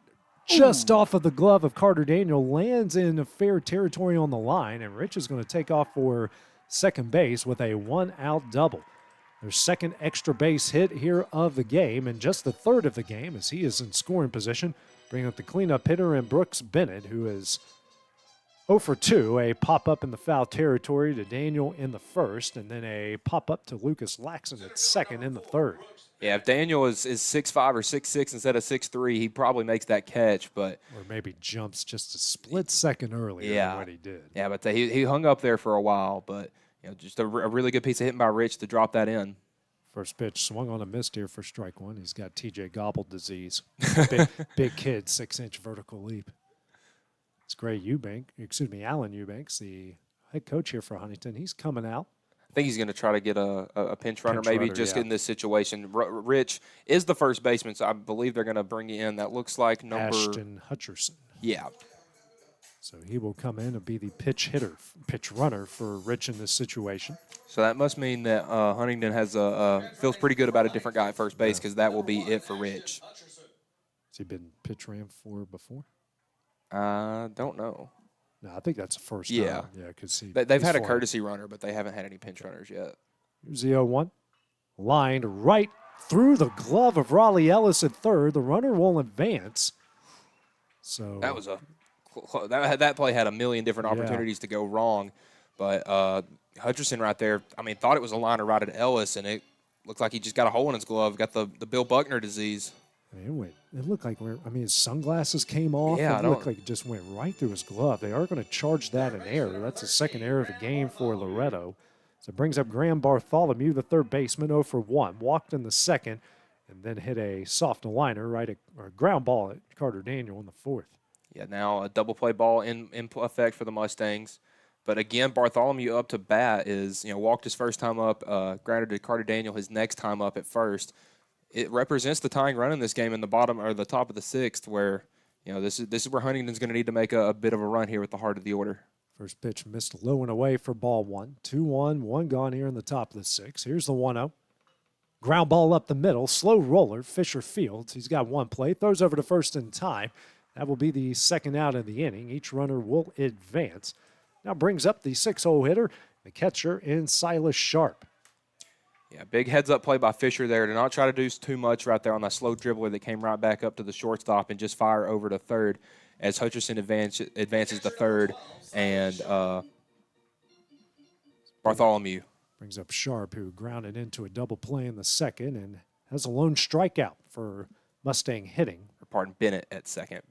just off of the glove of Carter Daniel, lands in a fair territory on the line, and Rich is going to take off for second base with a 1-out double. Their second extra base hit here of the game, and just the 3rd of the game as he is in scoring position, bringing up the cleanup hitter and Brooks Bennett, who is 0 for 2, a pop-up in the foul territory to Daniel in the 1st, and then a pop-up to Lucas Laxon at second in the 3rd. Yeah, if Daniel is 6'5" or 6'6" instead of 6'3", he probably makes that catch. But or maybe jumps just a split second earlier than what he did. Yeah, but he hung up there for a while. But just a really good piece of hitting by Rich to drop that in. First pitch swung on a missed here for strike 1. He's got TJ Gobble disease. Big kid, 6-inch vertical leap. It's Alan Eubanks, the head coach here for Huntingdon. He's coming out. I think he's going to try to get a pinch runner, in this situation. Rich is the first baseman, so I believe they're going to bring you in. That looks like number Ashton Hutcherson. Yeah. So he will come in and be the pitch runner for Rich in this situation. So that must mean that Huntingdon feels pretty good about a different guy at first base because that will be it for Rich. Has he been pitch ran for before? I don't know. No, I think that's the first Yeah. time. Yeah, because They've had a courtesy runner, but they haven't had any pinch runners yet. Here's the 0-1. Lined right through the glove of Raleigh Ellis at third. The runner will advance. So That was that play had a million different opportunities to go wrong, but Hutcherson right there, I mean, thought it was a liner right at Ellis, and it looked like he just got a hole in his glove, got the Bill Buckner disease. I mean, it looked like his sunglasses came off. Yeah, it looked like it just went right through his glove. They are going to charge that an error. That's the second error of the game for Loretto. So it brings up Graham Bartholomew, the third baseman, 0 for 1. Walked in the second, and then hit a soft liner or a ground ball at Carter Daniel in the fourth. Yeah, now a double play ball in effect for the Mustangs. But again, Bartholomew up to bat is, walked his first time up, grounded to Carter Daniel his next time up at first. It represents the tying run in this game in the bottom or the top of the sixth, where this is where Huntingdon's going to need to make a bit of a run here with the heart of the order. First pitch missed low and away for ball one. 2-1, one gone here in the top of the sixth. Here's the 1-0. Ground ball up the middle, slow roller. Fisher fields. He's got one play, throws over to first in time. That will be the second out of the inning. Each runner will advance. Now brings up the 6-hole hitter, the catcher in Silas Sharp. Yeah, big heads-up play by Fisher there to not try to do too much right there on that slow dribbler that came right back up to the shortstop and just fire over to third as Hutcherson advances to third and Bartholomew. Brings up Sharp, who grounded into a double play in the second and has a lone strikeout for Mustang hitting. Or pardon, Bennett at second,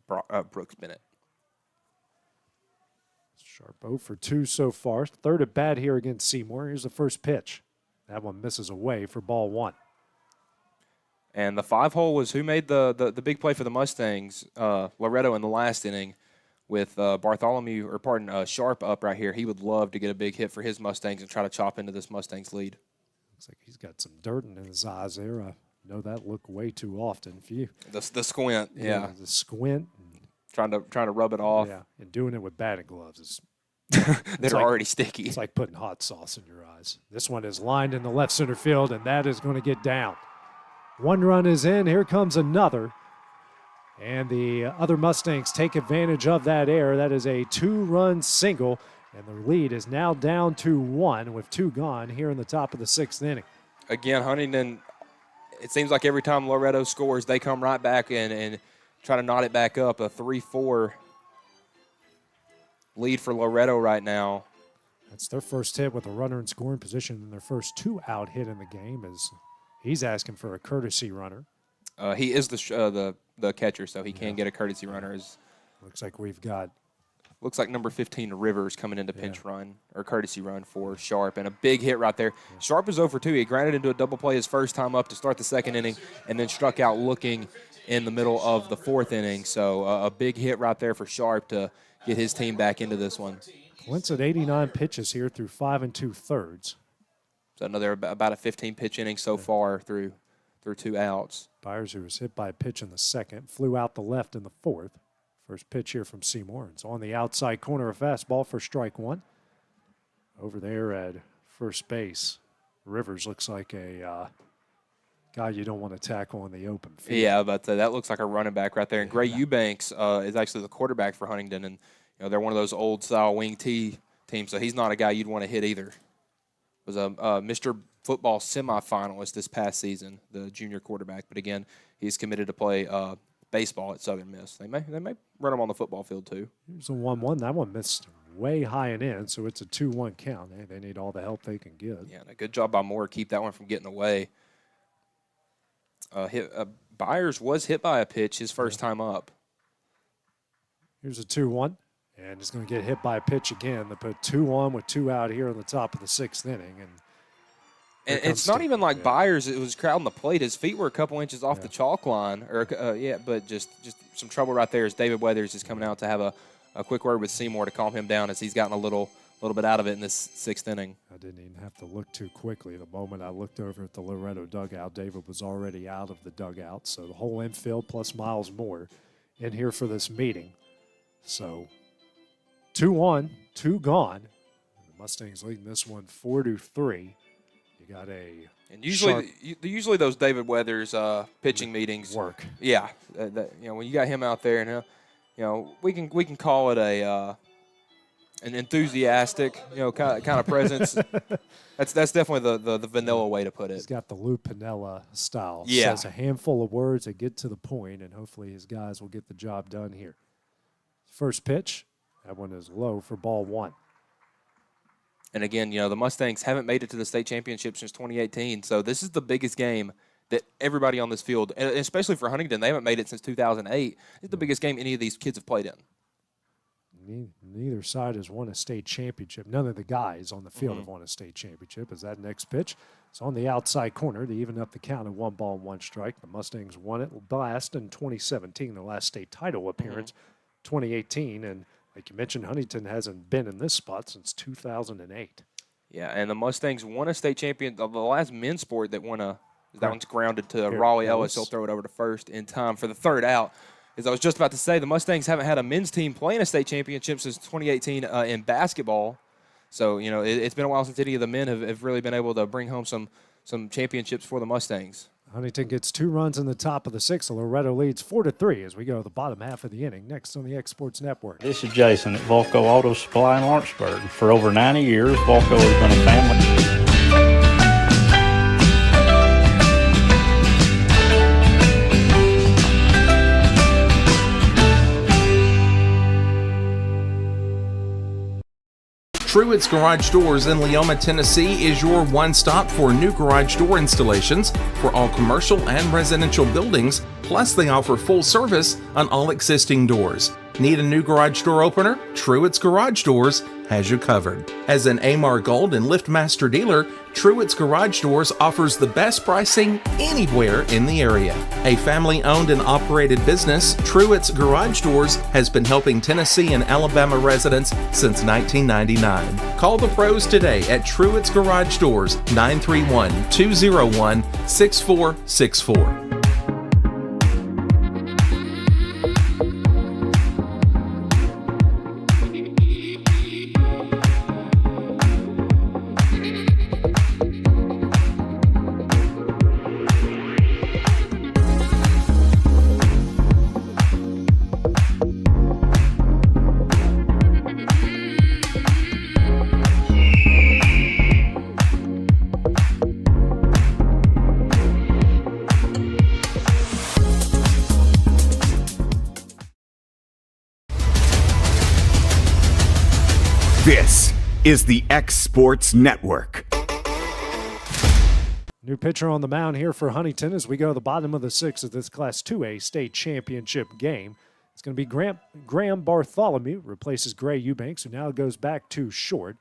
Brooks Bennett. Sharp 0 for 2 so far. Third at bat here against Seymour. Here's the first pitch. That one misses away for ball one. And the 5-hole was who made the big play for the Mustangs, Loretto in the last inning with Sharp up right here. He would love to get a big hit for his Mustangs and try to chop into this Mustangs lead. Looks like he's got some dirt in his eyes there. I know that look way too often for you. The squint, yeah. The squint. Trying to rub it off. Yeah, and doing it with batting gloves is They're already sticky. It's like putting hot sauce in your eyes. This one is lined in the left center field, and that is going to get down. One run is in. Here comes another. And the other Mustangs take advantage of that error. That is a 2-run single, and the lead is now down to 1 with 2 gone here in the top of the 6th inning. Again, Huntingdon, it seems like every time Loretto scores, they come right back and try to knot it back up. A 3-4 lead for Loretto right now. That's their first hit with a runner in scoring position, and their first 2-out hit in the game is he's asking for a courtesy runner. He is the catcher, so he can get a courtesy runner. Looks like we've got. Looks like number 15 Rivers coming into pinch run or courtesy run for Sharp, and a big hit right there. Yeah. Sharp is 0 for 2. He grounded into a double play his first time up to start the 2nd inning, and then struck out looking in the middle of the 4th inning. So a big hit right there for Sharp to get his team back into this one. Clint's at 89 pitches here through 5 2/3. So another about a 15-pitch inning so far through 2 outs. Byers, who was hit by a pitch in the 2nd, flew out the left in the 4th. First pitch here from Seymour. It's on the outside corner, a fastball for strike 1. Over there at first base, Rivers looks like a guy you don't want to tackle in the open field. Yeah, but that looks like a running back right there. And Gray Eubanks is actually the quarterback for Huntingdon, and they're one of those old-style wing T teams, so he's not a guy you'd want to hit either. Was a Mr. Football semifinalist this past season, the junior quarterback. But again, he's committed to play baseball at Southern Miss. They may run him on the football field too. Here's a 1-1. That one missed way high and in, so it's a 2-1 count. They need all the help they can get. Yeah, and a good job by Moore to keep that one from getting away. Byers was hit by a pitch his first time up. Here's a 2-1, and he's going to get hit by a pitch again. They put 2 on with 2 out here in the top of the 6th inning, and it's not even like Byers. It was crowding the plate. His feet were a couple inches off the chalk line. But just some trouble right there as David Weathers is coming out to have a quick word with Seymour to calm him down as he's gotten a little bit out of it in this 6th inning. I didn't even have to look too quickly. The moment I looked over at the Loretto dugout, David was already out of the dugout. So the whole infield plus Miles Moore in here for this meeting. So 2 on, 2 gone. The Mustangs leading this one 4-3. You got and usually those David Weathers pitching meetings work. Yeah, when you got him out there, and we can call it An enthusiastic, kind of presence. That's definitely the vanilla way to put it. He's got the Lou Piniella style. Yeah. Says a handful of words that get to the point, and hopefully his guys will get the job done here. First pitch, that one is low for ball one. And again, the Mustangs haven't made it to the state championship since 2018, so this is the biggest game that everybody on this field, and especially for Huntingdon, they haven't made it since 2008. It's the biggest game any of these kids have played in. Neither side has won a state championship. None of the guys on the field have won a state championship. As that next pitch, it's on the outside corner to even up the count at 1-1 The Mustangs won it last in 2017, their last state title appearance, 2018. And like you mentioned, Huntingdon hasn't been in this spot since 2008. Yeah, and the Mustangs won a state champion. The last men's sport that won that one's grounded to Raleigh Ellis. He'll throw it over to first in time for the third out. As I was just about to say, the Mustangs haven't had a men's team playing a state championship since 2018 in basketball. So, it's been a while since any of the men have really been able to bring home some championships for the Mustangs. Huntingdon gets 2 runs in the top of the 6th. Loretto leads 4-3 as we go to the bottom half of the inning. Next on the Exports Network. This is Jason at Volco Auto Supply in Lawrenceburg. For over 90 years, Volco has been a family. Truett's Garage Doors in Leoma, Tennessee is your one-stop for new garage door installations for all commercial and residential buildings, plus they offer full service on all existing doors. Need a new garage door opener? Truett's Garage Doors has you covered. As an AMAR Gold and LiftMaster dealer, Truett's Garage Doors offers the best pricing anywhere in the area. A family-owned and operated business, Truett's Garage Doors has been helping Tennessee and Alabama residents since 1999. Call the pros today at Truett's Garage Doors, 931-201-6464. This is the X Sports Network. New pitcher on the mound here for Huntingdon as we go to the bottom of the 6th of this Class 2A state championship game. It's going to be Graham Bartholomew, replaces Gray Eubanks, who now goes back to short.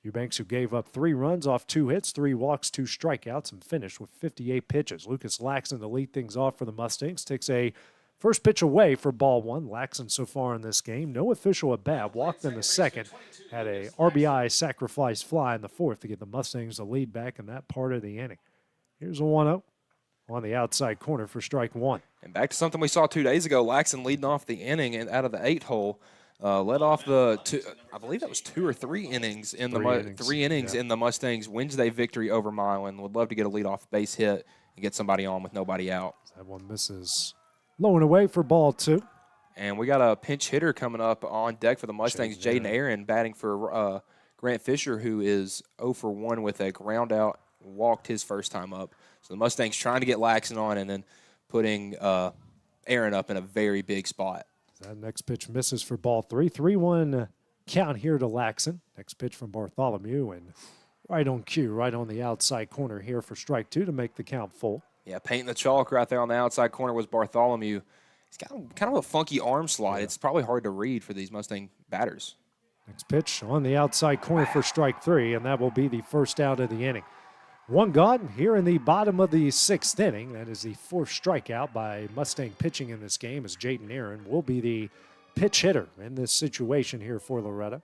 Eubanks, who gave up 3 runs off 2 hits, 3 walks, 2 strikeouts, and finished with 58 pitches. Lucas Laxon to lead things off for the Mustangs takes a first pitch away for ball 1. Laxon so far in this game, no official at bat, walked in the second, had a RBI sacrifice fly in the 4th to get the Mustangs the lead back in that part of the inning. Here's a 1-0 on the outside corner for strike 1. And back to something we saw 2 days ago, Laxon leading off the inning and out of the 8-hole. Led off the I believe that was 2 or 3 innings in three innings in the Mustangs' Wednesday victory over Milan. Would love to get a leadoff base hit and get somebody on with nobody out. That one misses low and away for ball 2. And we got a pinch hitter coming up on deck for the Mustangs, Jaden Aaron, batting for Grant Fisher, who is 0 for 1 with a ground out, walked his first time up. So the Mustangs trying to get Laxon on and then putting Aaron up in a very big spot. That next pitch misses for ball 3. 3-1 count here to Laxon. Next pitch from Bartholomew, and right on cue, right on the outside corner here for strike 2 to make the count full. Yeah, painting the chalk right there on the outside corner was Bartholomew. He's got kind of a funky arm slide. Yeah. It's probably hard to read for these Mustang batters. Next pitch on the outside corner for strike 3, and that will be the first out of the inning. 1 gone here in the bottom of the 6th inning. That is the 4th strikeout by Mustang pitching in this game, as Jaden Aaron will be the pitch hitter in this situation here for Loretto.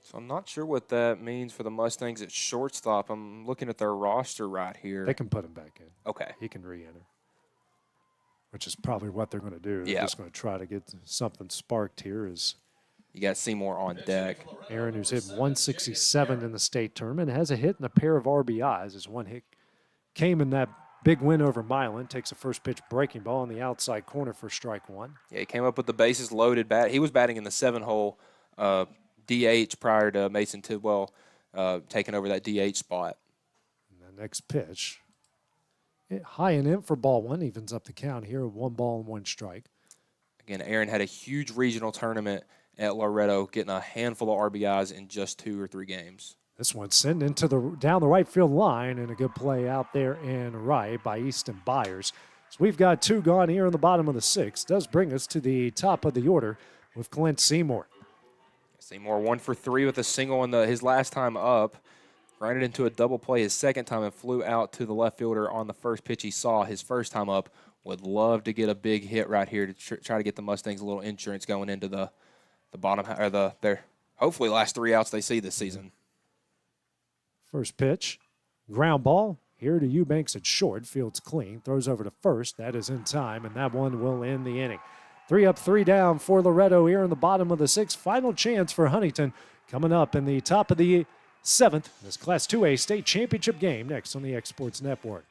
So I'm not sure what that means for the Mustangs at shortstop. I'm looking at their roster right here. They can put him back in. Okay. He can re-enter, which is probably what they're going to do. Yeah. They're just going to try to get something sparked here. You got Seymour on deck. Aaron, who's hit 167 in the state tournament, has a hit and a pair of RBIs. His 1 hit came in that big win over Milan. Takes a first pitch breaking ball on the outside corner for strike 1. Yeah, he came up with the bases loaded bat. He was batting in the 7-hole DH prior to Mason Tidwell taking over that DH spot. And the next pitch, high and in for ball one, evens up the count here, 1 ball and 1 strike. Again, Aaron had a huge regional tournament at Loretto, getting a handful of RBIs in just 2 or 3 games. This one's sent into down the right field line, and a good play out there in right by Easton Byers. So we've got 2 gone here in the bottom of the 6th. Does bring us to the top of the order with Clint Seymour. Seymour 1 for 3 with a single in his last time up. Grinded into a double play his second time and flew out to the left fielder on the first pitch he saw his first time up. Would love to get a big hit right here to try to get the Mustangs a little insurance going into the bottom, or their hopefully last 3 outs they see this season. First pitch, ground ball. Here to Eubanks at short. Fields clean. Throws over to first. That is in time, and that one will end the inning. 3 up, 3 down for Loretto here in the bottom of the 6th. Final chance for Huntingdon coming up in the top of the 7th. This Class 2A state championship game next on the X Sports Network.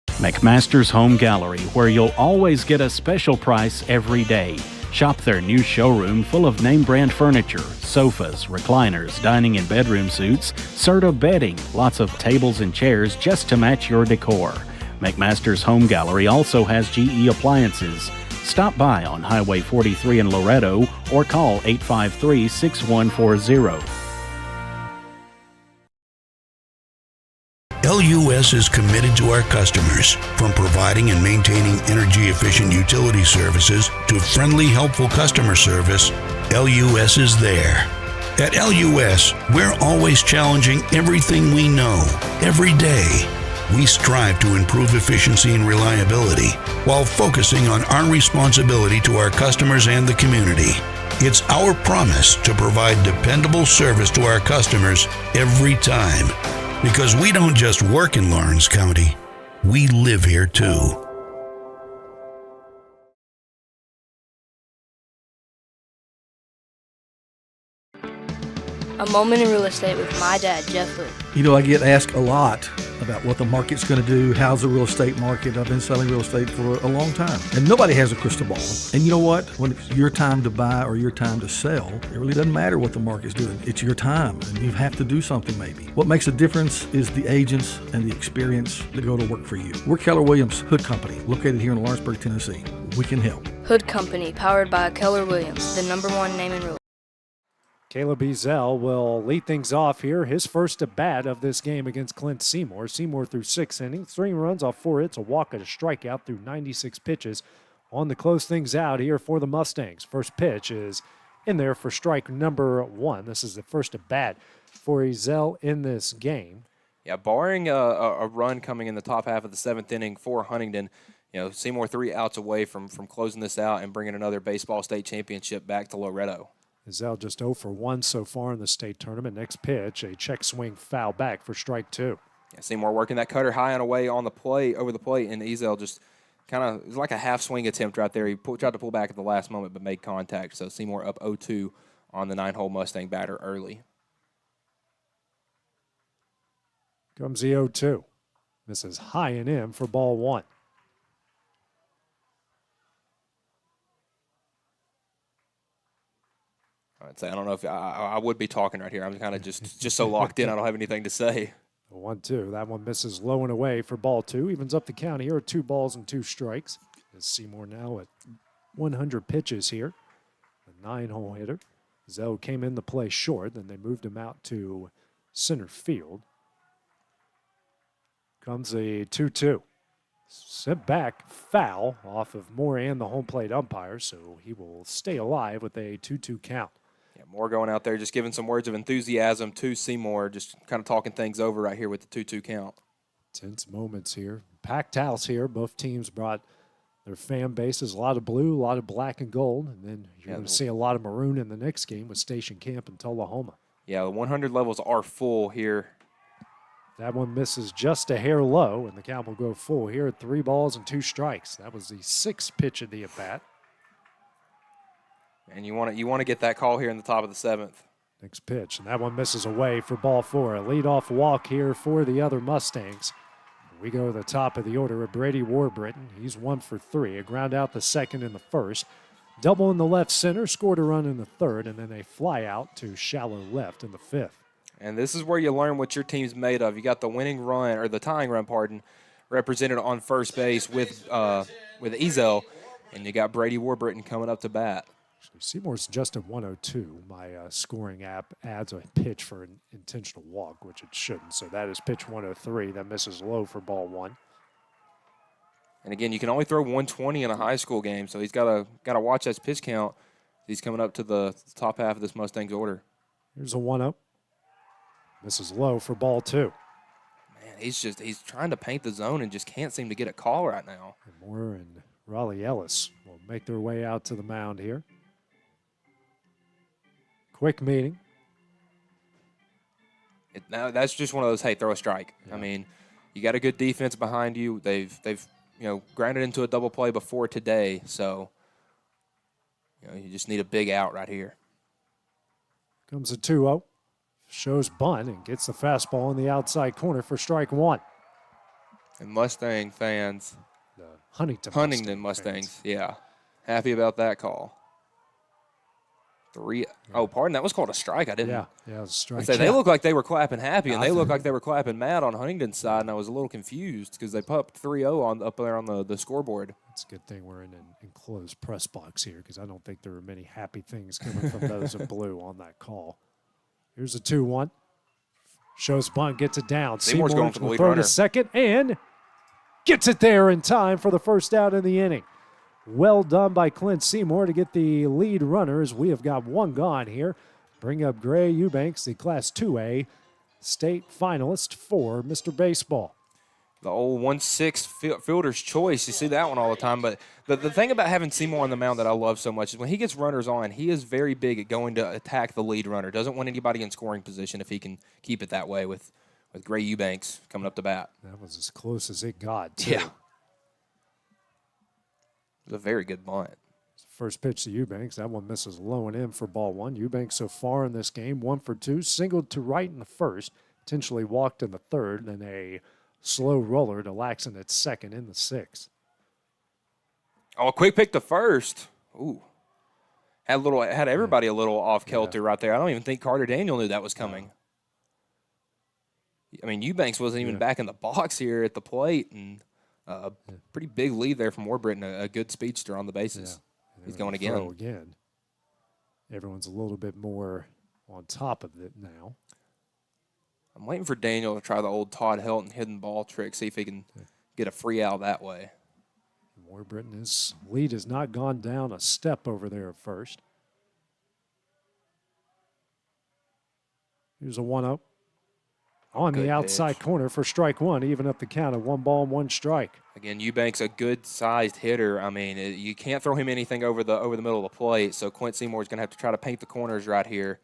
McMaster's Home Gallery, where you'll always get a special price every day. Shop their new showroom full of name-brand furniture, sofas, recliners, dining and bedroom suites, Serta bedding, lots of tables and chairs just to match your decor. McMaster's Home Gallery also has GE appliances. Stop by on Highway 43 in Loretto or call 853-6140. LUS is committed to our customers, from providing and maintaining energy-efficient utility services to friendly, helpful customer service. LUS is there. At LUS, we're always challenging everything we know, every day. We strive to improve efficiency and reliability while focusing on our responsibility to our customers and the community. It's our promise to provide dependable service to our customers every time. Because we don't just work in Lawrence County, we live here too. A moment in real estate with my dad, Jeff Lee. You know, I get asked a lot about what the market's going to do. How's the real estate market? I've been selling real estate for a long time. And nobody has a crystal ball. And you know what? When it's your time to buy or your time to sell, it really doesn't matter what the market's doing. It's your time, and you have to do something maybe. What makes a difference is the agents and the experience that go to work for you. We're Keller Williams Hood Company, located here in Lawrenceburg, Tennessee. We can help. Hood Company, powered by Keller Williams, the #1 name in real estate. Caleb Ezel will lead things off here. His first at bat of this game against Clint Seymour. Seymour through 6 innings, 3 runs off 4 hits, a walk and a strikeout through 96 pitches. On to close things out here for the Mustangs. First pitch is in there for strike number 1. This is the first at bat for Ezel in this game. Yeah, barring a run coming in the top half of the 7th inning for Huntingdon, Seymour 3 outs away from closing this out and bringing another baseball state championship back to Loretto. Ezel just 0 for 1 so far in the state tournament. Next pitch, a check swing foul back for strike 2. Yeah, Seymour working that cutter high and away on the plate, over the plate, and Ezel just kind of, it was like a half swing attempt right there. He tried to pull back at the last moment but made contact. So Seymour up 0-2 on the 9-hole Mustang batter early. Comes the 0-2. This is high and in for ball 1. I don't know if I would be talking right here. I'm kind of just so locked in. I don't have anything to say. 1-2. That one misses low and away for ball 2. Evens up the count here at 2 balls and 2 strikes. As Seymour now at 100 pitches here. A 9-hole hitter. Zell came in to play short. Then they moved him out to center field. Comes a 2-2. Sent back foul off of Moore and the home plate umpire. So he will stay alive with a 2-2 count. Yeah, Moore going out there just giving some words of enthusiasm to Seymour, just kind of talking things over right here with the 2-2 count. Tense moments here. Packed house here. Both teams brought their fan bases. A lot of blue, a lot of black and gold. And then you're going to see a lot of maroon in the next game with Station Camp in Tullahoma. Yeah, the 100 levels are full here. That one misses just a hair low, and the count will go full here at 3 balls and 2 strikes. That was the 6th pitch of the at-bat. And you want to get that call here in the top of the 7th. Next pitch, and that one misses away for ball 4. A leadoff walk here for the other Mustangs. We go to the top of the order with Brady Warbritton. He's 1 for 3. A ground out the 2nd and the 1st. Double in the left center, scored a run in the third, and then a fly out to shallow left in the fifth. And this is where you learn what your team's made of. You got the winning run, or the tying run, pardon, represented on first base with Ezel, and you got Brady Warbritton coming up to bat. Seymour's just at 102. My scoring app adds a pitch for an intentional walk, which it shouldn't. So that is pitch 103. That misses low for ball one. And again, you can only throw 120 in a high school game, so he's got to watch that pitch count. He's coming up to the top half of this Mustangs order. Here's a 1-0. Misses low for ball two. Man, he's trying to paint the zone and just can't seem to get a call right now. And Moore and Raleigh Ellis will make their way out to the mound here. Quick meeting. Now that's just one of those, hey, throw a strike. Yeah. I mean, you got a good defense behind you. They've grounded into a double play before today, so you just need a big out right here. Comes a 2-0. Shows bunt and gets the fastball in the outside corner for strike one. And Mustang fans, the Huntingdon Mustangs, yeah, happy about that call. 3. Oh, pardon, that was called a strike. I didn't. Yeah, it was a strike. They looked like they were clapping happy, and they looked like they were clapping mad on Huntingdon's side, and I was a little confused because they popped 3-0 up there on the scoreboard. It's a good thing we're in an enclosed press box here because I don't think there were many happy things coming from those in blue on that call. Here's a 2-1. Shows bunt, gets it down. Seymour's going for the lead throw runner. To second and gets it there in time for the first out in the inning. Well done by Clint Seymour to get the lead runners. We have got one gone here. Bring up Gray Eubanks, the Class 2A state finalist for Mr. Baseball. The old 1-6 fielder's choice. You see that one all the time. But the thing about having Seymour on the mound that I love so much is when he gets runners on, he is very big at going to attack the lead runner. Doesn't want anybody in scoring position if he can keep it that way with Gray Eubanks coming up to bat. That was as close as it got, too. Yeah. It was a very good bunt. First pitch to Eubanks. That one misses low and in for ball one. Eubanks so far in this game, 1 for 2. Singled to right in the first. Potentially walked in the third. Then a slow roller to Laxon at second in the sixth. Oh, a quick pick to first. Ooh. Had everybody a little off kilter right there. I don't even think Carter Daniel knew that was coming. I mean, Eubanks wasn't even back in the box here at the plate, and a pretty big lead there from Warbritton, a good speedster on the bases. Yeah. He's going again. Everyone's a little bit more on top of it now. I'm waiting for Daniel to try the old Todd Helton hidden ball trick, see if he can get a free out that way. Warbritton, his lead has not gone down a step over there at first. Here's a 1-0. On the outside corner for strike one, even up the count of 1 ball and 1 strike. Again, Eubanks a good-sized hitter. I mean, you can't throw him anything over the middle of the plate, so Clint Seymour is going to have to try to paint the corners right here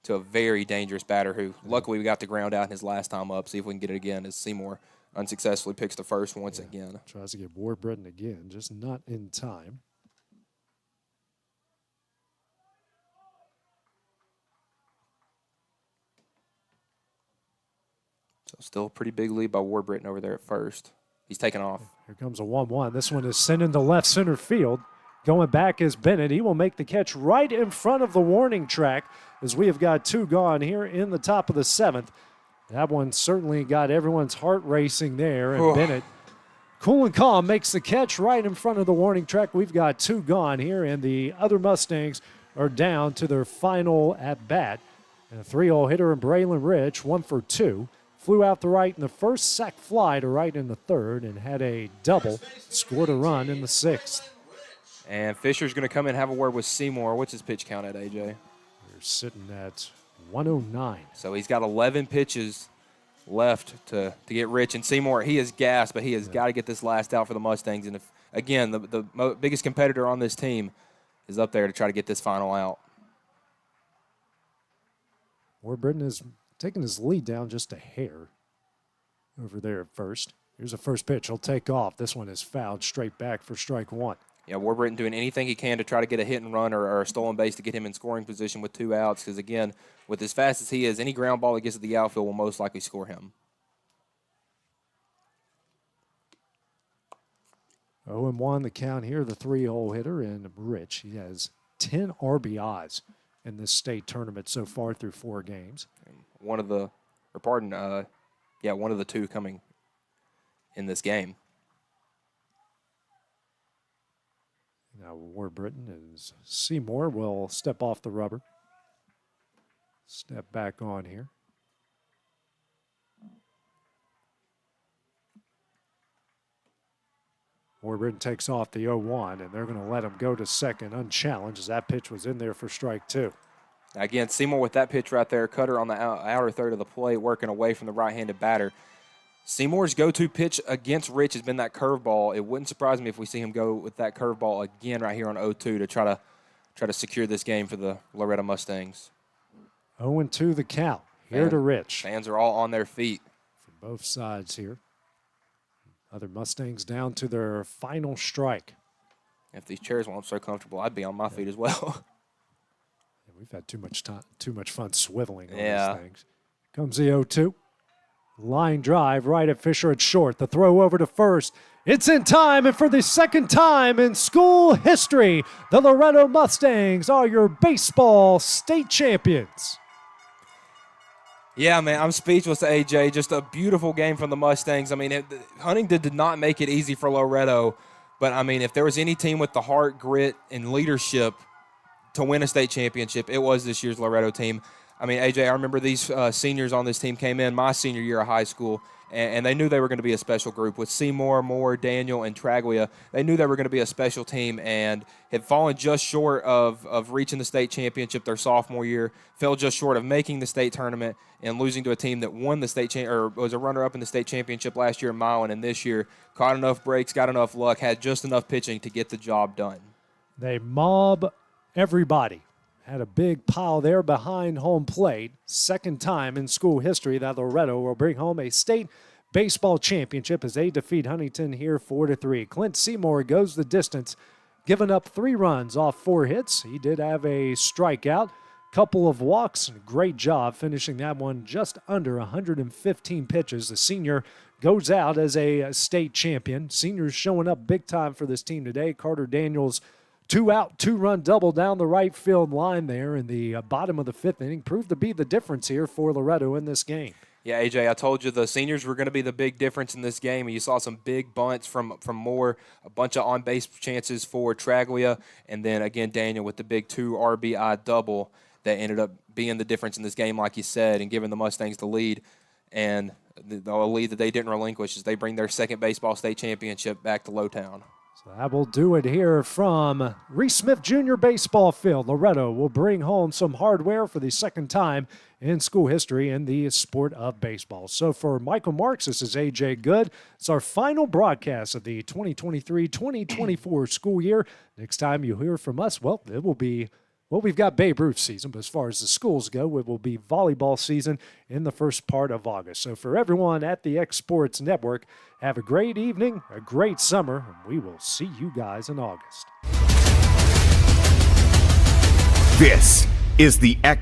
to a very dangerous batter who, luckily, we got the ground out in his last time up. See if we can get it again as Seymour unsuccessfully picks the first once again. Tries to get Warbritton again, just not in time. So still a pretty big lead by Warbritton over there at first. He's taking off. Here comes a 1-1. This one is sent into left center field. Going back is Bennett. He will make the catch right in front of the warning track as we have got 2 gone here in the top of the 7th. That one certainly got everyone's heart racing there. And Bennett, cool and calm, makes the catch right in front of the warning track. We've got 2 gone here, and the other Mustangs are down to their final at-bat. And a 3-0 hitter in Braylon Rich, 1 for 2. Flew out to right in the first, sac fly to right in the third, and had a double. Scored a run in the 6th. And Fisher's going to come in and have a word with Seymour. What's his pitch count at, AJ? We're sitting at 109. So he's got 11 pitches left to get Rich. And Seymour, he is gassed, but he has got to get this last out for the Mustangs. And, if again, the biggest competitor on this team is up there to try to get this final out. Warbritton is taking his lead down just a hair over there at first. Here's a first pitch. He'll take off. This one is fouled straight back for strike one. Yeah, Warbritton doing anything he can to try to get a hit and run or a stolen base to get him in scoring position with 2 outs because, again, with as fast as he is, any ground ball that gets to the outfield will most likely score him. 0-1 the count here, the 3-hole hitter, and Rich. He has 10 RBIs in this state tournament so far through 4 games. One of the two coming in this game. Now Warburton as Seymour will step off the rubber. Step back on here. Warburton takes off the 0-1, and they're going to let him go to second unchallenged as that pitch was in there for strike 2. Again, Seymour with that pitch right there, cutter on the outer third of the plate, working away from the right-handed batter. Seymour's go-to pitch against Rich has been that curveball. It wouldn't surprise me if we see him go with that curveball again right here on 0-2 to try to secure this game for the Loretto Mustangs. 0-2 the count. Here to Rich. Fans are all on their feet. From both sides here. Other Mustangs down to their final strike. If these chairs weren't so comfortable, I'd be on my feet as well. We've had too much fun swiveling on Yeah. these things. Comes the 0-2. Line drive right at Fisher at short. The throw over to first. It's in time, and for the second time in school history, the Loretto Mustangs are your baseball state champions. Yeah, man, I'm speechless to AJ. Just a beautiful game from the Mustangs. I mean, Huntingdon did not make it easy for Loretto, but, I mean, if there was any team with the heart, grit, and leadership to win a state championship, it was this year's Loretto team. I mean, AJ, I remember these seniors on this team came in my senior year of high school, and they knew they were going to be a special group. With Seymour, Moore, Daniel, and Traglia, they knew they were going to be a special team and had fallen just short of reaching the state championship their sophomore year, fell just short of making the state tournament and losing to a team that won the state or was a runner-up in the state championship last year in Milan, and this year caught enough breaks, got enough luck, had just enough pitching to get the job done. They mob everybody. Had a big pile there behind home plate. Second time in school history that Loretto will bring home a state baseball championship as they defeat Huntingdon here 4-3. Clint Seymour goes the distance, giving up 3 runs off 4 hits. He did have a strikeout, couple of walks, and a great job finishing that one just under 115 pitches. The senior goes out as a state champion. Seniors showing up big time for this team today. Carter Daniels, 2-out, 2-run double down the right field line there in the bottom of the 5th inning. Proved to be the difference here for Loretto in this game. Yeah, AJ, I told you the seniors were going to be the big difference in this game. You saw some big bunts from Moore, a bunch of on-base chances for Traglia, and then, again, Daniel with the big 2 RBI double that ended up being the difference in this game, like you said, and giving the Mustangs the lead. And the lead that they didn't relinquish as they bring their second baseball state championship back to Lowtown. So that will do it here from Reese Smith Jr. Baseball Field. Loretto will bring home some hardware for the second time in school history in the sport of baseball. So for Michael Marks, this is AJ Good. It's our final broadcast of the 2023-2024 school year. Next time you hear from us, well, it will be, well, we've got Babe Ruth season, but as far as the schools go, it will be volleyball season in the first part of August. So for everyone at the X Sports Network, have a great evening, a great summer, and we will see you guys in August. This is the X